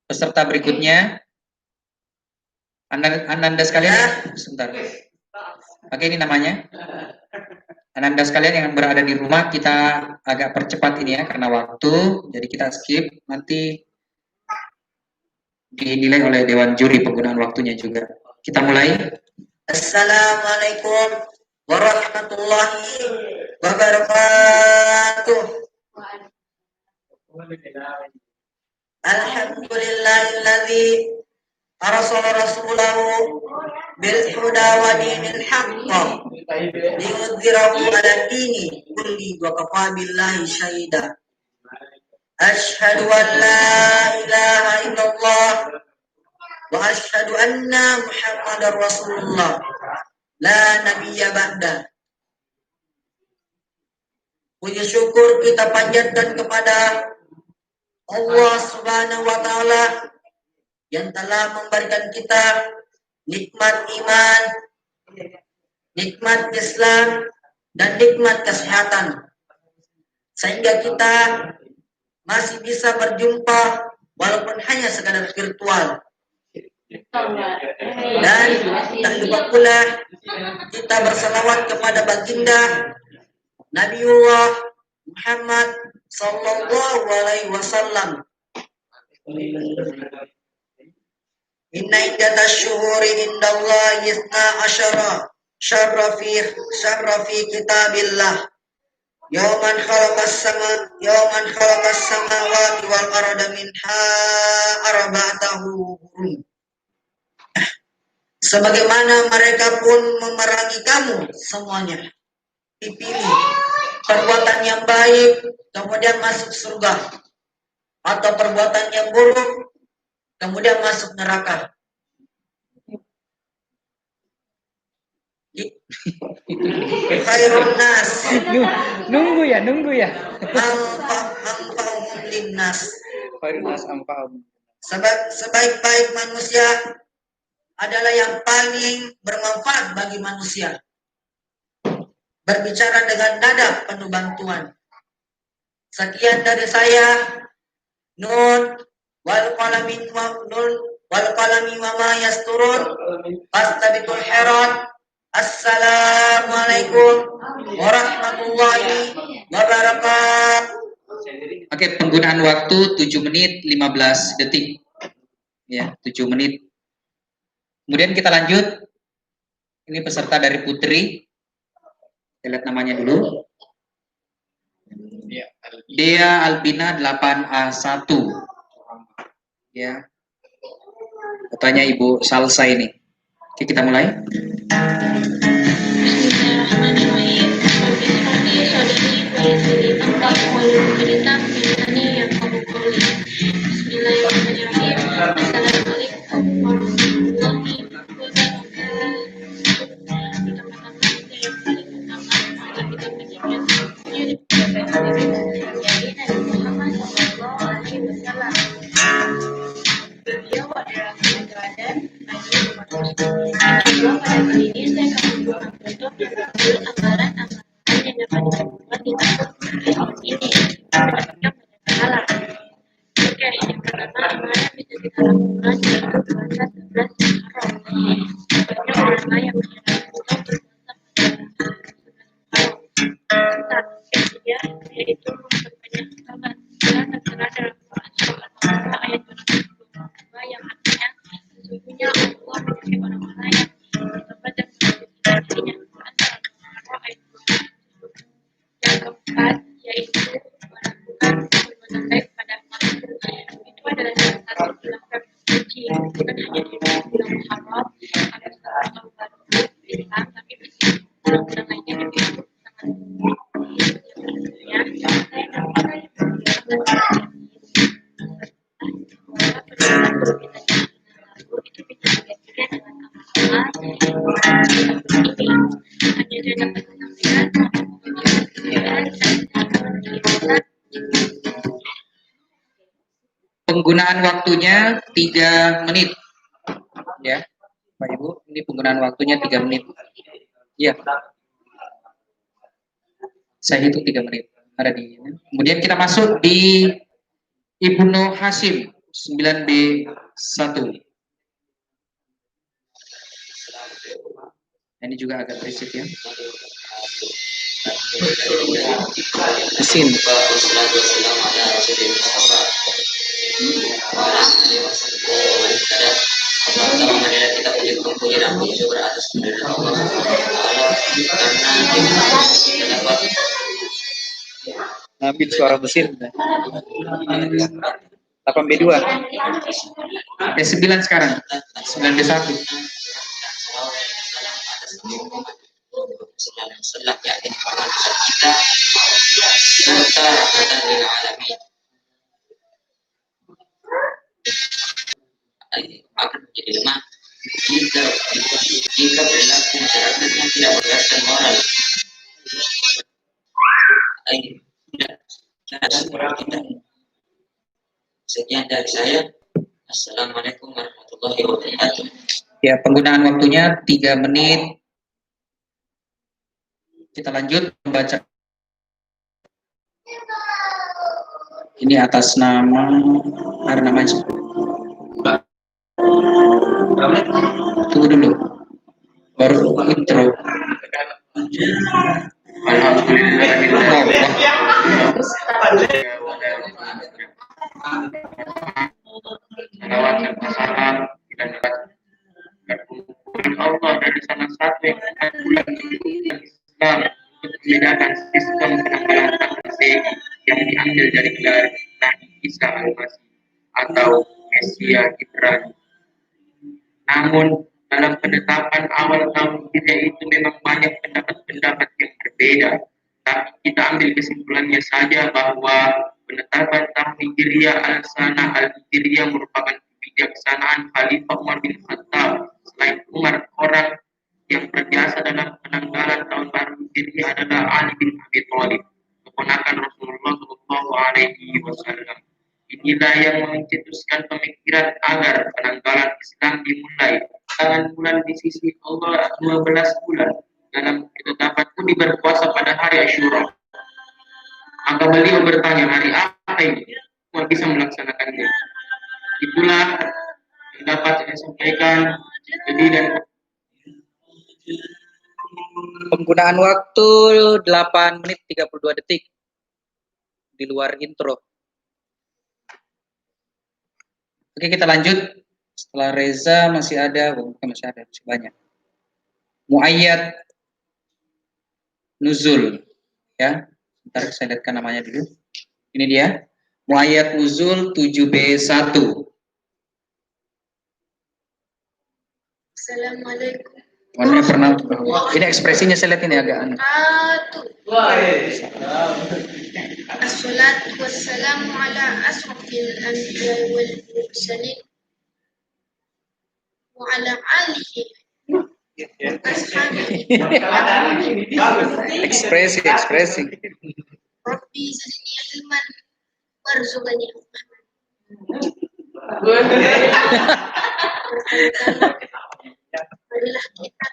peserta berikutnya. Ananda sekalian, sebentar. Oke, ini namanya. Ananda sekalian yang berada di rumah, kita agak percepat ini ya karena waktu, jadi kita skip. Nanti dinilai oleh Dewan Juri penggunaan waktunya juga. Kita mulai. Assalamualaikum warahmatullahi wabarakatuh. Alhamdulillahilladzi arsala rasulahu bil huda wa dinil haqq liyudhhirahu 'alad dini kulli wa kafa billahi syahida. Asyhadu an la ilaha illallah wa asyhadu anna Muhammadar Rasulullah la nabiyya ba'da. Puji syukur kita panjatkan kepada Allah Subhanahu wa taala yang telah memberikan kita nikmat iman, nikmat Islam, dan nikmat kesehatan, sehingga kita masih bisa berjumpa walaupun hanya sekadar virtual. Dan tak lupa pula kita bersalawat kepada baginda Nabiullah Muhammad sallallahu alaihi wasallam. Inna iddatash syuhuri indallahi 12 syahra fi kitabillah yawman khalaqas samawati wal arda minha arba'atahu hurum. Sebagaimana mereka pun memerangi kamu semuanya, dipilih perbuatan yang baik kemudian masuk surga. atau perbuatan yang buruk, kemudian masuk neraka. Khairun nas Nunggu ya. anfa'uhum linnas. Khairun nas anfa'uhum. Sebaik-baik manusia adalah yang paling bermanfaat bagi manusia. Berbicara dengan nada penuh bantuan. Sekian dari saya. Nun wal qalami wa ma yasturun. Fastabiqul khairat. Assalamualaikum warahmatullahi wabarakatuh. Oke, penggunaan waktu 7 menit 15 detik. Ya, 7 menit. Kemudian kita lanjut. Ini peserta dari Putri. Kita lihat namanya dulu. Dea Albina 8A1. Ya. Katanya Ibu Salsa ini. Oke, kita mulai. Bismillahirrahmanirrahim. Assalamualaikum warahmatullahi Beliau adalah teladan bagi umat muslim. Pada kali ini saya akan membawakan contoh dan amalan-amalan yang dapat dilakukan di tahun ini. Mendapatkan banyak pahala. Oke, yang pertama amalan yang bisa kita lakukan yaitu puasa 11 Muharram. Banyak ulama yang menyarankan untuk berpuasa pada 11 Muharram. Yang ketiga yaitu memperbanyak salat. Dan tertera dalam Quran surat Al-Baqarah ayat 222 yang artinya sesungguhnya Allah menyukai orang-orang yang bertobat dan menunjukkan dirinya. Quran surat Al-Baqarah ayat 222. Yang keempat yaitu melakukan perbuatan baik pada makhluk. Itu adalah salah satu pelanggan suci, bukan hanya di bulan Muharram atau salah tahun baru Islam, tapi bisa bulan-bulan lainnya juga sangat ya, saya dapat itu bisa digantikan dengan amal-amal ini. Hanya saya dapat menyampaikan Penggunaan waktunya 3 menit. Ya, Pak Ibu, ini penggunaan waktunya 3 menit. Iya. Saya hitung 3 menit. Ada di. Kemudian kita masuk di Ibnu Hasim 9B1. Ini juga agak berisik ya. Mesin. Pertama marilah kita puji dan puji syukur atas kehadiran Allah karena kita dapat Ambil suara mesin. 8B2. B9 sekarang. 9B1. setelah yakin bahwa kita serta rahmatan lil alamin akan menjadi lemah jika perilaku masyarakat yang tidak berdasarkan moral. Sekian dari saya. Assalamualaikum warahmatullahi wabarakatuh. Ya, penggunaan waktunya 3 menit. Kita lanjut membaca. Ini atas nama, ada namanya. Tunggu dulu. Baru intro. Salawat dan salam kita Allah dari salah satu yang bulan Islam untuk membedakan sistem penanggalan taksi yang diambil dari gelar Nabi Isa Al-Masih atau Mesia Ibrani. Namun dalam penetapan awal tahun Hijriah itu memang banyak pendapat-pendapat yang berbeda. Tapi kita ambil kesimpulannya saja bahwa penetapan Tabatan Hijriyah Al-Sana Al-Hijriyah merupakan kebijaksanaan Khalifah Umar bin Khattab. Selain Umar, orang yang berjasa dalam penanggalan tahun baru Hijriyah adalah Ali bin Abi Thalib, keponakan Rasulullah Shallallahu Alaihi Wasallam. Inilah yang mencetuskan pemikiran agar penanggalan Islam dimulai dengan bulan di sisi Allah 12 bulan. Dalam ketetapanku berpuasa pada hari Asyura. Maka beliau bertanya, hari apa ini? Kau bisa melaksanakannya? Itulah yang dapat saya sampaikan. Jadi dan Penggunaan waktu 8 menit 32 detik di luar intro. Oke, kita lanjut. Setelah Reza masih ada, masih banyak. Muayyad Nuzul, ya. Bentar saya lihatkan namanya dulu. Ini dia. Muayyad Nuzul 7B1. Assalamualaikum. Mana pernah? Ini ekspresinya saya lihat ini agak aneh. Assalatu wassalamu ala asrafil anbiya wal mursalin wa ala alihi wa ashabihi. Ekspresi. Rabbi zidni ilman warzuqni marilah kita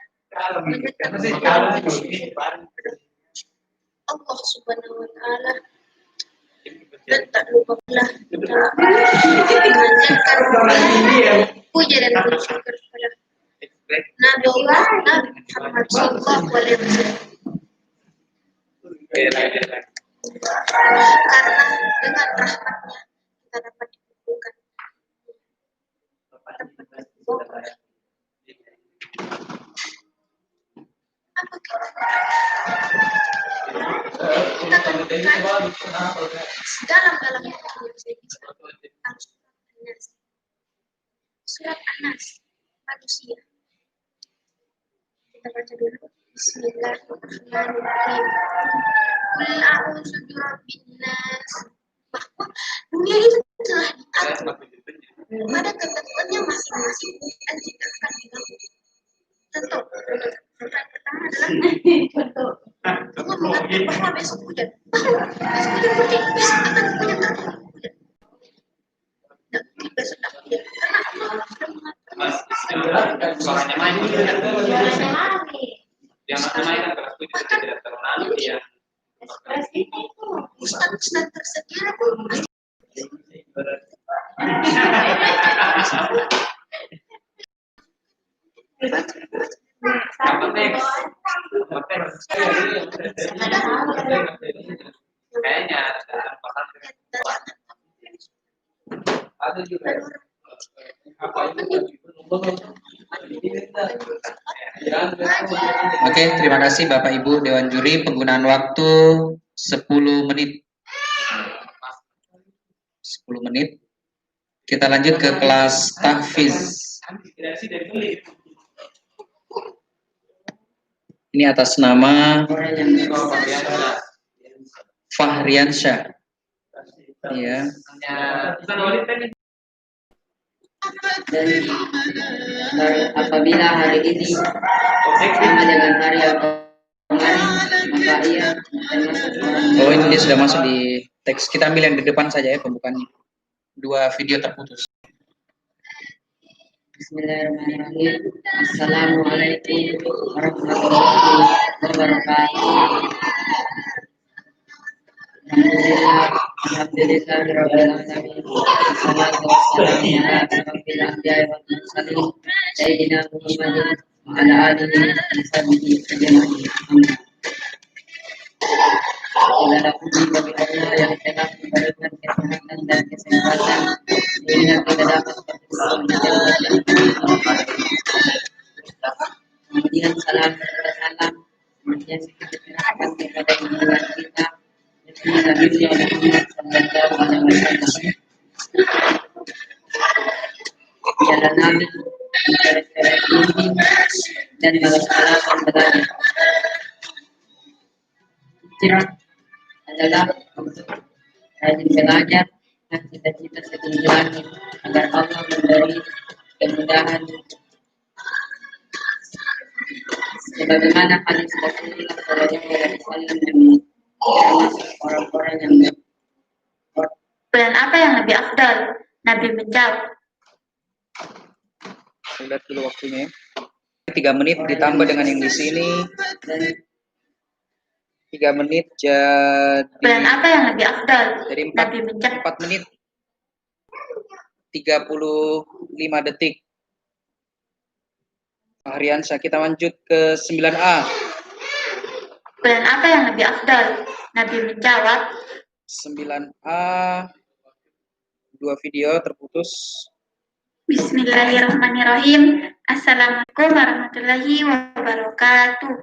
Allah Subhanahu wa Ta'ala, dan tak lupalah kita memanjatkan puja dan bersyukur kepada Nabi Allah Nabi Muhammad Sallallahu Alaihi Wasallam, karena dengan rahmatnya kita dapat dikumpulkan. Kita akan mengkaji dalam yang saya bisa surat An-Nas manusia. Kita baca dulu. Bismillahirrahmanirrahim. Qul a'udzu birabbin nas. Bahwa dunia itu telah diatur pada ketentuannya masing-masing dan tidak akan diganggu. Tentu, yang pertama adalah Allah mengatur bahwa besok hujan, besok akan hujan lagi. Dan besok tak hujan, karena Allah sudah mengatur. Suaranya main. Yang main kelas 7 tidak terlalu ya. Ustaz tersedia pun Kayaknya ada juga. Oke, terima kasih Bapak Ibu Dewan Juri. Penggunaan waktu 10 menit. 10 menit. Kita lanjut ke kelas tahfiz. Ini atas nama Fahriansyah. Ya. Dan apabila hari ini sama dengan hari yang kemarin, maka ia termasuk orang. Oh, ini sudah masuk di teks. Kita ambil yang di depan saja ya pembukaannya. Dua video terputus. Bismillahirrahmanirrahim. Assalamualaikum warahmatullahi wabarakatuh. Alhamdulillahirrahmanirrahim. Wassalatu wassalamu ala asyrafil anbiya'i wal mursalin sayyidina Muhammadin wa ala alihi wa sahbihi ajma'in. Segala puji bagi Allah yang telah memberikan kesehatan dan kesempatan sehingga kita dapat bertemu kemudian salam salam kemudian kita serahkan kepada junjungan kita Nabi Muhammad sallallahu alaihi wasallam. Jalan Nabi ini dan balas salam kepadanya. Hijrah adalah rajin belajar, dan cita-cita setinggi langit, agar Allah memberi kemudahan. Sebagaimana hadis Rasulullah SAW yang termasuk orang-orang yang Bulan apa yang lebih afdal? Nabi menjawab, Lihat dulu waktunya. 3 menit ditambah dengan yang di sini. 3 menit bulan apa yang lebih afdal? jadi Nabi menjawab, 4 menit 35 detik. Hariansa, kita lanjut ke 9A. bulan apa yang lebih afdal? Nabi menjawab, 9A, 2 video terputus. Bismillahirrahmanirrahim. Assalamualaikum warahmatullahi wabarakatuh.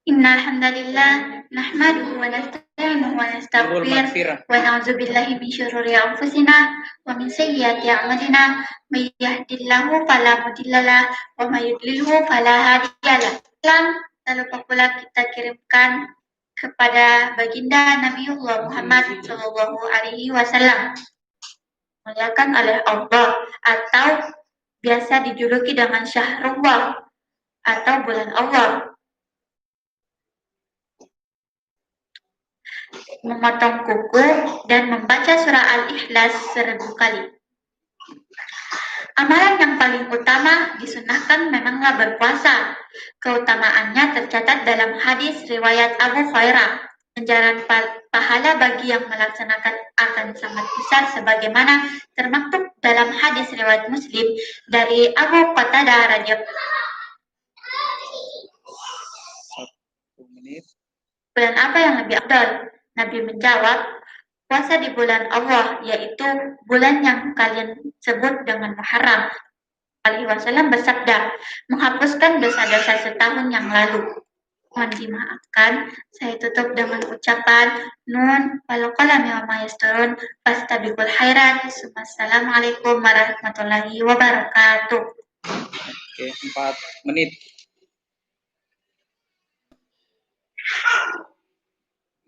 Innal hamdalillah nahmaduhu wa nasta'inuhu wa nastaghfiruh wa na'udzu billahi min syururi anfusina wa min sayyiati a'malina may yahdihillahu fala mudhillalah wa may yudlilhu fala hadiyalah. Tak lupa pula kita kirimkan kepada baginda Nabiullah Muhammad sallallahu alaihi wasallam, muliakan oleh Allah, atau biasa dijuluki dengan Syahrullah atau bulan Allah. Memotong kuku dan membaca surah Al-Ikhlas 1000 kali. Amalan yang paling utama disunahkan memanglah berpuasa. Keutamaannya tercatat dalam hadis riwayat Abu Hurairah. Ganjaran pahala bagi yang melaksanakan akan sangat besar, sebagaimana termaktub dalam hadis riwayat Muslim dari Abu Qatadah radhiyallahu. Bulan apa yang lebih afdal? Nabi menjawab, puasa di bulan Allah, yaitu bulan yang kalian sebut dengan Muharram. Alaihi Wasallam bersabda, menghapuskan dosa-dosa setahun yang lalu. Mohon dimaafkan, saya tutup dengan ucapan Nun wal qalami wa ma yasturun fastabiqul khairat. Wassalamualaikum warahmatullahi wabarakatuh. Oke, 4 menit.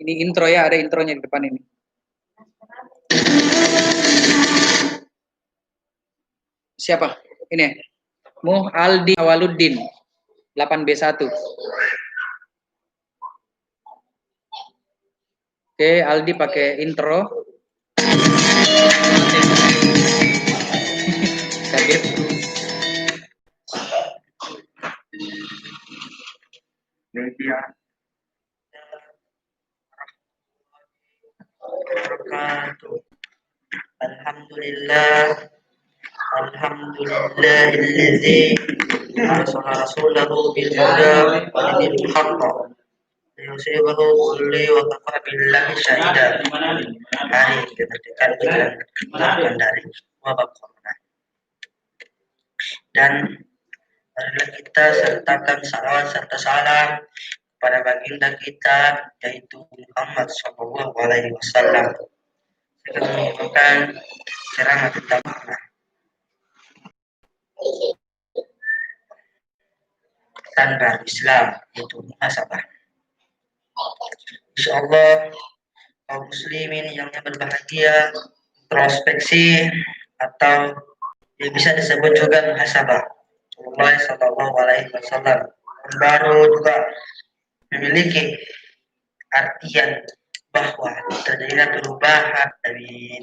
Ini intro ya, ada intronya di depan ini. Siapa? Ini. Aldi Awaluddin, 8B1. Oke, Aldi pakai intro. Kaget. Alhamdulillah, alhamdulillahilladzi arsala rasulahu bil huda wa dinil haqq liyusribahu kulli wa kafa billahi syahida. Mari kita berikan pikiran dari wabah corona. Dan marilah kita sertakan salawat serta salam kepada baginda kita, yaitu Muhammad Shallallahu Alaihi Wasallam. Kita mengucapkan ceramah tentang tanda Islam, yaitu muhasabah. Insyaallah kaum muslimin yang berbahagia, introspeksi atau yang bisa disebut juga muhasabah. Rasulullah Shallallahu Alaihi Wasallam baru juga memiliki artian bahwa terjadinya perubahan dari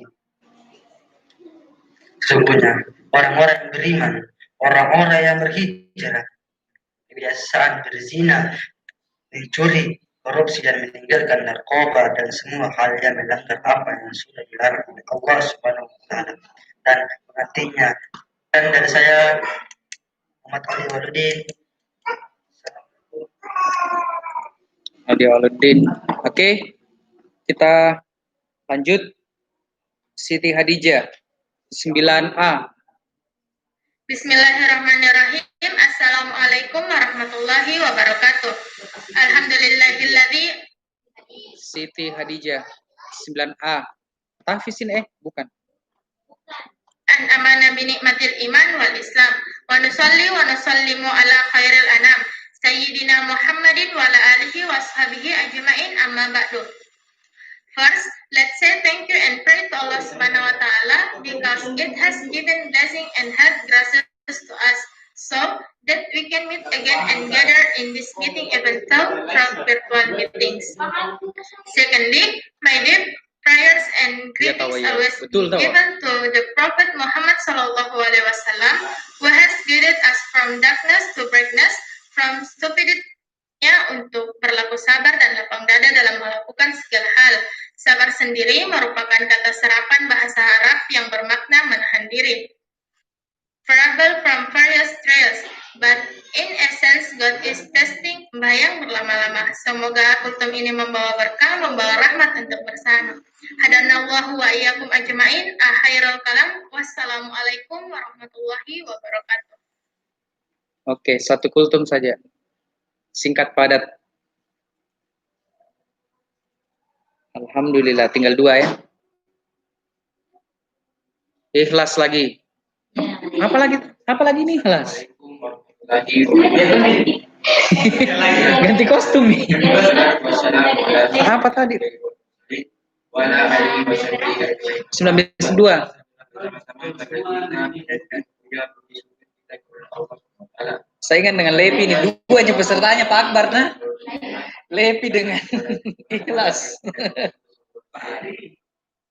sesungguhnya orang-orang yang beriman, orang-orang yang berhijrah, kebiasaan berzina, mencuri, korupsi, dan meninggalkan narkoba dan semua hal yang melanggar apa yang sudah dilarang oleh Allah Subhanahu wa Ta'ala. Dan artinya, dan dari saya Muhammad Ali Waluddin. Aldi Awaluddin. Oke. Kita lanjut. Siti Hadijah, 9A. Bismillahirrahmanirrahim. Assalamualaikum warahmatullahi wabarakatuh. Alhamdulillahilladzi. Siti Hadijah, 9A. Tahfisin bukan. An amana bi nikmatil iman wal islam wa nusalli wa nusallimu ala khairil anam sayyidina Muhammadin wa ala alihi wa ashabihi ajmain, amma ba'du. First, let's say thank you and pray to Allah Subhanahu wa Ta'ala because it has given blessing and health graces to us, so that we can meet again and gather in this meeting even though from virtual meetings. Secondly, my deep prayers and greetings always given to the Prophet Muhammad Sallallahu Alaihi Wasallam, who has guided us from darkness to brightness, from stupidity untuk berlaku sabar dan lapang dada dalam melakukan segala hal. Sabar sendiri merupakan kata serapan bahasa Arab yang bermakna menahan diri. Travel from various trails, but in essence God is testing, membayang berlama-lama. Semoga kultum ini membawa berkah, membawa rahmat untuk bersama. Hadanallahu wa iyyakum ajmain. Akhirul kalam. Wassalamualaikum warahmatullahi wabarakatuh. Oke, satu kultum saja. Singkat padat. Alhamdulillah, tinggal 2 ya. Ikhlas lagi. Apa lagi nih ikhlas? Ganti kostum nih. Apa tadi? 1902. Saingan dengan Lepi nih, 2 aja pesertanya Pak Akbar nah. Lepi dengan ikhlas.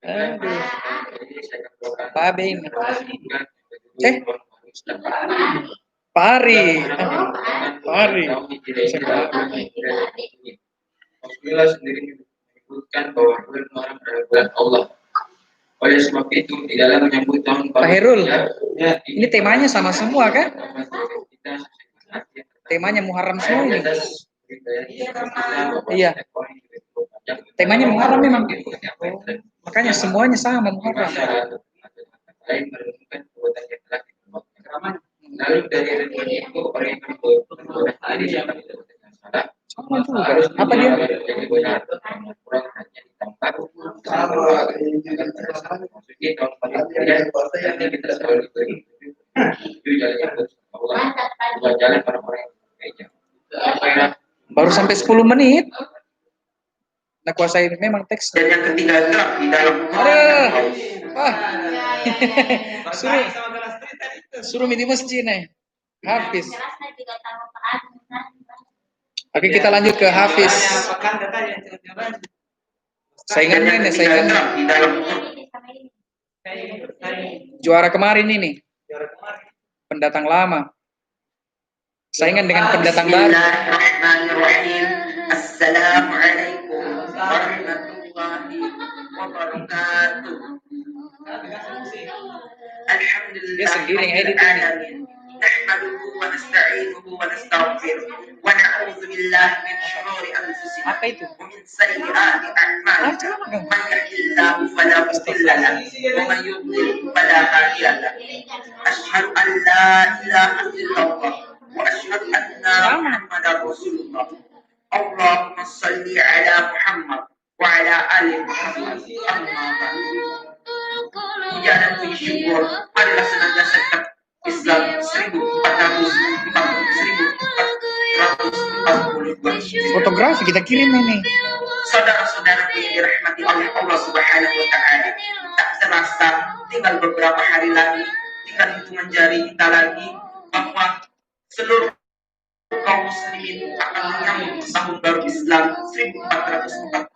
Aduh. Pak Abe ini. Pari. Rasulullah sendiri menyebutkan bahwa bulan Muharram adalah bulan Allah. Oleh sebab itu, di dalam menyambut tahun baru, Pak Herul, ini temanya sama semua kan? Temanya Muharram semua ini. Iya. Temanya Muharram memang. Makanya semuanya sama Muharram. Lalu dari itu orang yang berbuat hari yang salah. Apa dia? Baru sampai 10 menit. Nah, kuasai memang teks. Dan yang ketiga gelap di dalam. Suruh di masjid nih. Hafiz. Oke, kita lanjut ke Hafiz. Saingan nih, saingan. Juara kemarin ini. Pendatang lama. Saingan dengan pendatang baru. Bismillahirrahmanirrahim. Assalamualaikum warahmatullahi wabarakatuh. Dia sendiri yang edit ini. نحمده ونستعينه ونستغفره ونعوذ بالله من شرور أنفسنا ومن سيئات أعمالنا من يهده الله فلا مضل له ومن يضلل فلا هادي له أشهد أن لا إله إلا الله وأشهد أن محمدا رسول الله اللهم صل على محمد وعلى آل محمد أما بعد. Puja dan puji syukur adalah senantiasa Islam 1442. Fotografi kita kirim ini. Saudara-saudara yang dirahmati oleh Allah Subhanahu wa Ta'ala, tak terasa tinggal beberapa hari lagi, tinggal hitungan jari kita lagi, bahwa seluruh kaum muslimin akan menyambut tahun baru Islam 1404.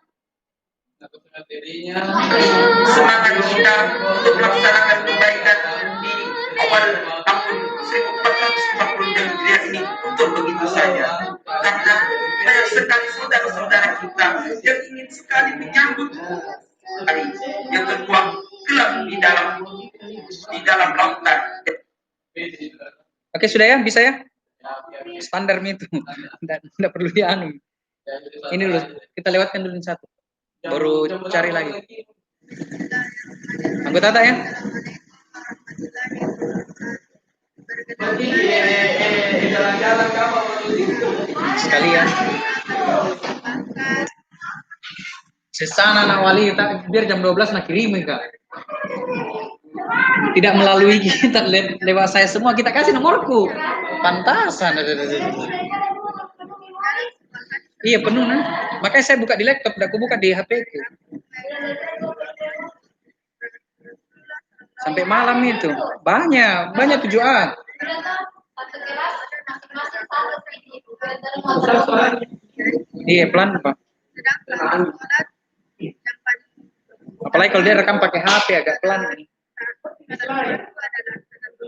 Semangat kita untuk melaksanakan kebaikan di awal tahun 1440 Hijriah ini untuk begitu saja, karena banyak sekali saudara-saudara kita yang ingin sekali menyambut hari yang kedua gelap di dalam lautan. Oke, sudah ya, bisa ya? Standar itu, tidak perlu dianu. Ini dulu, kita lewatkan dulu satu, baru cari lagi. Anggota tak ya? Sekalian. Sesana nak wali tak biar jam 12 nak kirim Kak. Tidak melalui kita lewat saya semua, kita kasih nomorku. Pantasan. Iya penuh nah. Makanya saya buka di laptop, aku buka di HP ku. sampai malam itu. Banyak 7A. Iya, pelan, Pak. Apalagi kalau dia rekam pakai HP agak pelan.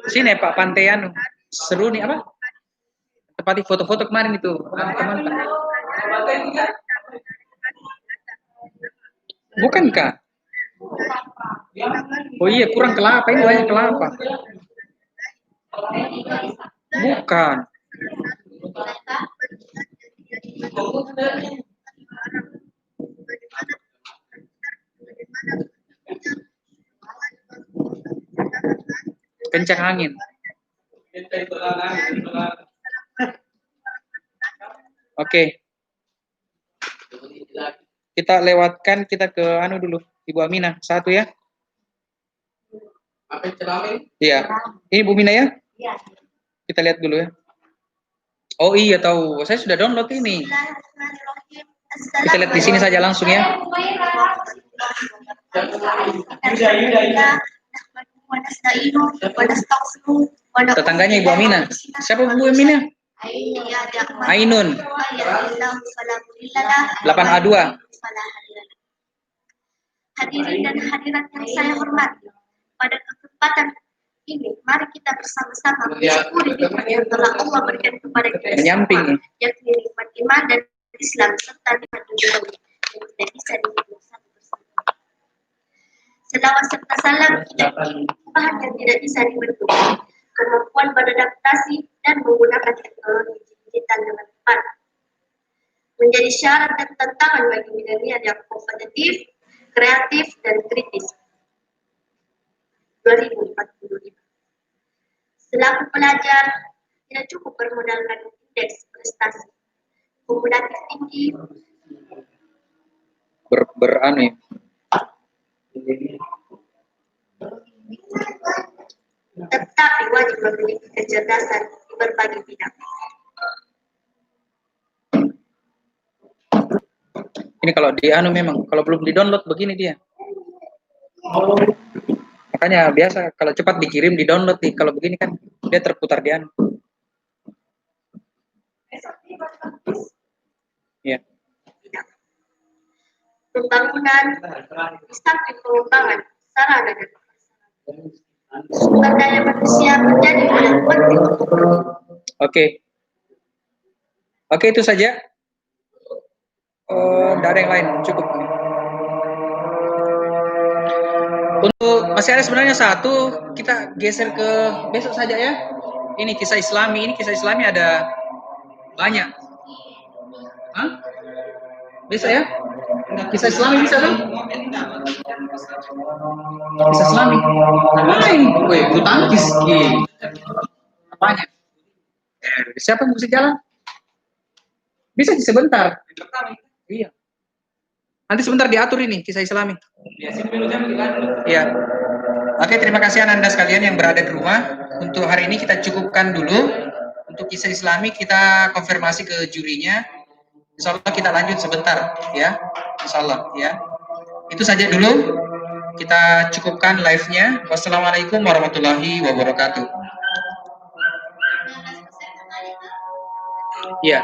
Sini Pak Pantean. Seru nih apa? Tempat foto-foto kemarin itu. Teman-teman. Bukan Kak? Oh iya, kurang kelapa, ini banyak kelapa. Bukan. Kencang angin. Oke. Kita lewatkan, kita ke anu dulu, Ibu Aminah, satu ya. Iya. Ini Bu Mina ya? Kita lihat dulu ya. Oh iya tahu, saya sudah download ini. Kita lihat di sini saja langsung ya. Tetangganya Ibu Aminah. Siapa Bu Aminah? Ainun. 8A2. Hadirin dan hadirat yang saya hormati, pada kesempatan ini mari kita bersama-sama mensyukuri nikmat yang telah Allah berikan kepada kita semua, yakni nikmat iman dan Islam serta nikmat dunia yang tidak bisa dihitung satu persatu. Selawat serta salam kita Tuhan yang tidak bisa dibentuk, kemampuan beradaptasi dan menggunakan teknologi digital dengan tepat menjadi syarat dan tantangan bagi milenial yang kompetitif, kreatif, dan kritis. 2045. Selaku pelajar, tidak cukup bermodalkan indeks prestasi kumulatif tinggi, tetapi wajib memiliki kecerdasan di berbagai bidang. Ini kalau di anu memang, kalau belum di-download begini dia. Makanya biasa kalau cepat dikirim di-download nih, kalau begini kan dia terputar di anu. Ya. Pembangunan, di samping pengembangan sarana dan sumber daya manusia menjadi hal yang penting. Oke, itu saja. Tidak ada yang lain, cukup. Untuk masih ada sebenarnya satu, kita geser ke besok saja ya. Ini kisah Islami, ada banyak. Hah? Bisa ya? Kisah Islami bisa kan? Kisah Islami. Main, bulu tangkis. Banyak. Siapa yang bisa jalan? Bisa sebentar. Iya. Nanti sebentar diatur ini kisah Islami. Iya. Oke, terima kasih Anda sekalian yang berada di rumah. Untuk hari ini kita cukupkan dulu. Untuk kisah Islami kita konfirmasi ke jurinya. Insya Allah kita lanjut sebentar, ya. Insya Allah, ya. Itu saja dulu. Kita cukupkan live-nya. Wassalamualaikum warahmatullahi wabarakatuh. Iya.